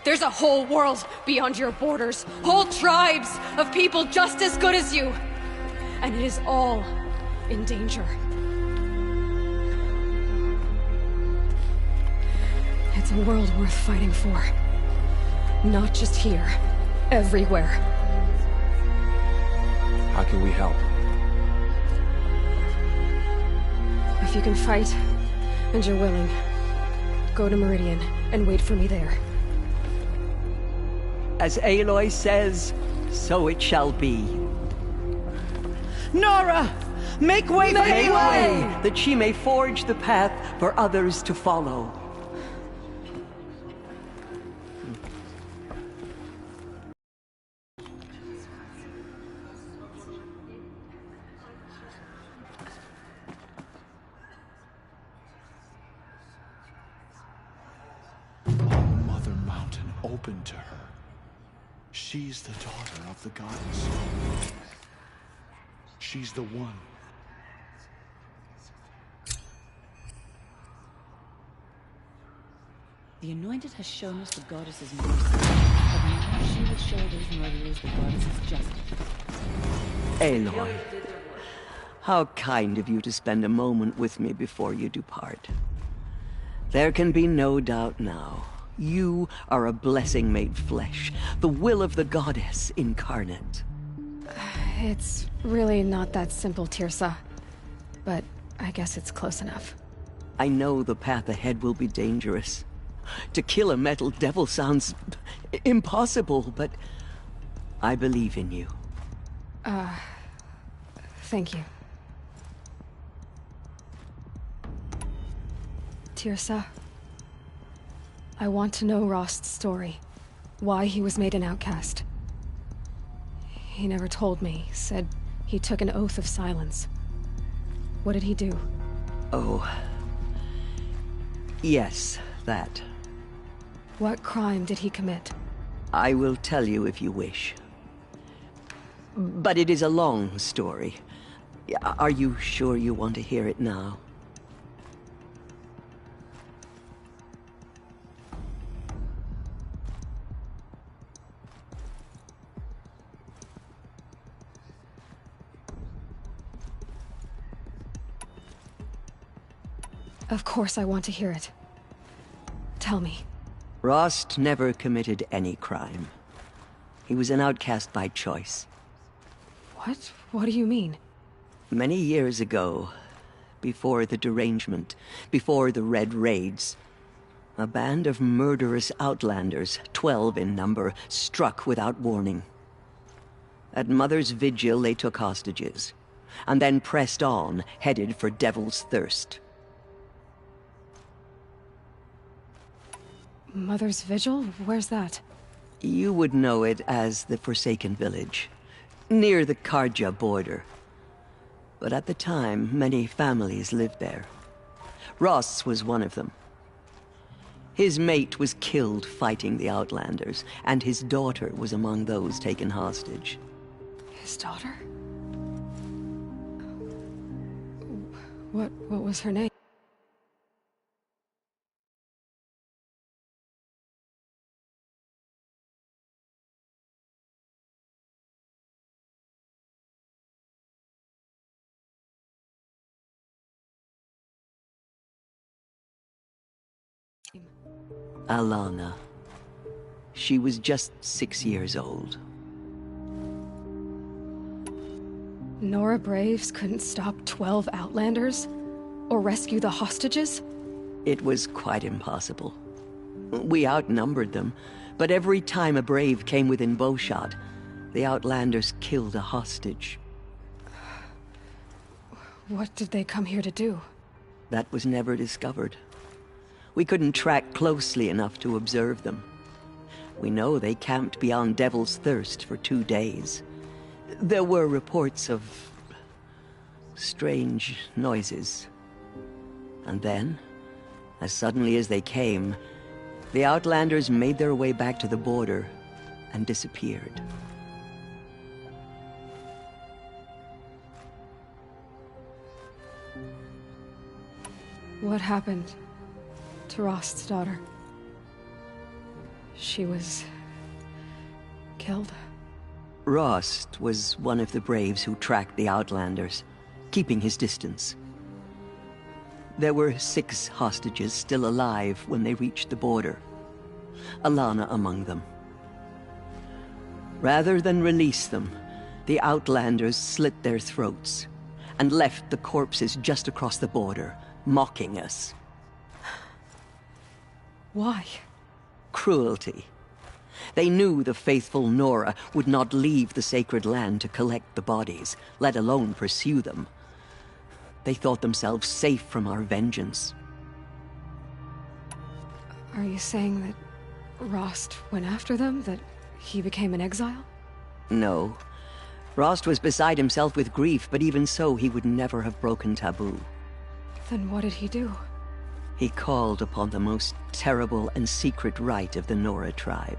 There's a whole world beyond your borders, whole tribes of people just as good as you. And it is all in danger. It's a world worth fighting for. Not just here, everywhere. How can we help? If you can fight, and you're willing, go to Meridian and wait for me there. As Aloy says, so it shall be. Nora! Make way for Aloy! That she may forge the path for others to follow. Open to her. She's the daughter of the goddess. She's the one. The Anointed has shown us the goddess's mercy, but now she will show those murderers the goddess's justice. Aloy, how kind of you to spend a moment with me before you depart. There can be no doubt now. You are a blessing made flesh, the will of the goddess incarnate. It's really not that simple, Tirsa. But I guess it's close enough. I know the path ahead will be dangerous. To kill a metal devil sounds impossible, but I believe in you. Thank you. Tirsa, I want to know Rost's story. Why he was made an outcast. He never told me. Said he took an oath of silence. What did he do? Oh. Yes, that. What crime did he commit? I will tell you if you wish. But it is a long story. Are you sure you want to hear it now? Of course I want to hear it. Tell me. Rost never committed any crime. He was an outcast by choice. What? What do you mean? Many years ago, before the derangement, before the Red Raids, a band of murderous outlanders, 12 in number, struck without warning. At Mother's Vigil, they took hostages, and then pressed on, headed for Devil's Thirst. Mother's Vigil? Where's that? You would know it as the Forsaken Village, near the Carja border. But at the time, many families lived there. Ross was one of them. His mate was killed fighting the Outlanders, and his daughter was among those taken hostage. His daughter? What was her name? Alana. She was just 6 years old. Nora Braves couldn't stop 12 Outlanders? Or rescue the hostages? It was quite impossible. We outnumbered them, but every time a Brave came within bowshot, the Outlanders killed a hostage. What did they come here to do? That was never discovered. We couldn't track closely enough to observe them. We know they camped beyond Devil's Thirst for 2 days. There were reports of strange noises. And then, as suddenly as they came, the Outlanders made their way back to the border and disappeared. What happened to Rost's daughter? She was killed? Rost was one of the Braves who tracked the Outlanders, keeping his distance. There were 6 hostages still alive when they reached the border, Alana among them. Rather than release them, the Outlanders slit their throats and left the corpses just across the border, mocking us. Why? Cruelty. They knew the faithful Nora would not leave the sacred land to collect the bodies, let alone pursue them. They thought themselves safe from our vengeance. Are you saying that Rost went after them? That he became an exile? No. Rost was beside himself with grief, but even so, he would never have broken taboo. Then what did he do? He called upon the most terrible and secret rite of the Nora tribe.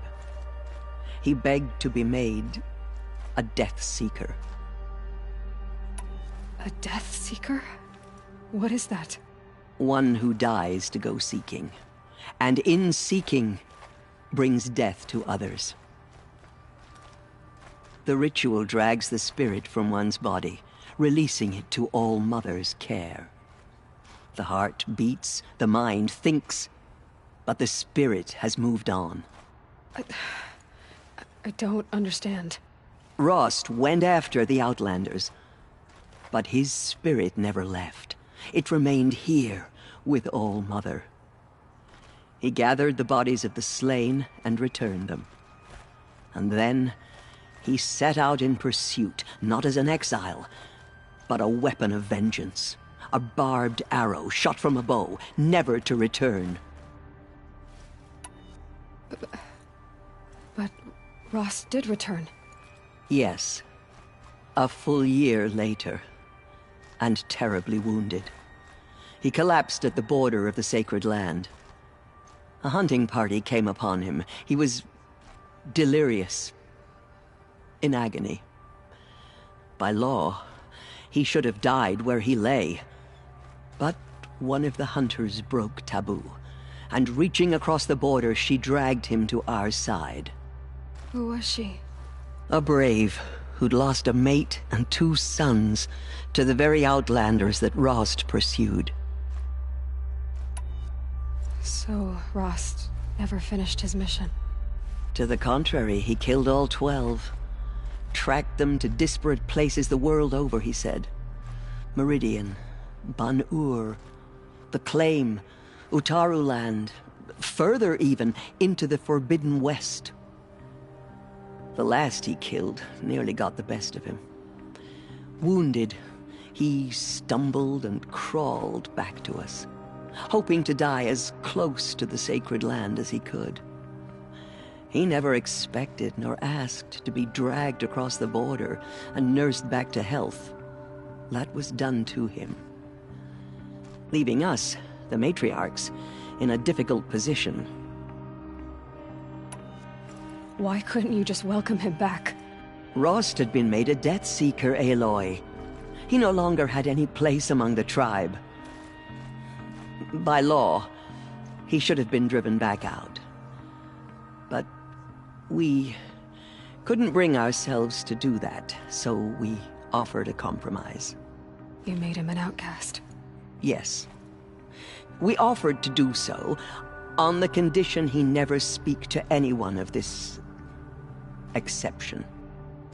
He begged to be made a Death Seeker. A Death Seeker? What is that? One who dies to go seeking, and in seeking, brings death to others. The ritual drags the spirit from one's body, releasing it to All Mother's care. The heart beats, the mind thinks, but the spirit has moved on. I don't understand. Rost went after the Outlanders, but his spirit never left. It remained here with All Mother. He gathered the bodies of the slain and returned them. And then he set out in pursuit, not as an exile, but a weapon of vengeance. A barbed arrow shot from a bow, never to return. But Rost did return. Yes. A full year later. And terribly wounded. He collapsed at the border of the sacred land. A hunting party came upon him. He was delirious, in agony. By law, he should have died where he lay. But one of the hunters broke taboo, and reaching across the border, she dragged him to our side. Who was she? A brave who'd lost a mate and 2 sons to the very outlanders that Rost pursued. So, Rost never finished his mission? To the contrary, he killed all 12. Tracked them to disparate places the world over, he said. Meridian, Ban-Ur, the Claim, Utaru Land, further even, into the Forbidden West. The last he killed nearly got the best of him. Wounded, he stumbled and crawled back to us, hoping to die as close to the sacred land as he could. He never expected nor asked to be dragged across the border and nursed back to health. That was done to him, leaving us, the matriarchs, in a difficult position. Why couldn't you just welcome him back? Rost had been made a Death Seeker, Aloy. He no longer had any place among the tribe. By law, he should have been driven back out. But we couldn't bring ourselves to do that, so we offered a compromise. You made him an outcast? Yes. We offered to do so on the condition he never speak to anyone of this exception.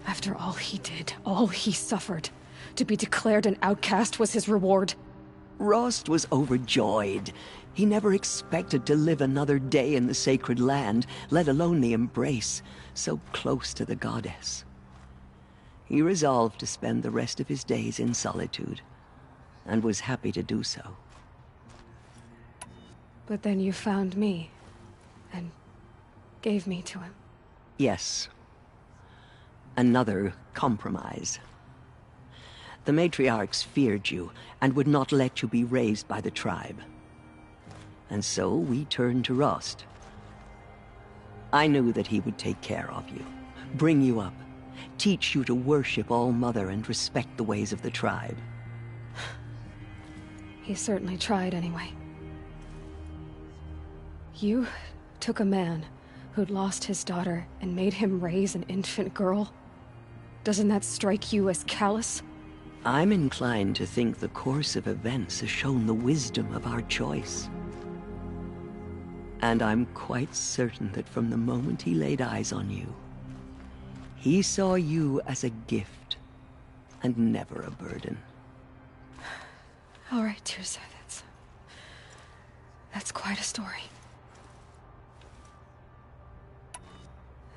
After all he did, all he suffered, to be declared an outcast was his reward? Rost was overjoyed. He never expected to live another day in the sacred land, let alone the embrace, so close to the goddess. He resolved to spend the rest of his days in solitude, and was happy to do so. But then you found me, and gave me to him. Yes. Another compromise. The matriarchs feared you, and would not let you be raised by the tribe. And so we turned to Rost. I knew that he would take care of you, bring you up, teach you to worship All-Mother and respect the ways of the tribe. He certainly tried anyway. You took a man who'd lost his daughter and made him raise an infant girl? Doesn't that strike you as callous? I'm inclined to think the course of events has shown the wisdom of our choice. And I'm quite certain that from the moment he laid eyes on you, he saw you as a gift, and never a burden. All right, Teersa, that's quite a story.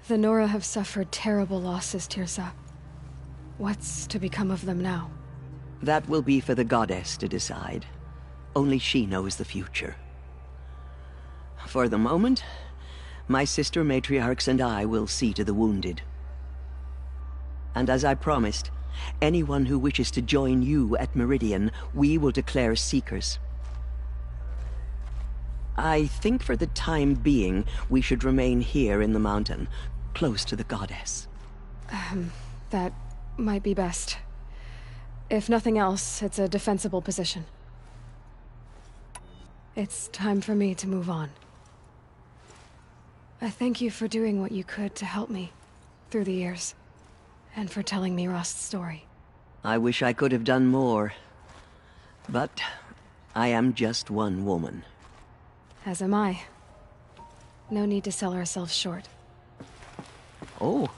The Nora have suffered terrible losses, Teersa. What's to become of them now? That will be for the goddess to decide. Only she knows the future. For the moment, my sister matriarchs and I will see to the wounded. And as I promised, anyone who wishes to join you at Meridian, we will declare seekers. I think for the time being, we should remain here in the mountain, close to the goddess. That might be best. If nothing else, it's a defensible position. It's time for me to move on. I thank you for doing what you could to help me through the years, and for telling me Rost's story. I wish I could have done more, but I am just one woman. As am I. No need to sell ourselves short. Oh,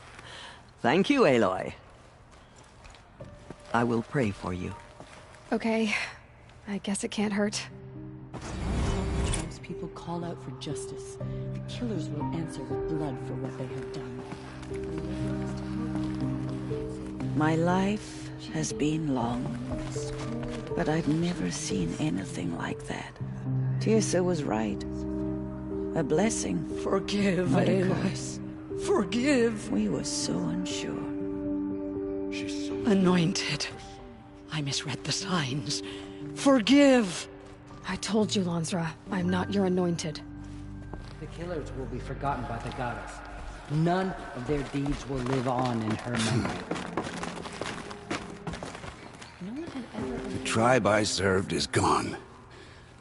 thank you, Aloy. I will pray for you. Okay, I guess it can't hurt. Tribes people call out for justice. The killers will answer with blood for what they have done. My life has been long, but I've never seen anything like that. Teersa was right. A blessing. Forgive, not a Aloy. curse. Forgive. We were so unsure. Anointed. I misread the signs. Forgive. I told you, Lansra, I'm not your anointed. The killers will be forgotten by the goddess. None of their deeds will live on in her memory. The tribe I served is gone.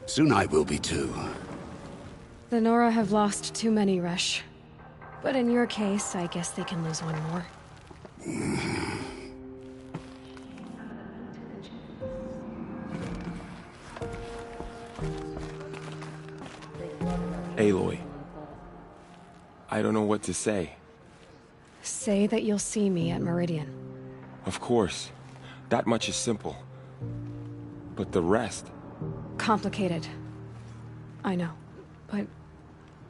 Soon I will be too. The Nora have lost too many, Resh. But in your case, I guess they can lose one more. Aloy. I don't know what to say. Say that you'll see me at Meridian. Of course. That much is simple. But the rest... Complicated. I know. But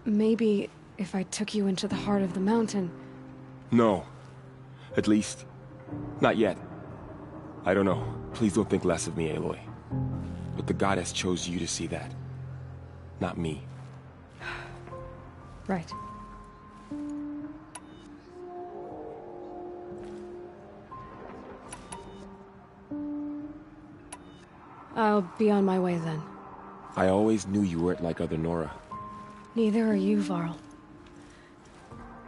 maybe if I took you into the heart of the mountain... No. At least, not yet. I don't know. Please don't think less of me, Aloy. But the goddess chose you to see that. Not me. Right. I'll be on my way then. I always knew you weren't like other Nora. Neither are you, Varl.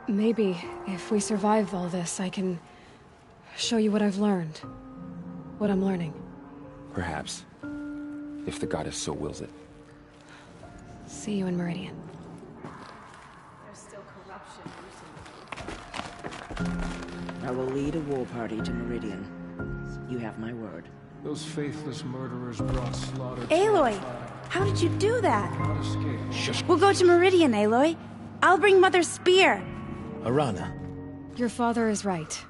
Maybe, if we survive all this, I can show you what I've learned. What I'm learning. Perhaps. If the goddess so wills it. See you in Meridian. There's still corruption. I will lead a war party to Meridian. You have my word. Those faithless murderers brought slaughter to Aloy! How did you do that? not escape. Shush. We'll go to Meridian, Aloy. I'll bring Mother's spear. Arana. Your father is right.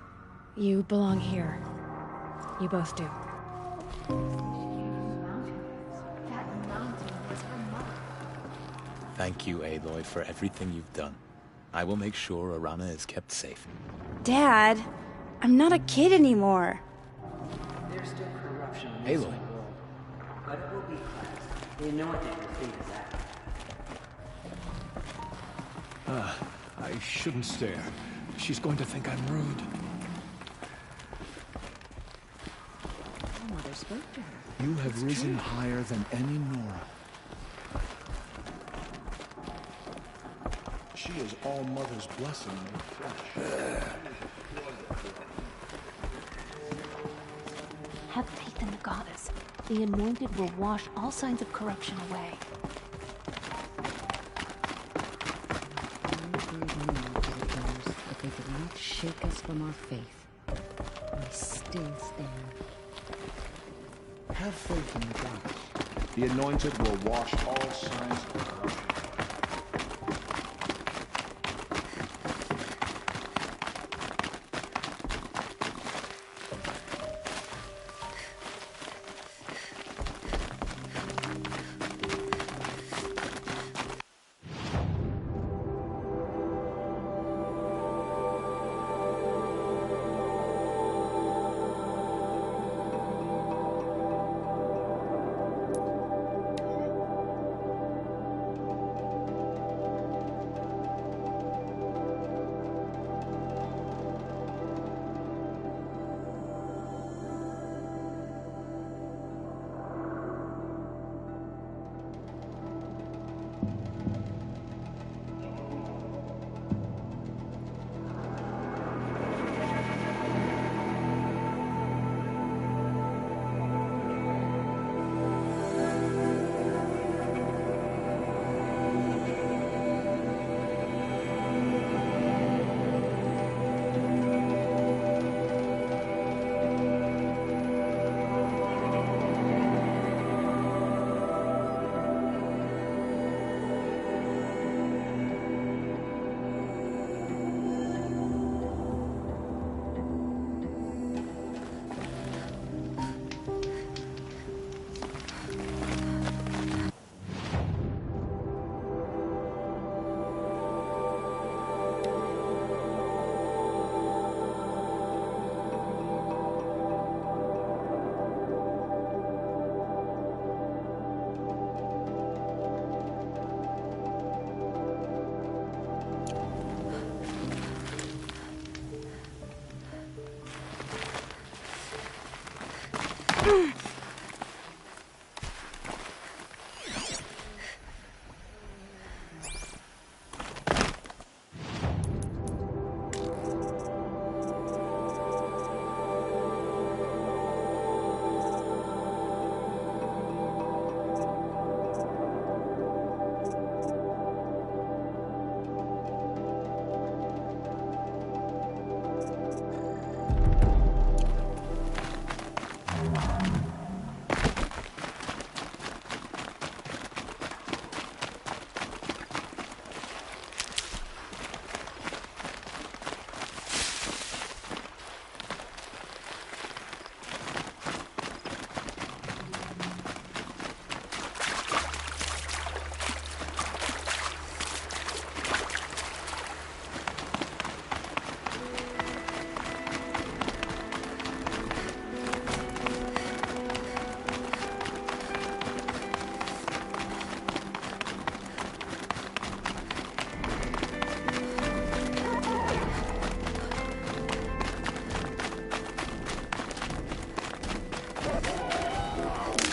You belong here. You both do. Thank you, Aloy, for everything you've done. I will make sure Arana is kept safe. Dad, I'm not a kid anymore. There's still corruption in this Aloy. world. But it will be cleansed. The anointed defeat is that. I shouldn't stare. She's going to think I'm rude. Mother spoke to her. You have risen higher than any Nora. She is all Mother's blessing in her flesh. Have faith in the goddess. The anointed will wash all signs of corruption away. But they did not shake us from our faith. We still stand. Have faith in the goddess. The anointed will wash all signs of corruption.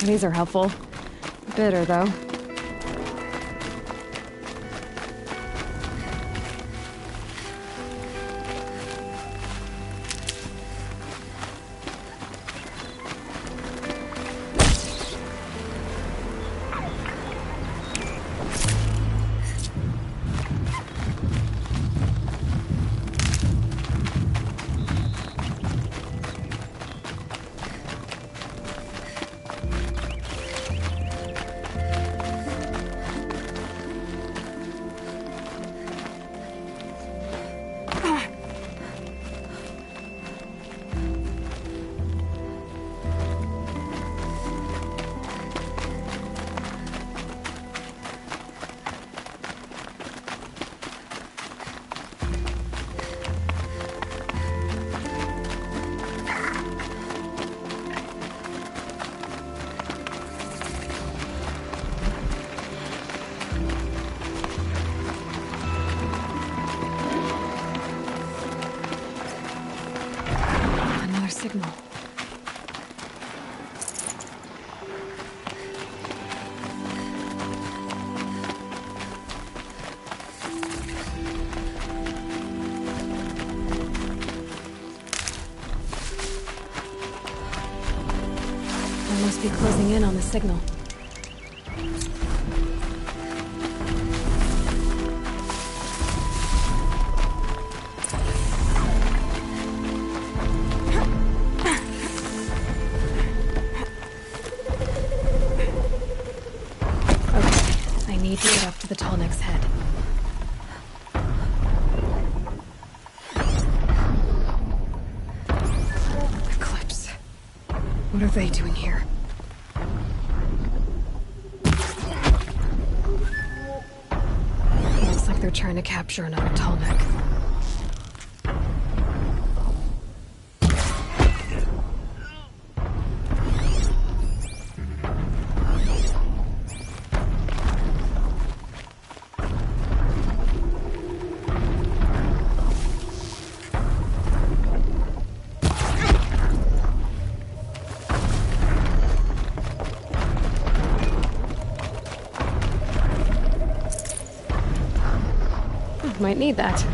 These are helpful. Bitter, though. Signal. I must be closing in on the signal. Need to get up to the Tallneck's head. Eclipse. What are they doing here? Looks like they're trying to capture another Tallneck. Might need that.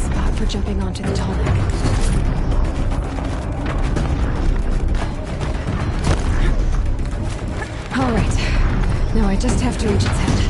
perfect spot for jumping onto the Tallneck. All right. Now I just have to reach its head.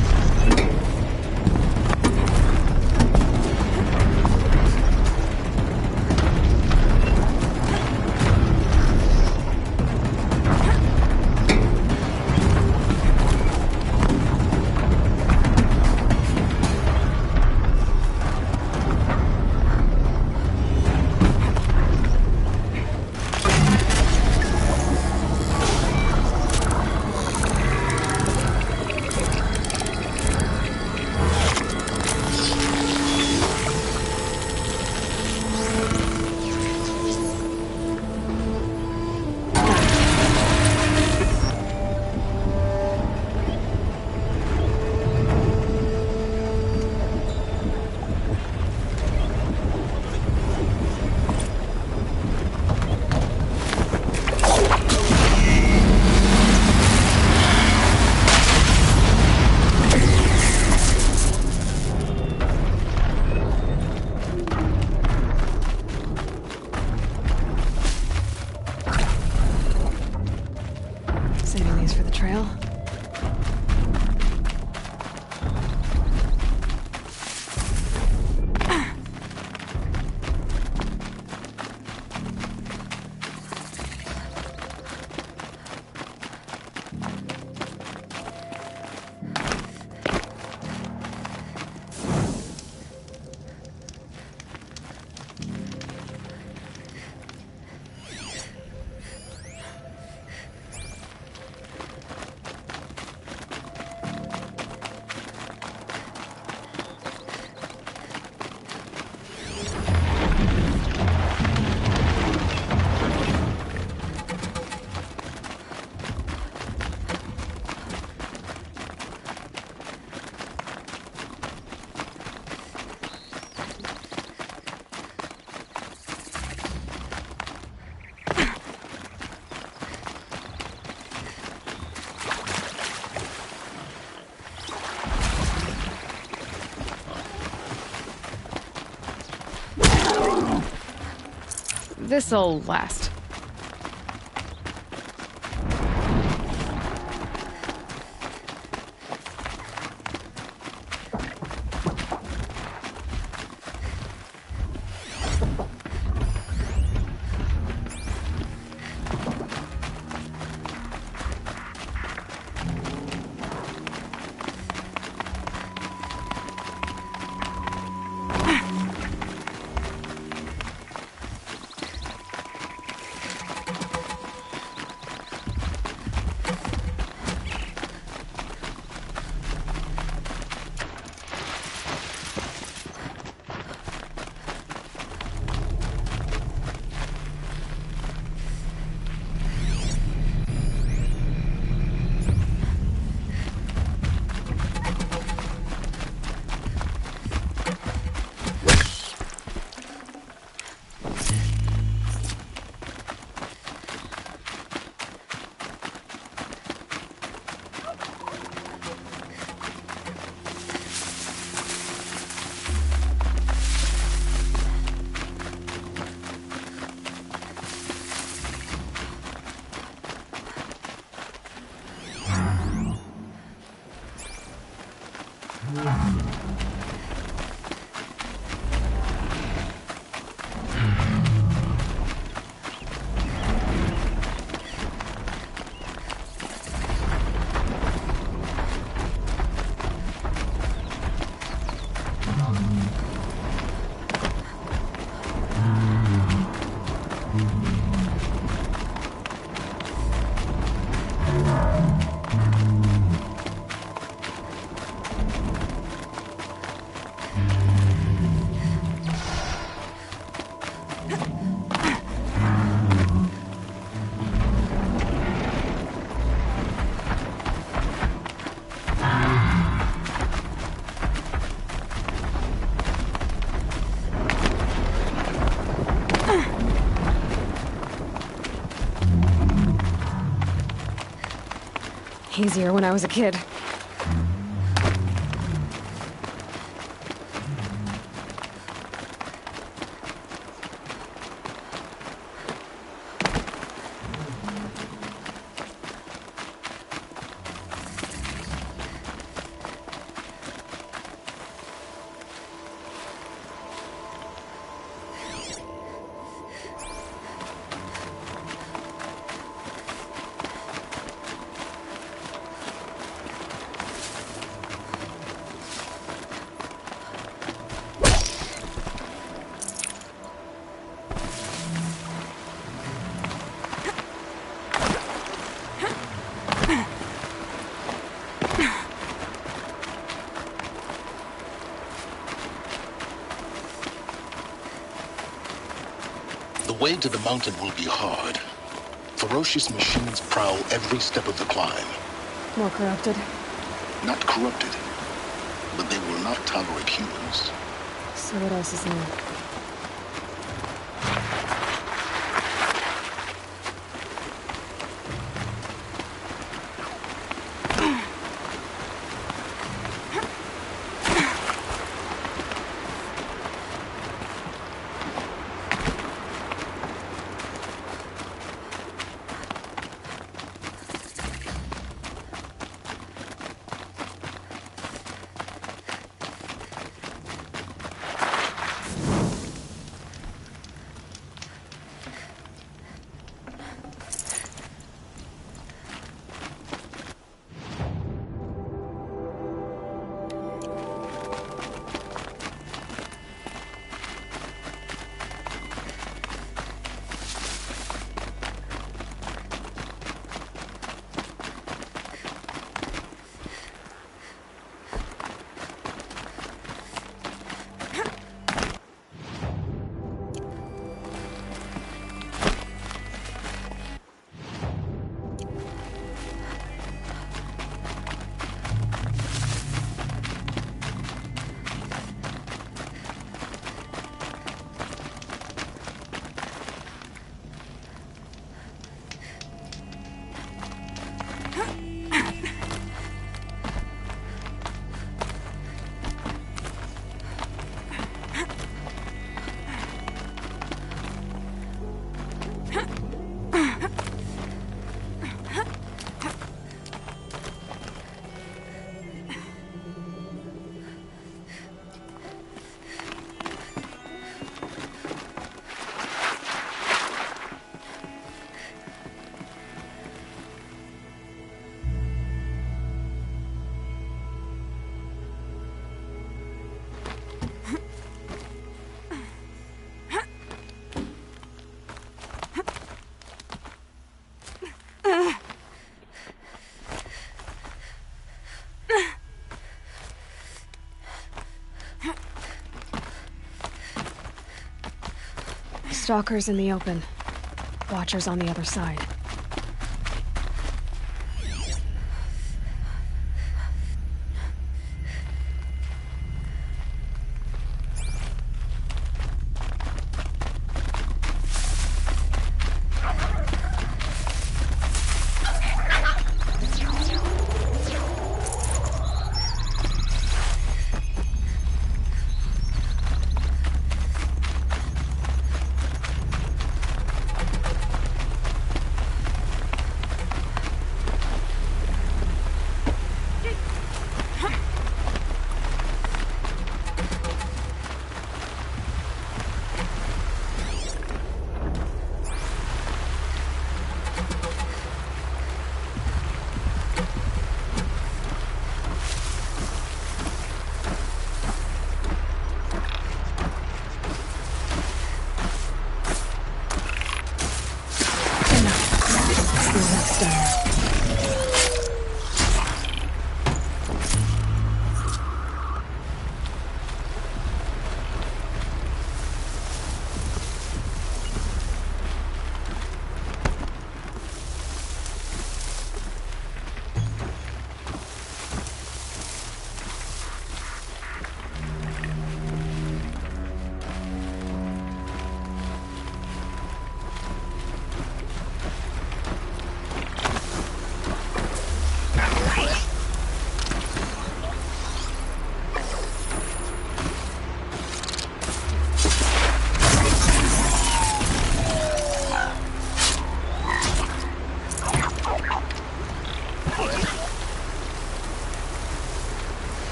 This'll last. Easier when I was a kid. The way to the mountain will be hard. Ferocious machines prowl every step of the climb. More corrupted? Not corrupted, but they will not tolerate humans. So what else is new? Stalkers in the open. Watchers on the other side.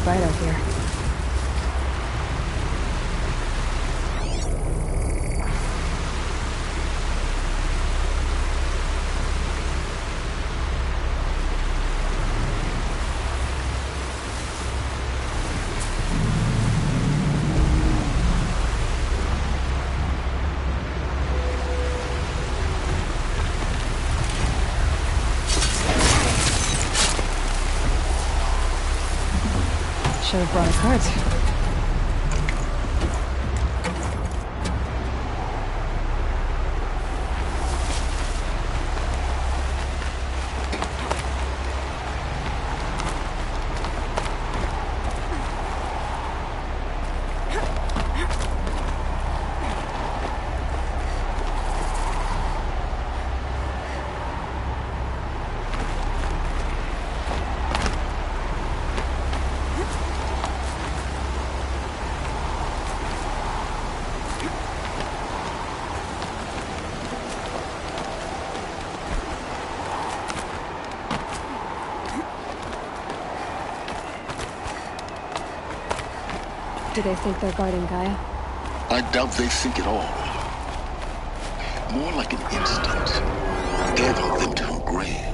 Vital here. should have brought his cards. Do they think they're guarding Gaia? I doubt they think at all. More like an instinct, gathering them to her grave.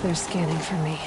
They're scanning for me.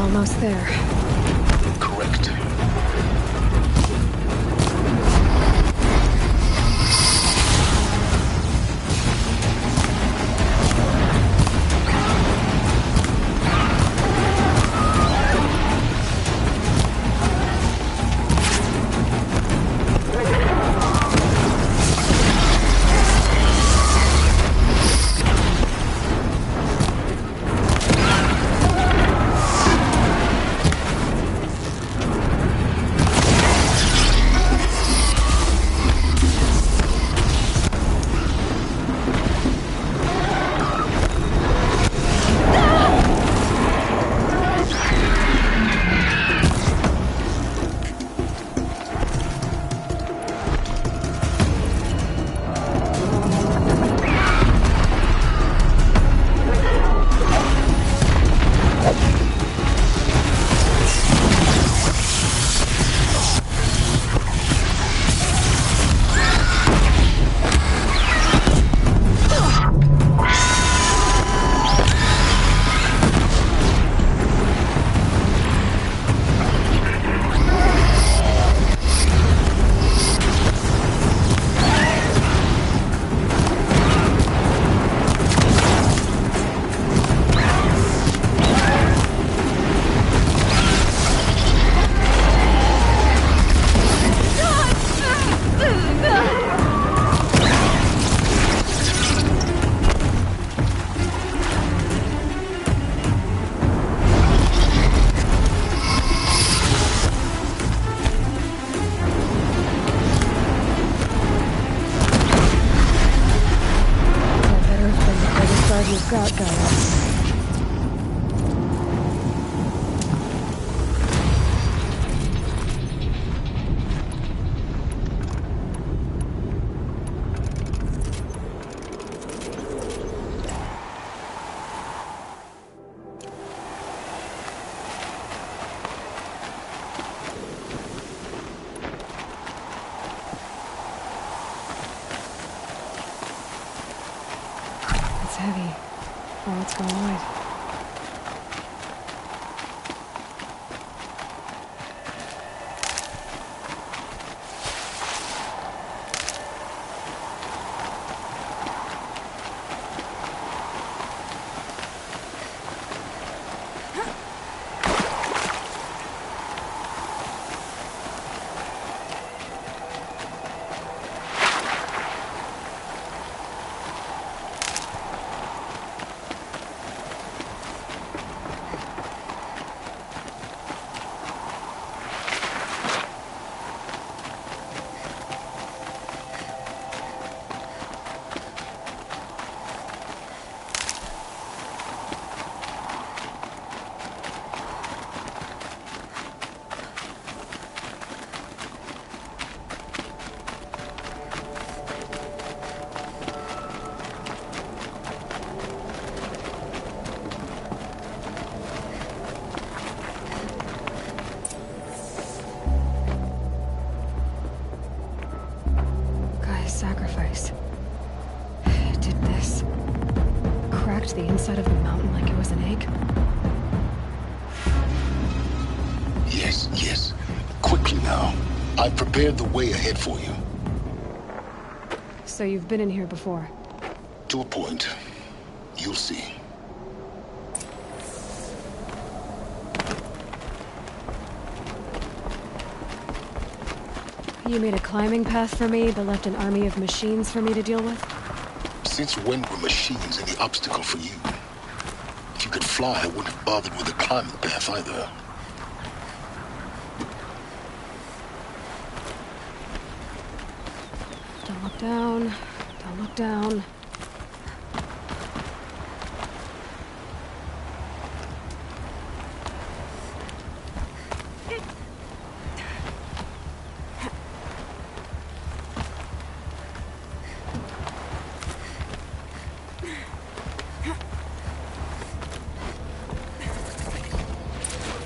Almost there. Correct. You've got, guys. It's heavy. Oh, it's going wide. sacrifice. It did this. Cracked the inside of the mountain like it was an egg. Yes, yes. Quickly now. I've prepared the way ahead for you. So you've been in here before? To a point. You'll see. You made a climbing path for me, but left an army of machines for me to deal with? Since when were machines any obstacle for you? If you could fly, I wouldn't have bothered with the climbing path either. Don't look down. Don't look down.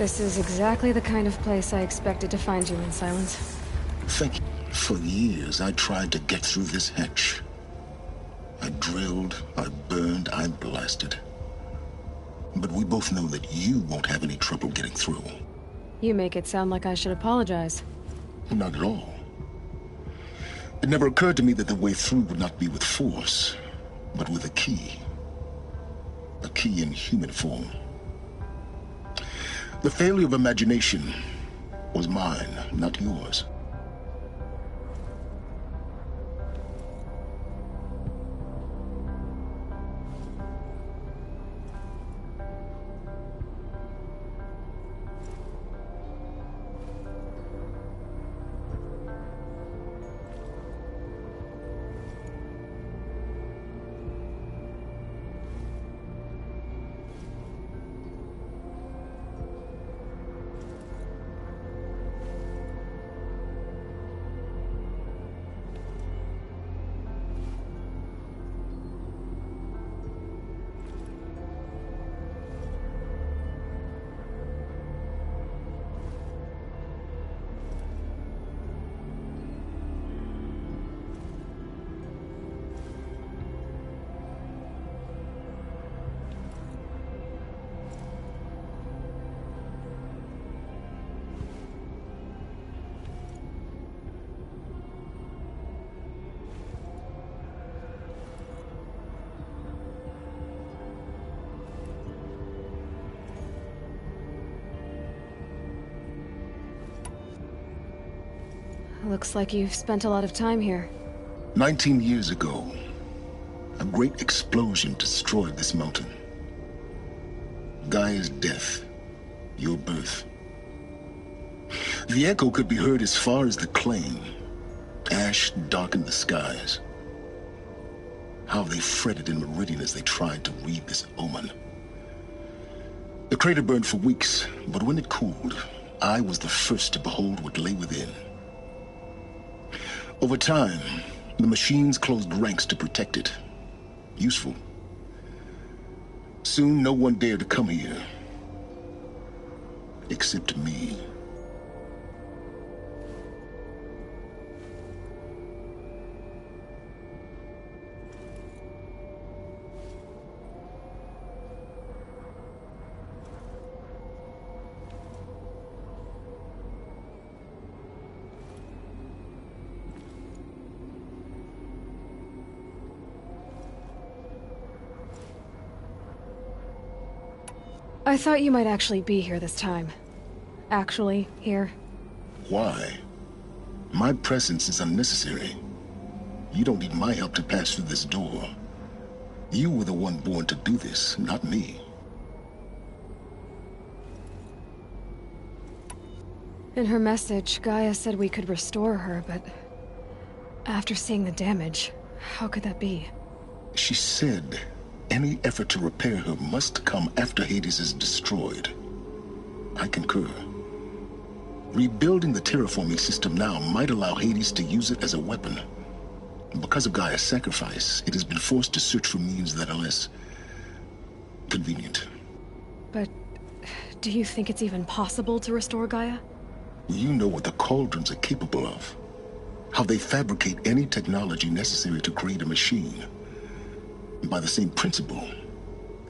This is exactly the kind of place I expected to find you in, Silence. Thank you. For years, I tried to get through this hatch. I drilled, I burned, I blasted. But we both know that you won't have any trouble getting through. You make it sound like I should apologize. Not at all. It never occurred to me that the way through would not be with force, but with a key. A key in human form. The failure of imagination was mine, not yours. Looks like you've spent a lot of time here. 19 years ago, a great explosion destroyed this mountain. Gaia's death, your birth. The echo could be heard as far as the Claim. Ash darkened the skies. How they fretted in Meridian as they tried to read this omen. The crater burned for weeks, but when it cooled, I was the first to behold what lay within. Over time, the machines closed ranks to protect it. Useful. Soon, no one dared to come here. Except me. I thought you might actually be here this time. Actually, here. Why? My presence is unnecessary. You don't need my help to pass through this door. You were the one born to do this, not me. In her message, Gaia said we could restore her, but after seeing the damage, how could that be? She said any effort to repair her must come after Hades is destroyed. I concur. Rebuilding the terraforming system now might allow Hades to use it as a weapon. Because of Gaia's sacrifice, it has been forced to search for means that are less convenient. But do you think it's even possible to restore Gaia? You know what the Cauldrons are capable of. how they fabricate any technology necessary to create a machine. And by the same principle,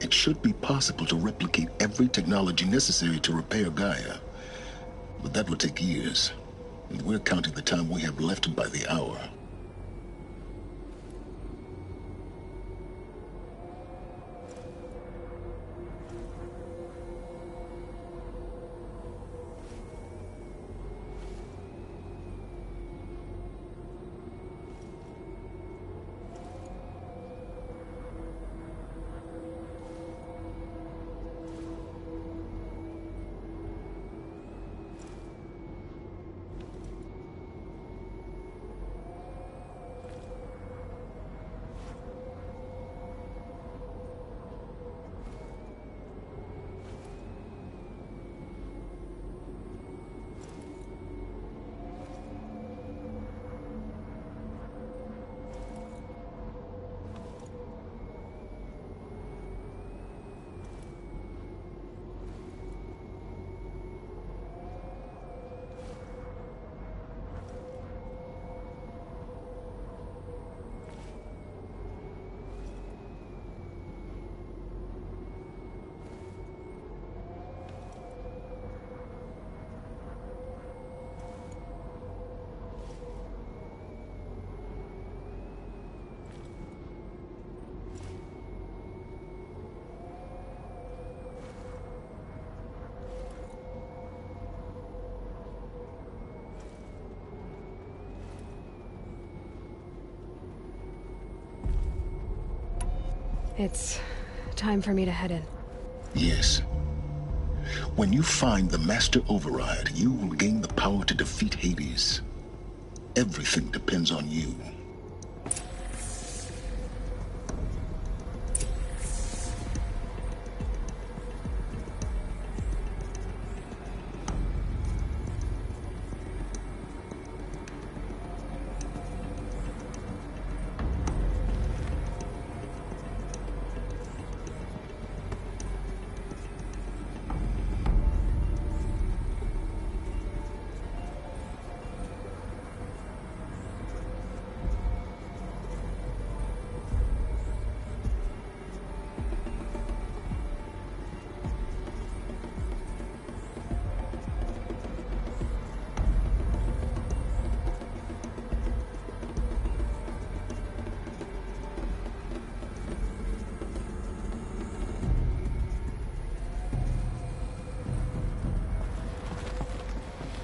it should be possible to replicate every technology necessary to repair Gaia. But that will take years, and we're counting the time we have left by the hour. It's time for me to head in. Yes. When you find the Master Override, you will gain the power to defeat Hades. Everything depends on you.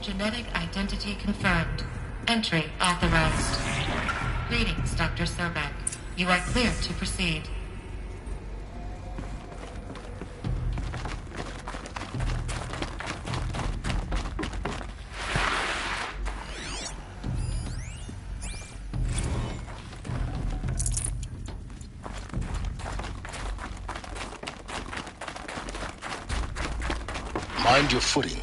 Genetic identity confirmed. Entry authorized. Greetings, Dr. Sobek. You are clear to proceed. Mind your footing.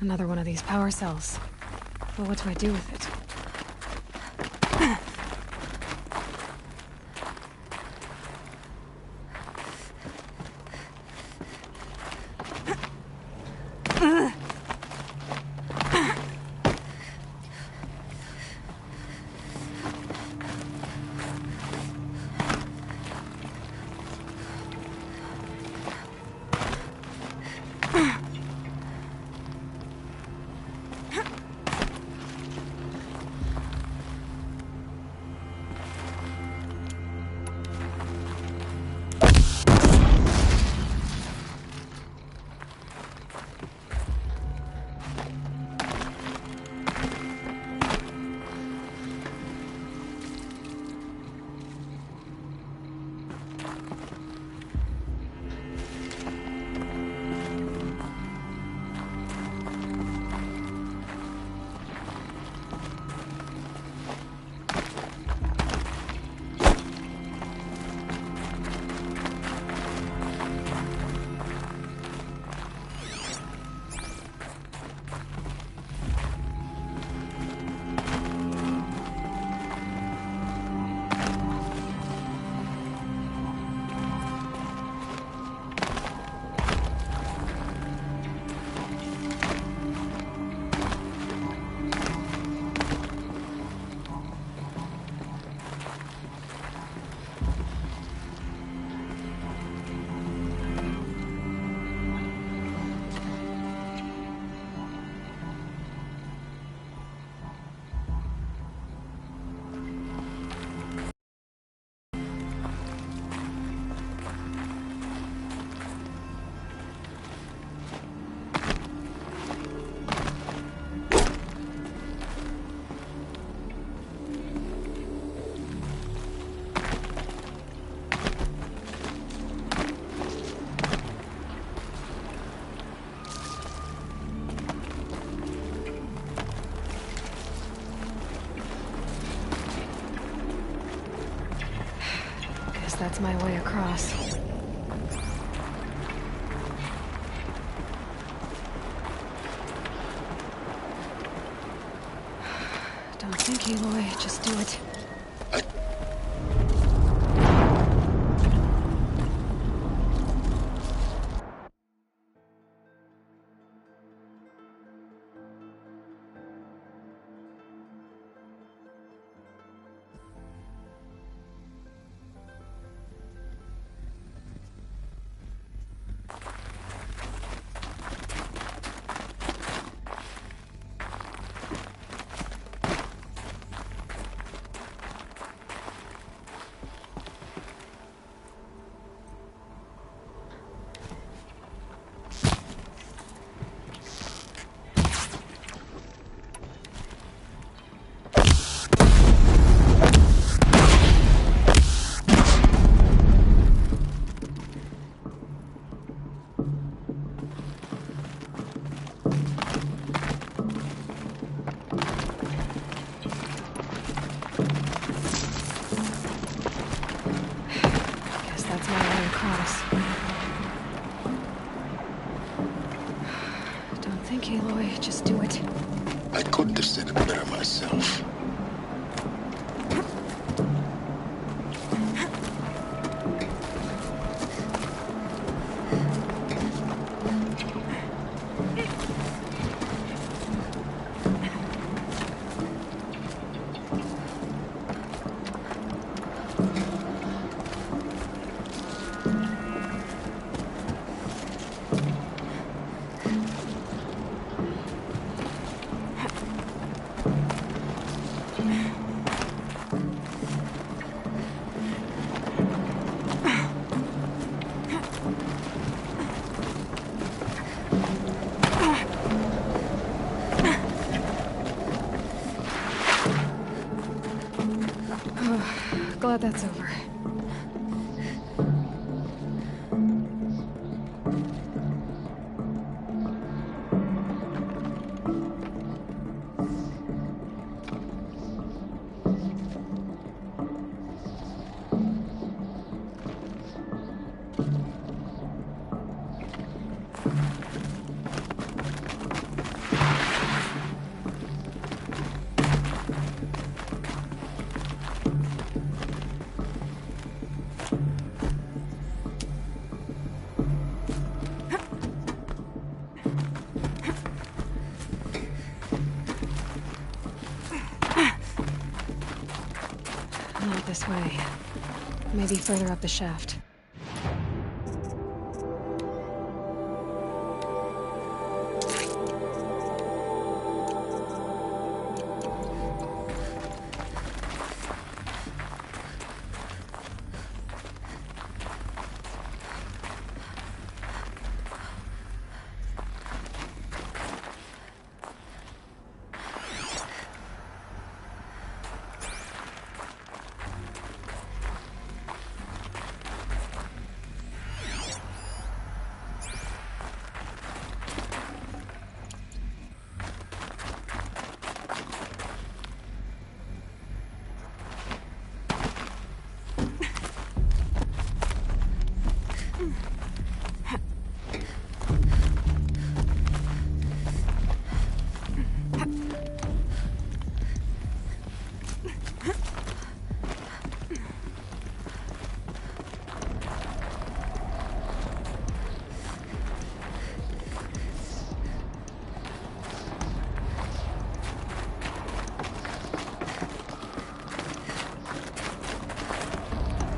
Another one of these power cells. Well, what do I do with it? that's my way across. Don't think, Aloy. Just do it. Aloy, just do it. I couldn't have said it better myself. Glad that's over. Not this way. Maybe further up the shaft.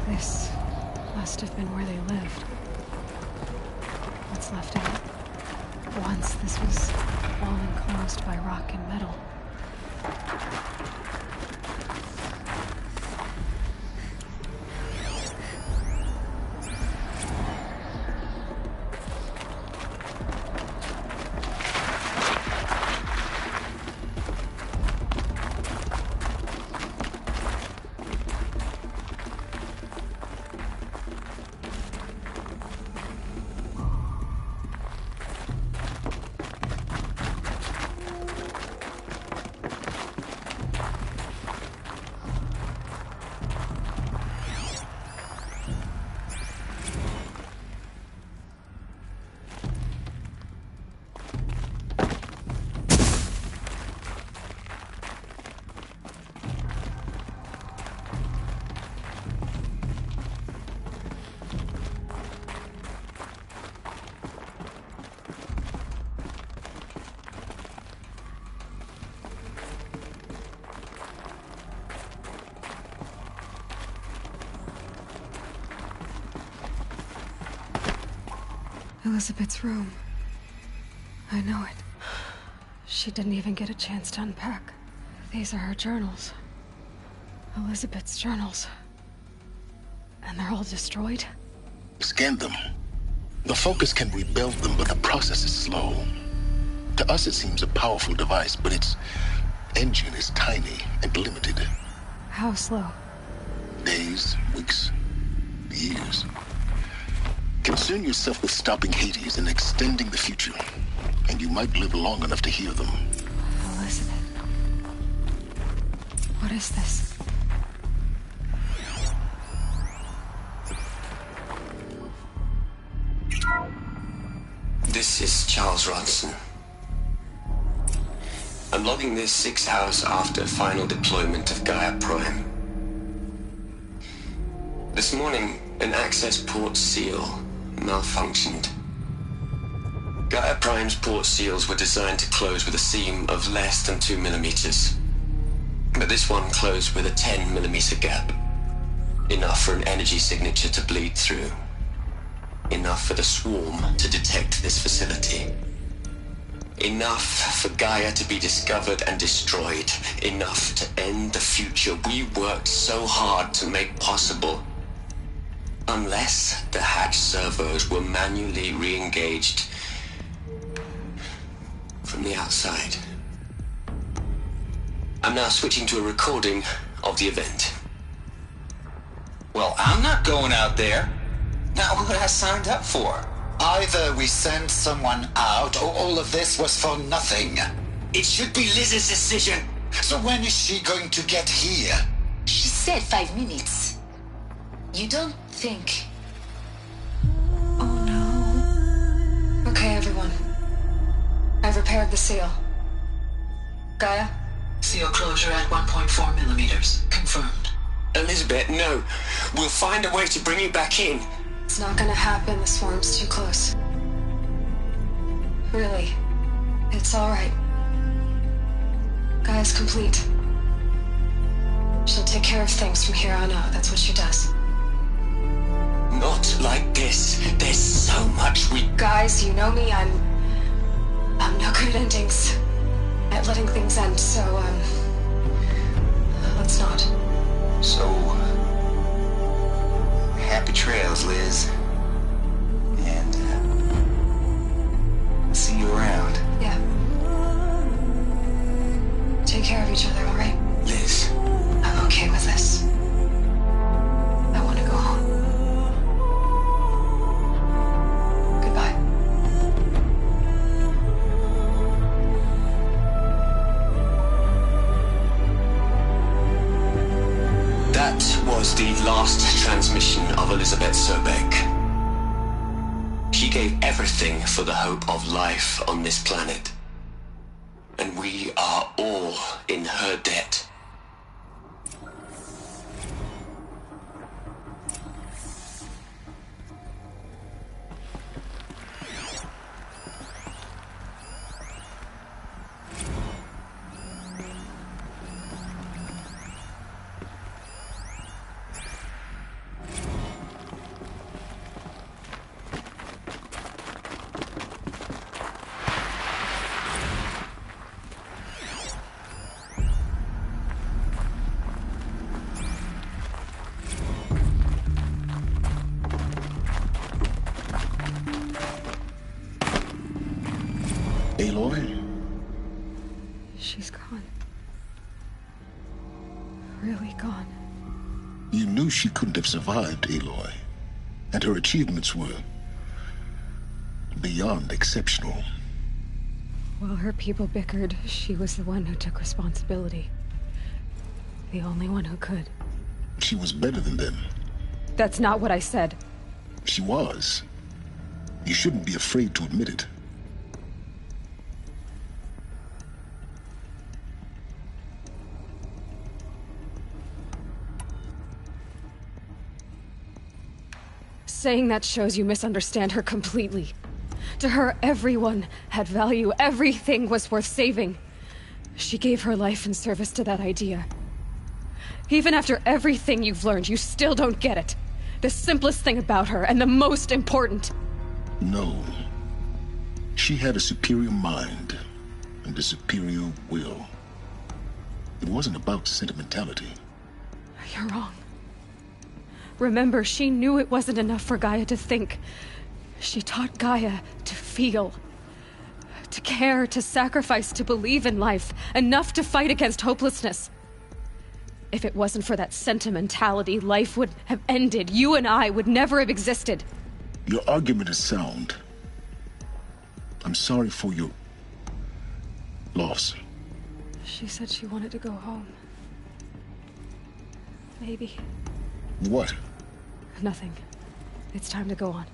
This must have been where they lived. What's left of it? Once this was all enclosed by rock and metal. Elizabeth's room. I know it. She didn't even get a chance to unpack. These are her journals. Elizabeth's journals. And they're all destroyed? Scan them. The Focus can rebuild them, but the process is slow. To us, it seems a powerful device, but its engine is tiny and limited. How slow? Days, weeks, years. Concern yourself with stopping Hades and extending the future, and you might live long enough to hear them. Elizabeth. What is this? This is Charles Ronson. I'm logging this 6 hours after final deployment of Gaia Prime. This morning, an access port seal malfunctioned. Gaia Prime's port seals were designed to close with a seam of less than 2 millimeters. But this one closed with a 10 millimeter gap. Enough for an energy signature to bleed through. Enough for the swarm to detect this facility. Enough for Gaia to be discovered and destroyed. Enough to end the future we worked so hard to make possible. Unless the hatch servos were manually re-engaged from the outside. I'm now switching to a recording of the event. Well, I'm not going out there. Now, what I signed up for? Either we send someone out, or all of this was for nothing. It should be Liz's decision. So when is she going to get here? She said 5 minutes. You don't think... Oh no. Okay, everyone. I've repaired the seal. Gaia? Seal closure at 1.4 millimeters. Confirmed. Elizabeth, no. We'll find a way to bring you back in. It's not gonna happen. The swarm's too close. Really. It's alright. Gaia's complete. She'll take care of things from here on out. That's what she does. Not like this. There's so much we... Guys, you know me. I'm no good at endings. At letting things end, so, let's not. So... happy trails, Liz. And, see you around. Yeah. Take care of each other, alright? Liz. I'm okay with this. I want to go home. Goodbye. That was the last transmission of Elizabeth Sobeck. She gave everything for the hope of life on this planet. And we are all in her debt. Aloy? She's gone. Really gone. You knew she couldn't have survived, Aloy. And her achievements were... beyond exceptional. While her people bickered, she was the one who took responsibility. The only one who could. She was better than them. That's not what I said. She was. You shouldn't be afraid to admit it. Saying that shows you misunderstand her completely. To her, everyone had value. Everything was worth saving. She gave her life in service to that idea. Even after everything you've learned, you still don't get it. The simplest thing about her, and the most important. No. She had a superior mind and a superior will. It wasn't about sentimentality. You're wrong. Remember, she knew it wasn't enough for Gaia to think. She taught Gaia to feel. To care, to sacrifice, to believe in life. Enough to fight against hopelessness. If it wasn't for that sentimentality, life would have ended. You and I would never have existed. Your argument is sound. I'm sorry for your loss. She said she wanted to go home. Maybe. What? Nothing. It's time to go on.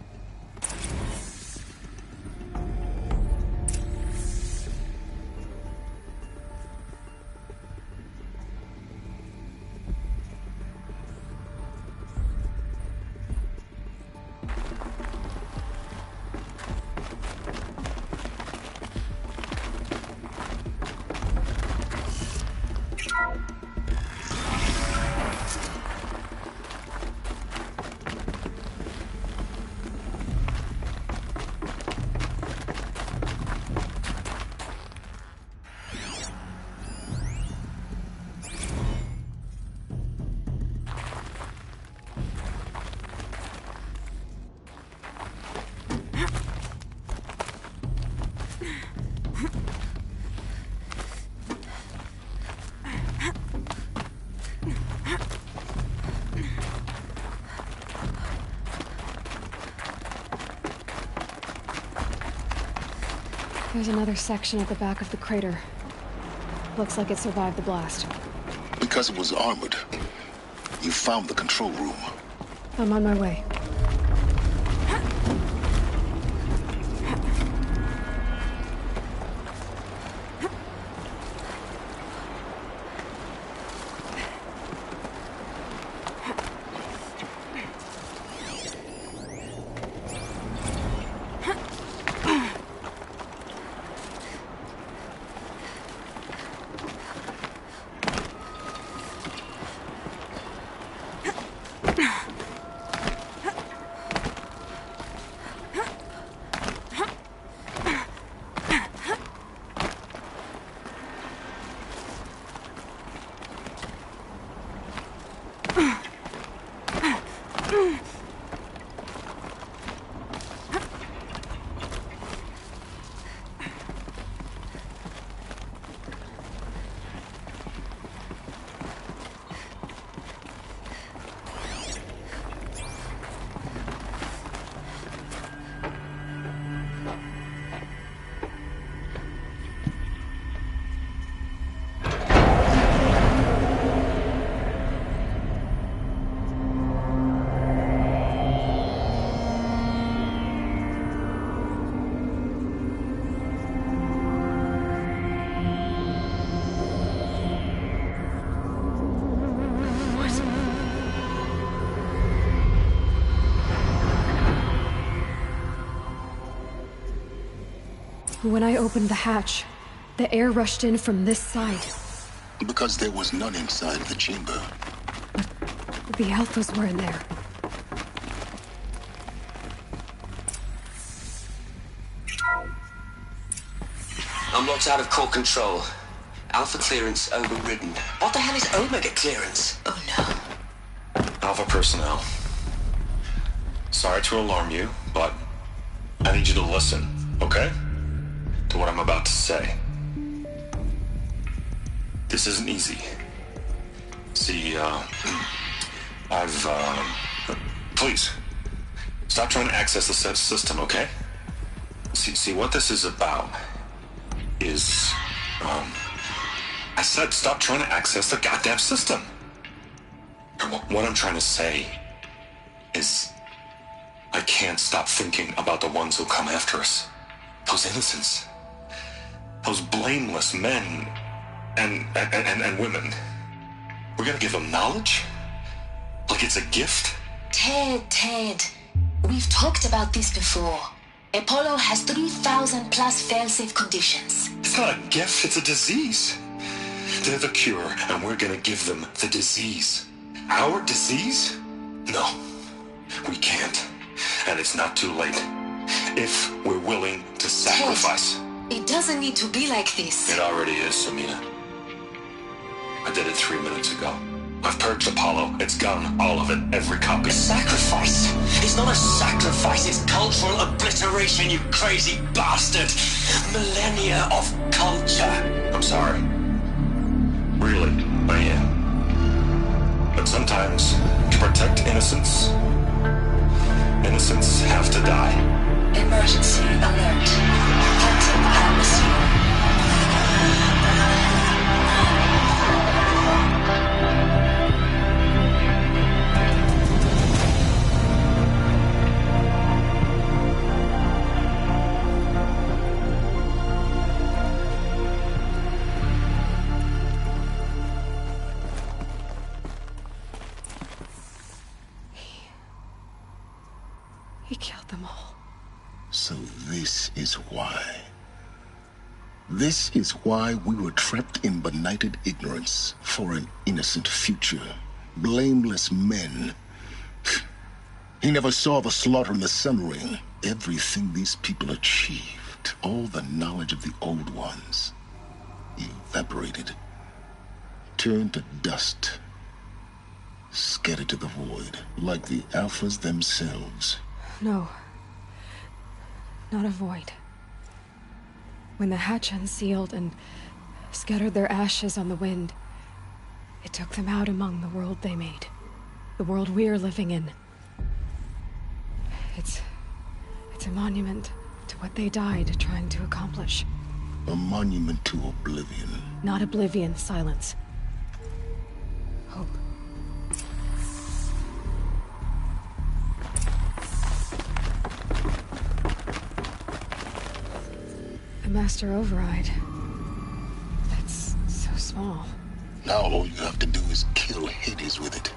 There's another section at the back of the crater. Looks like it survived the blast. Because it was armored. You found the control room. I'm on my way. When I opened the hatch, the air rushed in from this side. Because there was none inside the chamber. The Alphas were in there. I'm locked out of core control. Alpha clearance overridden. What the hell is Omega clearance? Oh no. Alpha personnel. Sorry to alarm you, but I need you to listen, okay? To what I'm about to say. This isn't easy. See, please, stop trying to access the system, okay? See, what this is about is, I said stop trying to access the goddamn system. What I'm trying to say is, I can't stop thinking about the ones who come after us. Those innocents. Those blameless men and women. We're gonna give them knowledge? Like it's a gift? Ted. We've talked about this before. Apollo has 3,000 plus fail-safe conditions. It's not a gift, it's a disease. They're the cure, and we're gonna give them the disease. Our disease? No, we can't. And it's not too late. if we're willing to sacrifice. It doesn't need to be like this. It already is, Samina. I did it 3 minutes ago. I've purged Apollo. It's gone. All of it. Every copy. Sacrifice? It's not a sacrifice. It's cultural obliteration, you crazy bastard. Millennia of culture. I'm sorry. Really, I am. But sometimes, to protect innocence, innocents have to die. Emergency alert. Phantom atmosphere. He killed them all. So this is why. This is why we were trapped in benighted ignorance for an innocent future. Blameless men. He never saw the slaughter in the Sun Ring. Everything these people achieved, all the knowledge of the old ones, evaporated, turned to dust, scattered to the void, like the Alphas themselves. No. Not a void. When the hatch unsealed and scattered their ashes on the wind, it took them out among the world they made. The world we're living in. It's a monument to what they died trying to accomplish. A monument to oblivion. Not oblivion, silence. Hope. The Master Override. That's so small. Now all you have to do is kill Hades with it.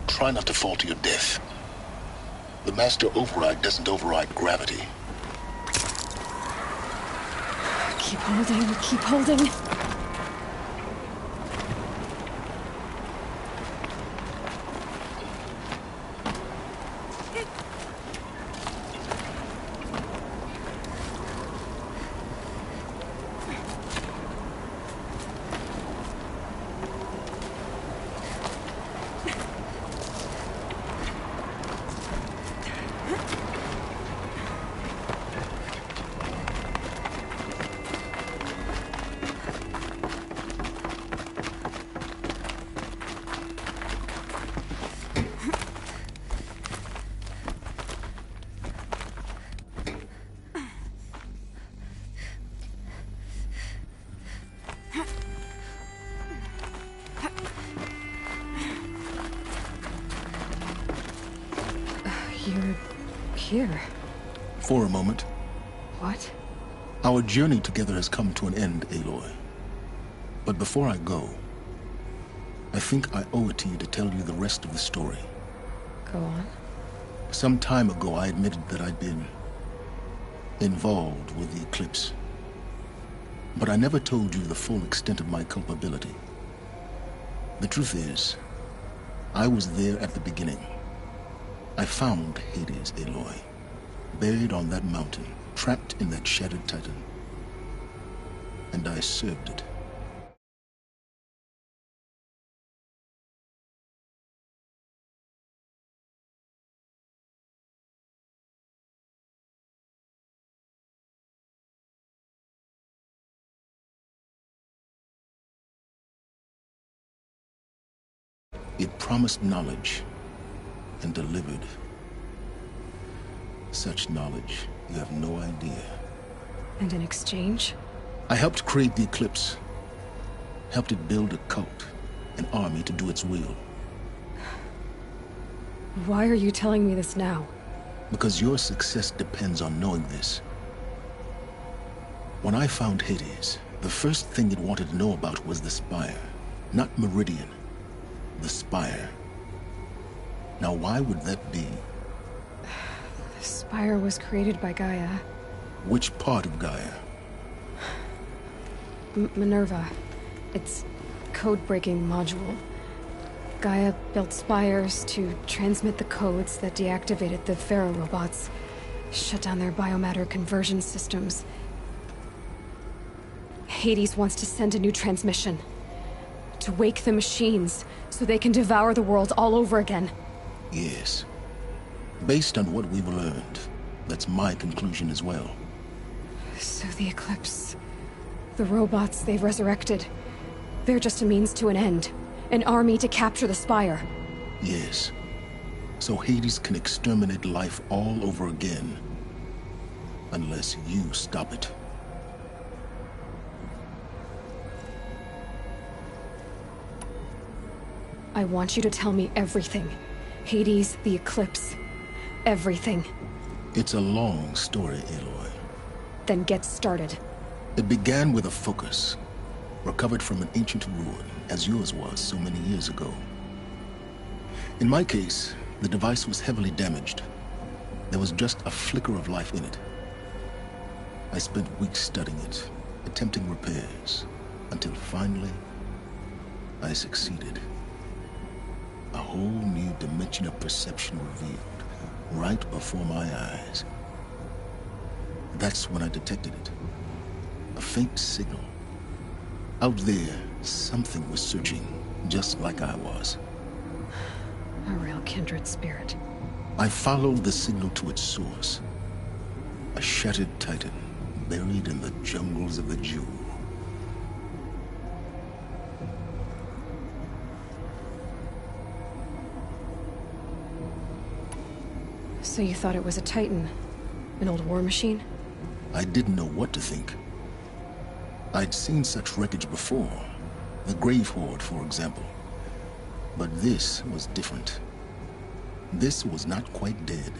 Try not to fall to your death. The Master Override doesn't override gravity. Keep holding, keep holding. You're here. For a moment. What? Our journey together has come to an end, Aloy. But before I go, I think I owe it to you to tell you the rest of the story. Go on. Some time ago, I admitted that I'd been involved with the Eclipse. But I never told you the full extent of my culpability. The truth is, I was there at the beginning. I found Hades, Aloy, buried on that mountain, trapped in that shattered titan. And I served it. It promised knowledge and delivered. Such knowledge, you have no idea. And in exchange? I helped create the Eclipse. Helped it build a cult, an army to do its will. Why are you telling me this now? Because your success depends on knowing this. When I found Hades, the first thing it wanted to know about was the Spire. Not Meridian. The Spire. Now why would that be? The Spire was created by Gaia. Which part of Gaia? Minerva. Its code-breaking module. Gaia built spires to transmit the codes that deactivated the Pharaoh robots, shut down their biomatter conversion systems. Hades wants to send a new transmission. To wake the machines, so they can devour the world all over again. Yes. Based on what we've learned, that's my conclusion as well. So the Eclipse... the robots they've resurrected... they're just a means to an end. An army to capture the Spire. Yes. So Hades can exterminate life all over again. Unless you stop it. I want you to tell me everything. Hades, the Eclipse. Everything. It's a long story, Aloy. Then get started. It began with a focus. Recovered from an ancient ruin, as yours was so many years ago. In my case, the device was heavily damaged. There was just a flicker of life in it. I spent weeks studying it, attempting repairs, until finally, I succeeded. A whole new dimension of perception revealed, right before my eyes. That's when I detected it. A faint signal. Out there, something was searching, just like I was. A real kindred spirit. I followed the signal to its source. A shattered titan, buried in the jungles of the Jewel. So you thought it was a titan? An old war machine? I didn't know what to think. I'd seen such wreckage before. The Grave Horde, for example. But this was different. This was not quite dead.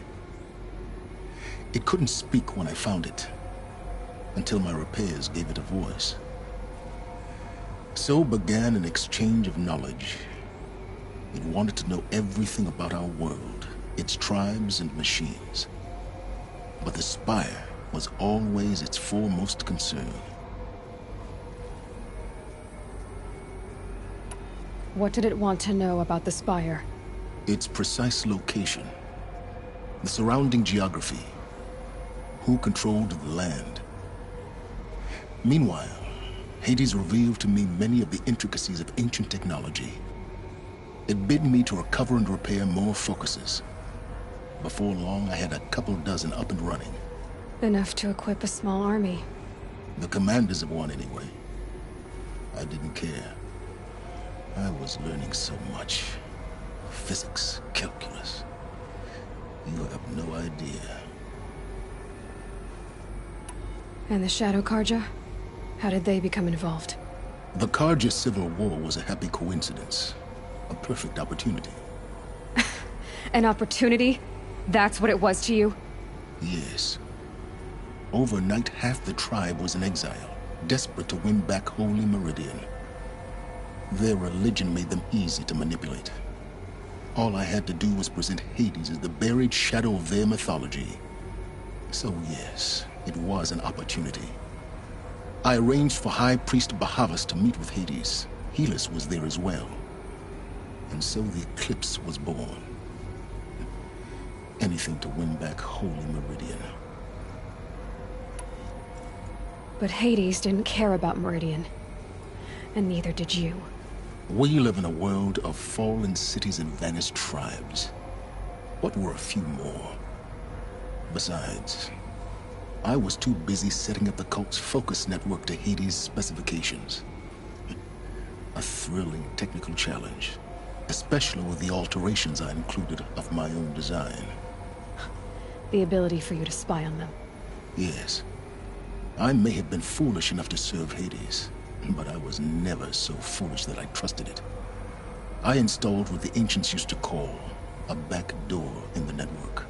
It couldn't speak when I found it, until my repairs gave it a voice. So began an exchange of knowledge. It wanted to know everything about our world, its tribes and machines. But the Spire was always its foremost concern. What did it want to know about the Spire? Its precise location, the surrounding geography, who controlled the land. Meanwhile, Hades revealed to me many of the intricacies of ancient technology. It bid me to recover and repair more focuses. Before long, I had a couple dozen up and running. Enough to equip a small army. The commanders of one, anyway. I didn't care. I was learning so much. Physics, calculus. You have no idea. And the Shadow Carja? How did they become involved? The Carja Civil War was a happy coincidence. A perfect opportunity. An opportunity? That's what it was to you? Yes. Overnight, half the tribe was in exile, desperate to win back Holy Meridian. Their religion made them easy to manipulate. All I had to do was present Hades as the buried shadow of their mythology. So yes, it was an opportunity. I arranged for High Priest Bahavas to meet with Hades. Helis was there as well. And so the Eclipse was born. Anything to win back Holy Meridian. But Hades didn't care about Meridian. And neither did you. We live in a world of fallen cities and vanished tribes. What were a few more? Besides, I was too busy setting up the cult's focus network to Hades' specifications. A thrilling technical challenge, especially with the alterations I included of my own design. The ability for you to spy on them. Yes. I may have been foolish enough to serve Hades, but I was never so foolish that I trusted it. I installed what the ancients used to call A back door in the network.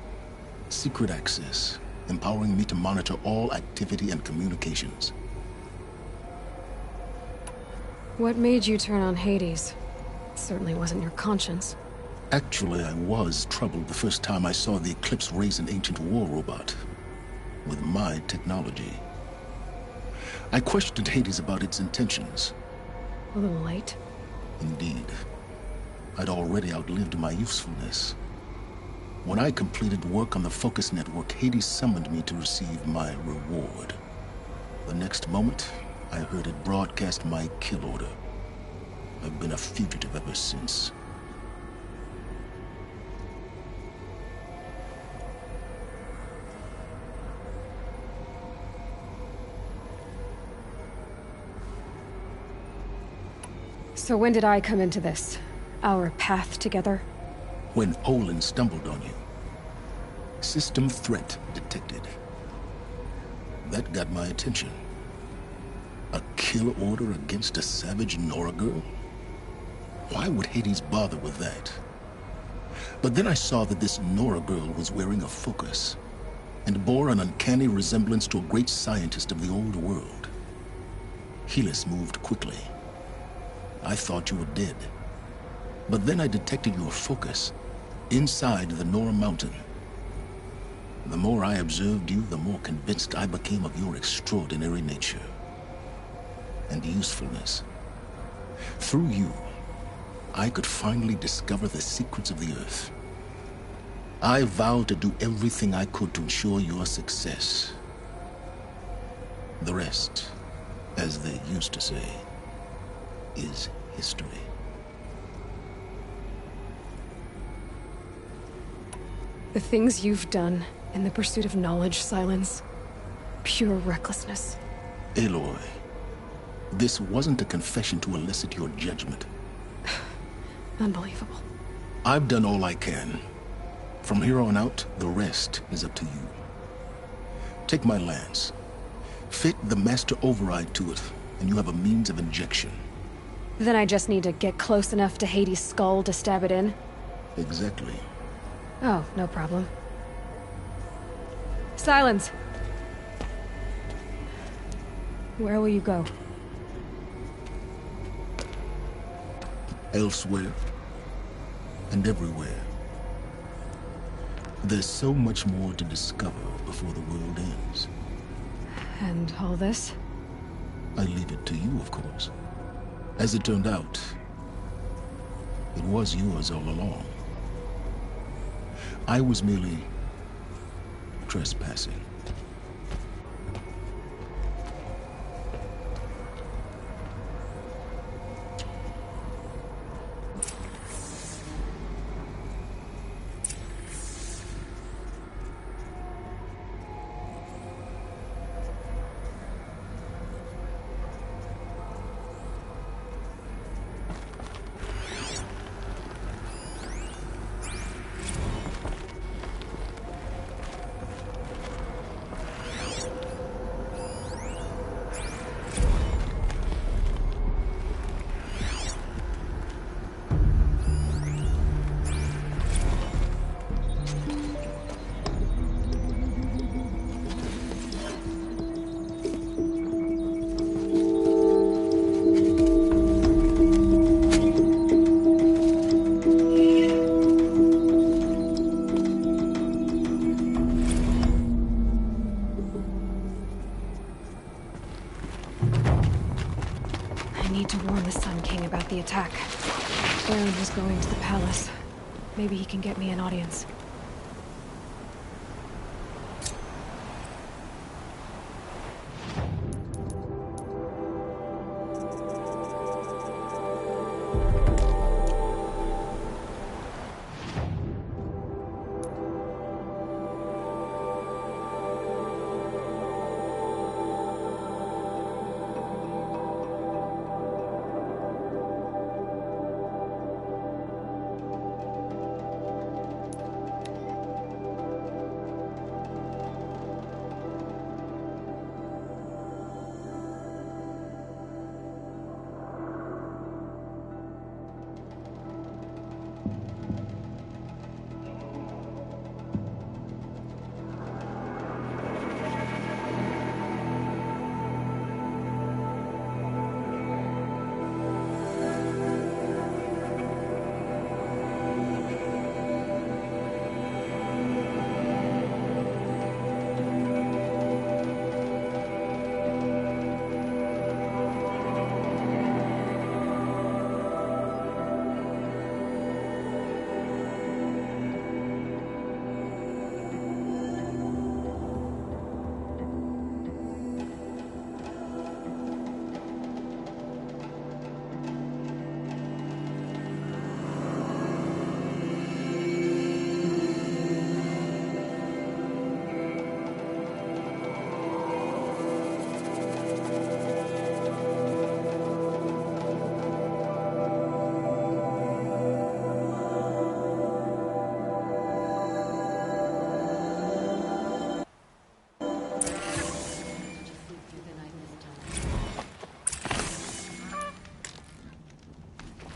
Secret access, empowering me to monitor all activity and communications. What made you turn on Hades? It certainly wasn't your conscience. Actually, I was troubled the first time I saw the Eclipse raise an ancient war robot. With my technology. I questioned Hades about its intentions. A little late. Indeed. I'd already outlived my usefulness. When I completed work on the Focus Network, Hades summoned me to receive my reward. The next moment, I heard it broadcast my kill order. I've been a fugitive ever since. So when did I come into this? Our path together? When Olin stumbled on you. System threat detected. That got my attention. A kill order against a savage Nora girl? Why would Hades bother with that? But then I saw that this Nora girl was wearing a focus, and bore an uncanny resemblance to a great scientist of the old world. Helis moved quickly. I thought you were dead. But then I detected your focus inside the Nora Mountain. The more I observed you, the more convinced I became of your extraordinary nature and usefulness. Through you, I could finally discover the secrets of the Earth. I vowed to do everything I could to ensure your success. The rest, as they used to say, is history. The things you've done in the pursuit of knowledge, Silence. Pure recklessness. Aloy, this wasn't a confession to elicit your judgment. Unbelievable. I've done all I can. From here on out, the rest is up to you. Take my lance. Fit the master override to it, and you have a means of injection. Then I just need to get close enough to Hades' skull to stab it in? Exactly. Oh, no problem. Silence! Where will you go? Elsewhere. And everywhere. There's so much more to discover before the world ends. And all this? I leave it to you, of course. As it turned out, it was yours all along. I was merely trespassing. Attack. Baron was going to the palace. Maybe he can get me an audience.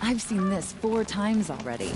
I've seen this 4 times already.